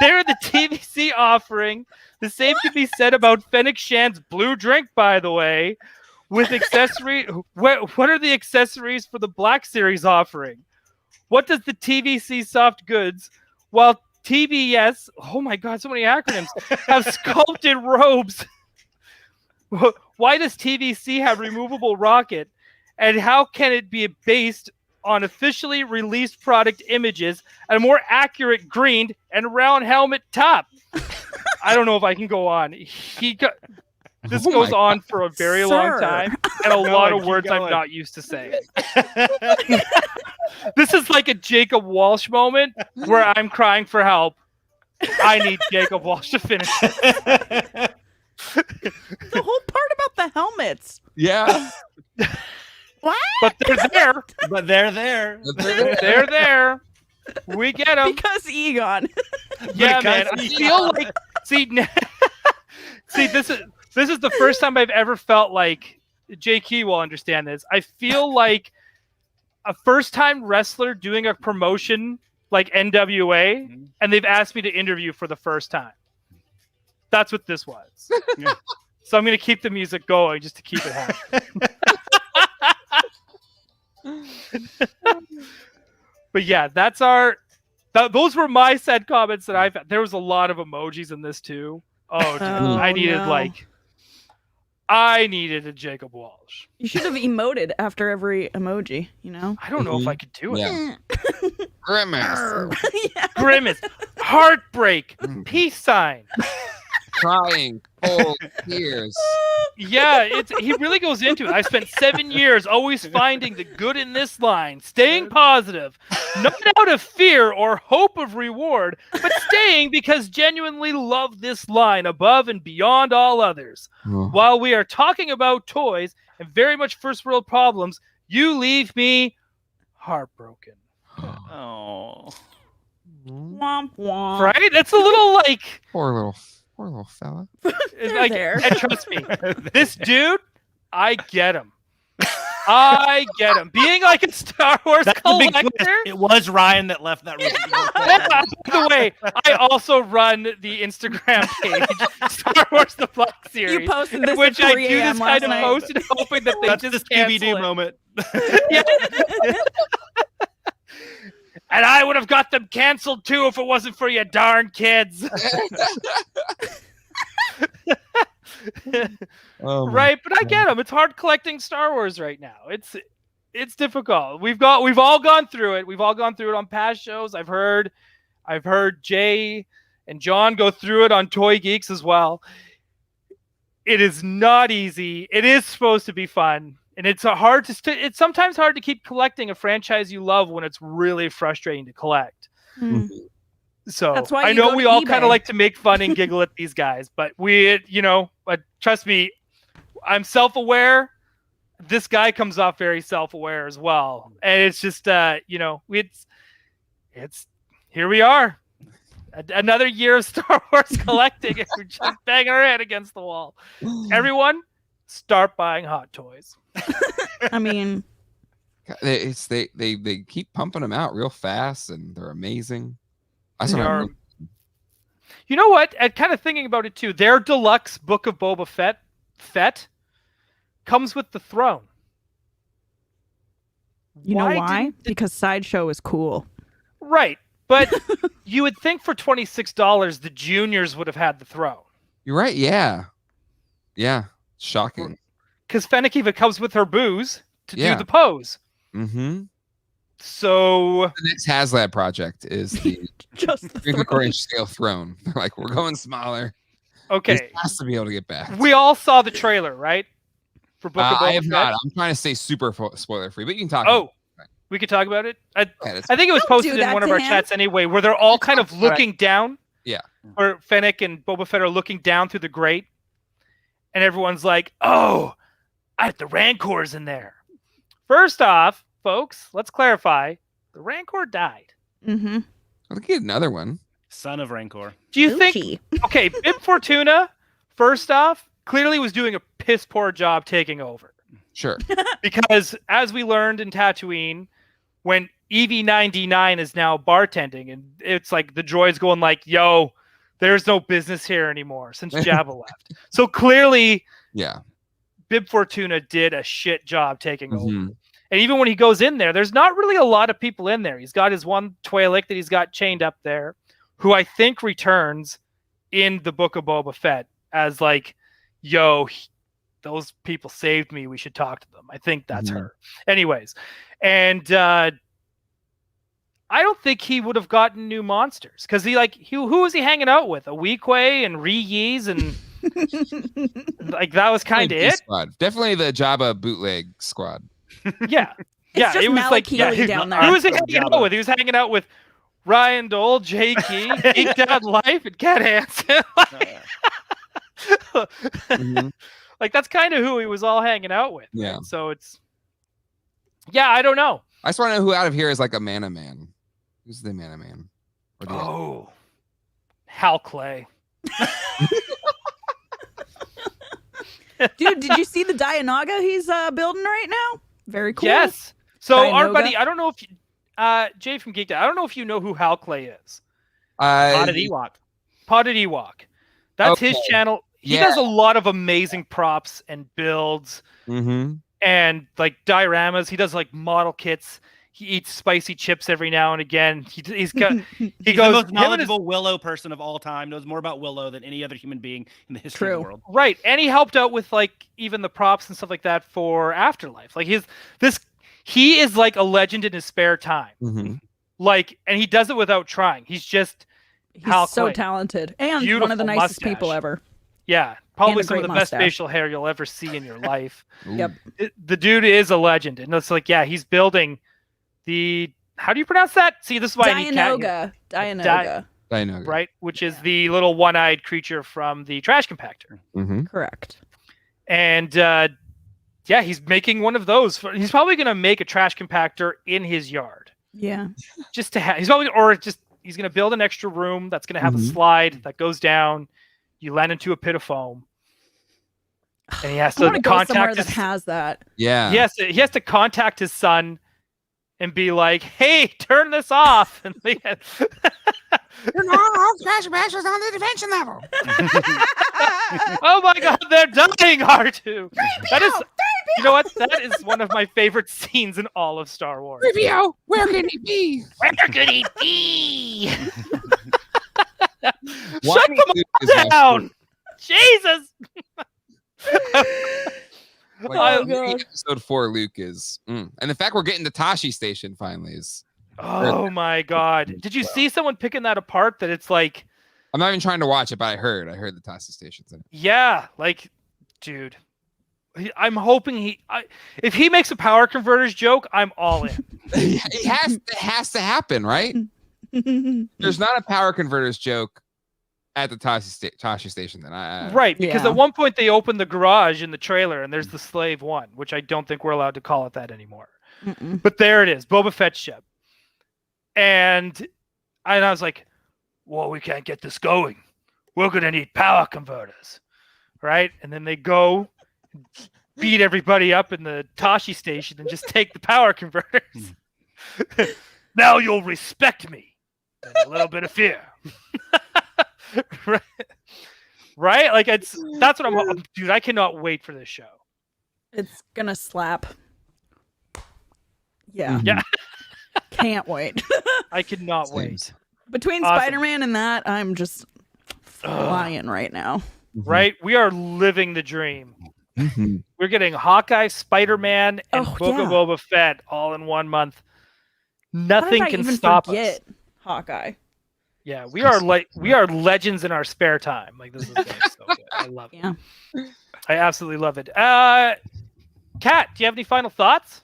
they're in the TVC offering. The same can be said about Fennec Shan's blue drink, by the way. With accessory, what are the accessories for the Black Series offering? What does the TVC soft goods, while TBS, oh my God, so many acronyms, have sculpted robes? Why does TVC have removable rocket? And how can it be based on officially released product images and a more accurate green and round helmet top? I don't know if I can go on. This goes on for a very long time and a lot of words I'm not used to saying. This is like a Jacob Walsh moment where I'm crying for help. I need Jacob Walsh to finish it. The whole part about the helmets. Yeah. What? But they're there. But they're there. They're there. We get them. Because Egon. Yeah, man. Because I feel like see, this is the first time I've ever felt like JK will understand this. I feel like a first-time wrestler doing a promotion like NWA, and they've asked me to interview for the first time. That's what this was. Yeah. So I'm going to keep the music going just to keep it happy. But yeah, that's those were my said comments that I've had. There was a lot of emojis in this too. Oh, dude, I needed a Jacob Walsh. You should have emoted after every emoji, you know? I don't know if I could do it. Yeah. Grimace. Yeah. Grimace, heartbreak, peace sign. crying cold tears. Yeah, he really goes into it. I spent 7 years always finding the good in this line, staying positive, not out of fear or hope of reward, but staying because genuinely love this line above and beyond all others. While we are talking about toys and very much first world problems, you leave me heartbroken. Oh. Womp womp. Right? That's a little like Poor little fella. like, there. and trust me, this dude, I get him. I get him. Being like a Star Wars That's the big twist. collector. It was Ryan that left that room. By the way, I also run the Instagram page, Star Wars The Black Series, You posted in this which at I 3 do a.m. this last kind of night. post and hoping that they That's the just Scooby-Doo cancel it. moment. Yeah. And I would have got them canceled too if it wasn't for you darn kids. Oh, Right, but I get them. It's hard collecting Star Wars right now. It's difficult. We've all gone through it. We've all gone through it on past shows. I've heard Jay and John go through it on Toy Geeks as well. It is not easy. It is supposed to be fun, and it's it's sometimes hard to keep collecting a franchise you love when it's really frustrating to collect. Hmm. So That's why I you know go we to all kind eBay. of like to make fun and giggle at these guys, but but trust me, I'm self-aware. This guy comes off very self-aware as well, and it's just it's here we are, another year of Star Wars collecting, and we're just banging our head against the wall. Everyone, start buying hot toys. I mean, they keep pumping them out real fast, and they're amazing. They are. You know what? And kind of thinking about it too, their deluxe Book of Boba Fett comes with the throne. you know why? didn't the- Because Sideshow is cool. Right, but you would think for $26 the juniors would have had the throne. You're right. Yeah. Shocking. Because Fennec even comes with her booze to Yeah. do the pose. Mm-hmm. So The next HasLab project is the Just the 3/4 inch scale throne. They're like, we're going smaller. okay, This has to be able to get back. we all saw the trailer, right? For Book of Boba I have Fett. not. I'm trying to stay super spoiler free, but you can talk. Oh, we could talk about it. I think it was Don't posted do in that one of to our him. chats anyway, where they're all kind of looking down. Yeah. Or Fennec and Boba Fett are looking down through the grate, and everyone's like, "Oh, the Rancor's in there." First off, folks, let's clarify: the Rancor died. Mm-hmm. I'll get another one. Son of Rancor. Do you think? Okay, Bib Fortuna. First off, clearly was doing a piss poor job taking over. Sure. Because as we learned in Tatooine, when EV-99 is now bartending, and it's like the droid's going like, "Yo, there's no business here anymore since Jabba left." So clearly, Yeah. Bib Fortuna did a shit job taking over. Mhm. And even when he goes in there, there's not really a lot of people in there. He's got his one Twi'lek that he's got chained up there, who I think returns in the Book of Boba Fett as like, "Yo, those people saved me. We should talk to them." I think that's Mhm. her. Anyways, and I don't think he would have gotten new monsters because who was he hanging out with? A Weequay and Ree-Yees and like that was kind of Definitely it. Squad. Definitely the Jabba bootleg squad. Yeah. It's Yeah, just it was like Malakili down there. Who was he From hanging Jabba. out with? He was hanging out with Ryan Doell, Jay Key, Geek Dad Life, and Cat Hansen. Mhm. Like that's kind of who he was all hanging out with. Yeah. Right? So I don't know. I just want to know who out of here is like a Mana Man. Who's the Mana Man? Or do you- Oh, Hal Clay. Dude, did you see the Dianaga he's building right now? Very cool. Yes. So our Dianoga? buddy, I don't know if Jay from Geek Dad, I don't know if you know who Hal Clay is. Potted Ewok. Potted Ewok. That's his Okay. channel. He Yeah. does a lot of amazing props and builds. Mhm. And like dioramas, he does like model kits. He eats spicy chips every now and again. He's got he He's goes the most him and his- knowledgeable Willow person of all time. Knows more about Willow than any other human being in the history of True. the world. right, and he helped out with like even the props and stuff like that for Afterlife. Like he is like a legend in his spare time. Mhm. Like, and he does it without trying. He's Hal so Quinn. talented and one Beautiful of the nicest people mustache. ever. Yeah, probably a some of great the best mustache. facial hair you'll ever see in your life. Yep. The dude is a legend, and it's like, yeah, he's building the. How do you pronounce that? See, this is why I need Kat here. Dianoga. I know. Right, which is the little one-eyed creature from the trash compactor. Mm-hmm. Correct. And yeah, he's making one of those. He's probably going to make a trash compactor in his yard. Yeah. Just to have, he's going to build an extra room that's going to have a slide that goes down. You land into a pit of foam. And he has I want to to go somewhere contact that his, has that. Yeah. he has to contact his son and be like, "Hey, turn this off." And they had, Turn off Smash Mashers on the intervention level. oh my God, they're dying, R2. That is, you know what? That is one of my favorite scenes in all of Star Wars. Review, where can he be? Where could he be? Why Shut them Luke is all down! Jesus! Like, Oh, God. episode 4, Luke is, and the fact we're getting to Tashi Station finally is. Oh my God! Did you see someone picking that apart? That it's like, I'm not even trying to watch it, but I heard the Tashi Station's in it. yeah, like, dude. I'm hoping if he makes a power converters joke, I'm all in. It has to happen, right? There's not a power converters joke at the Tashi Station. Then Right, because Yeah. at one point they opened the garage in the trailer, and there's the Slave One, which I don't think we're allowed to call it that anymore. Mm-mm. But there it is, Boba Fett's ship. And I was like, well, we can't get this going. We're going to need power converters. Right? And then they go beat everybody up in the Tashi Station and just take the power converters. Now you'll respect me. And a little bit of fear. Right? Right? Like, that's what I'm... Dude, I cannot wait for this show. It's gonna slap. Yeah. Yeah. Can't wait. I cannot Same. wait. Between Awesome. Spider-Man and that, I'm just flying right now. Right? We are living the dream. Mhm. We're getting Hawkeye, Spider-Man, and Oh, Book of yeah. Boba Fett all in 1 month. How did Nothing I can even stop forget us. Hawkeye? Yeah, we are legends in our spare time. Like, this is like, so good. I love it. Yeah. I absolutely love it. Kat, do you have any final thoughts?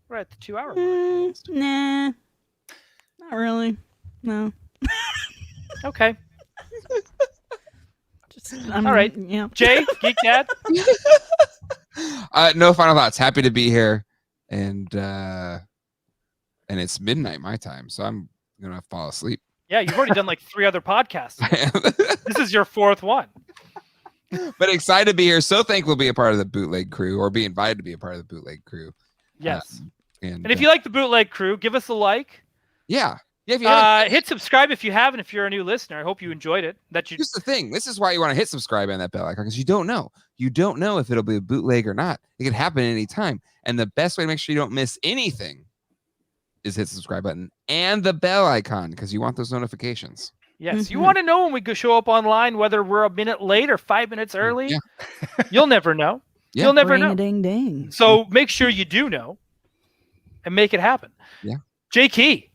We're at the 2-hour mark. Nah. Not really. No. Okay. Just All right. Yeah. Jay, Geek Dad? No final thoughts. Happy to be here, and it's midnight my time, so I'm gonna fall asleep. Yeah, you've already done like 3 other podcasts. This is your 4th one. But excited to be here. So thankful to be a part of the Bootleg crew, or be invited to be a part of the Bootleg crew. Yes. And And if you like the Bootleg crew, give us a like. yeah, if you haven't, Hit subscribe if you haven't. If you're a new listener, I hope you enjoyed it. That you here's the thing. This is why you want to hit subscribe and that bell icon, because you don't know. You don't know if it'll be a bootleg or not. It could happen at any time. And the best way to make sure you don't miss anything is hit the subscribe button and the bell icon, because you want those notifications. Yes, you Mhm. want to know when we go show up online, whether we're a minute late or 5 minutes early. Yeah. You'll never know. Yeah. You'll never know. Ring-a-ding-ding. So make sure you do know and make it happen. Yeah. J. Key,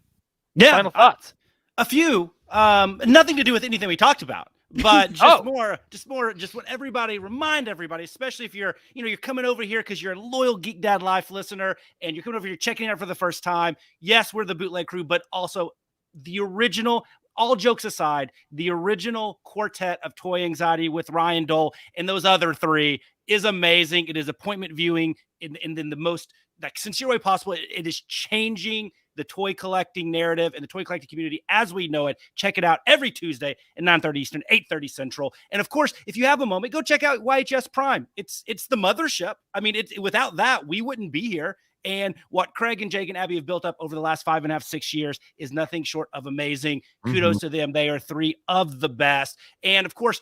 Yeah, final thoughts. a few. Nothing to do with anything we talked about, but just what everybody remind everybody, especially if you're coming over here because you're a loyal Geek Dad Life listener and you're coming over here checking it out for the first time. Yes, we're the Bootleg crew, but also the original. All jokes aside, the original quartet of Toy Anxiety with Ryan Doell and those other 3 is amazing. It is appointment viewing in the most sincere way possible. It is changing the toy collecting narrative and the toy collecting community as we know it. Check it out every Tuesday at 9:30 Eastern, 8:30 Central. And of course, if you have a moment, go check out YHS Prime. It's the mothership. I mean, without that, we wouldn't be here. And what Craig and Jake and Abby have built up over the last 5.5, 6 years is nothing short of amazing. Kudos to them. They are 3 of the best. And of course,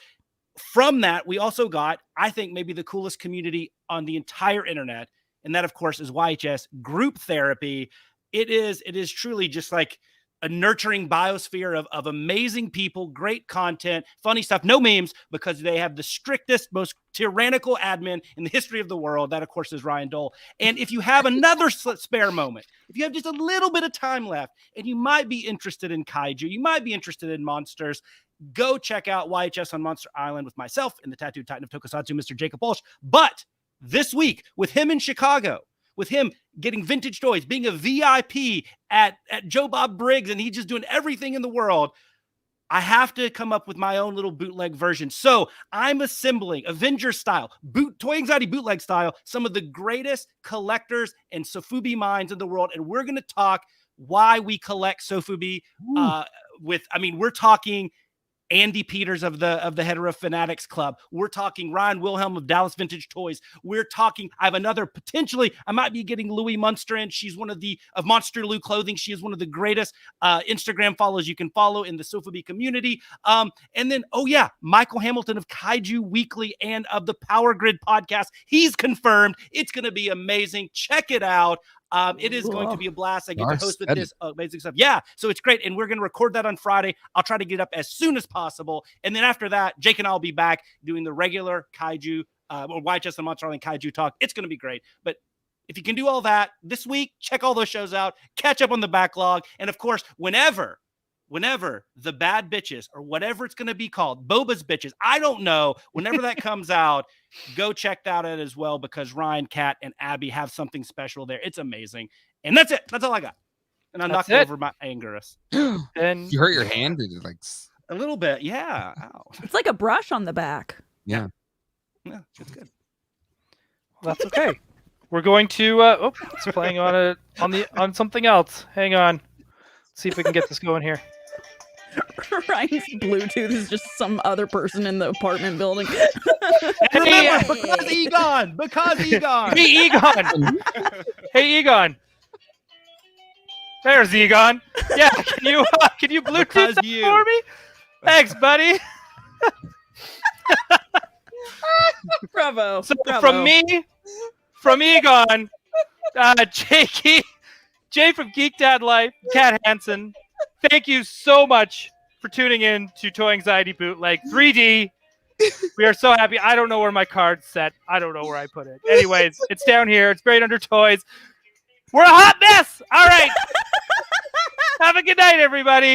from that, we also got, I think, maybe the coolest community on the entire internet. And that, of course, is YHS Group Therapy. It is truly just like a nurturing biosphere of amazing people, great content, funny stuff, no memes, because they have the strictest, most tyrannical admin in the history of the world. That, of course, is Ryan Doell. And if you have another spare moment, if you have just a little bit of time left, and you might be interested in kaiju, you might be interested in monsters, go check out YHS on Monster Island with myself and the Tattooed Titan of Tokusatsu, Mr. Jacob Walsh. But this week, with him in Chicago, with him getting vintage toys, being a VIP at Joe Bob Briggs, and he's just doing everything in the world, I have to come up with my own little bootleg version. So I'm assembling Avenger style, Toy Anxiety bootleg style, some of the greatest collectors and Sofubi minds in the world. And we're going to talk why we collect Sofubi we're talking Andy Peters of the Hedorah Fanatics Club. We're talking Ryan Wilhelm of Dallas Vintage Toys. We're talking, I have another potentially, I might be getting Louie Munster in. She's one of Monster Lou Clothing. She is one of the greatest Instagram follows you can follow in the Sofubi community. And then, Michael Hamilton of Kaiju Weekly and of the Power Grid podcast. He's confirmed. It's going to be amazing. Check it out. It is going to be a blast. I get to host with this amazing stuff. Yeah, so it's great. And we're going to record that on Friday. I'll try to get it up as soon as possible. And then after that, Jake and I will be back doing the regular Kaiju or YHS and Monster Island Kaiju talk. It's going to be great. But if you can do all that this week, check all those shows out, catch up on the backlog. And of course, whenever the Bad Bitches or whatever it's going to be called, Boba's Bitches, I don't know, whenever that comes out, go check that out as well, because Ryan, Kat, and Abby have something special there. It's amazing. And that's it. That's all I got. And I knocked over my Angerous. And you hurt your hand? A little bit. Yeah. Ow. It's like a brush on the back. Yeah. Yeah, it's good. Well, that's okay. We're going to it's playing on something else. Hang on. Let's see if we can get this going here. Ryan's Bluetooth is just some other person in the apartment building. Remember, because Egon. Hey, Egon. Hey, Egon. There's Egon. Yeah, can you Bluetooth that for me? Thanks, buddy. Bravo. So Bravo. from Egon, Jay from Geek Dad Life, Kat Hansen, thank you so much for tuning in to Toy Anxiety Bootleg 3D. We are so happy. I don't know where my card's set. I don't know where I put it. Anyways, it's down here. It's buried under toys. We're a hot mess. All right. Have a good night, everybody.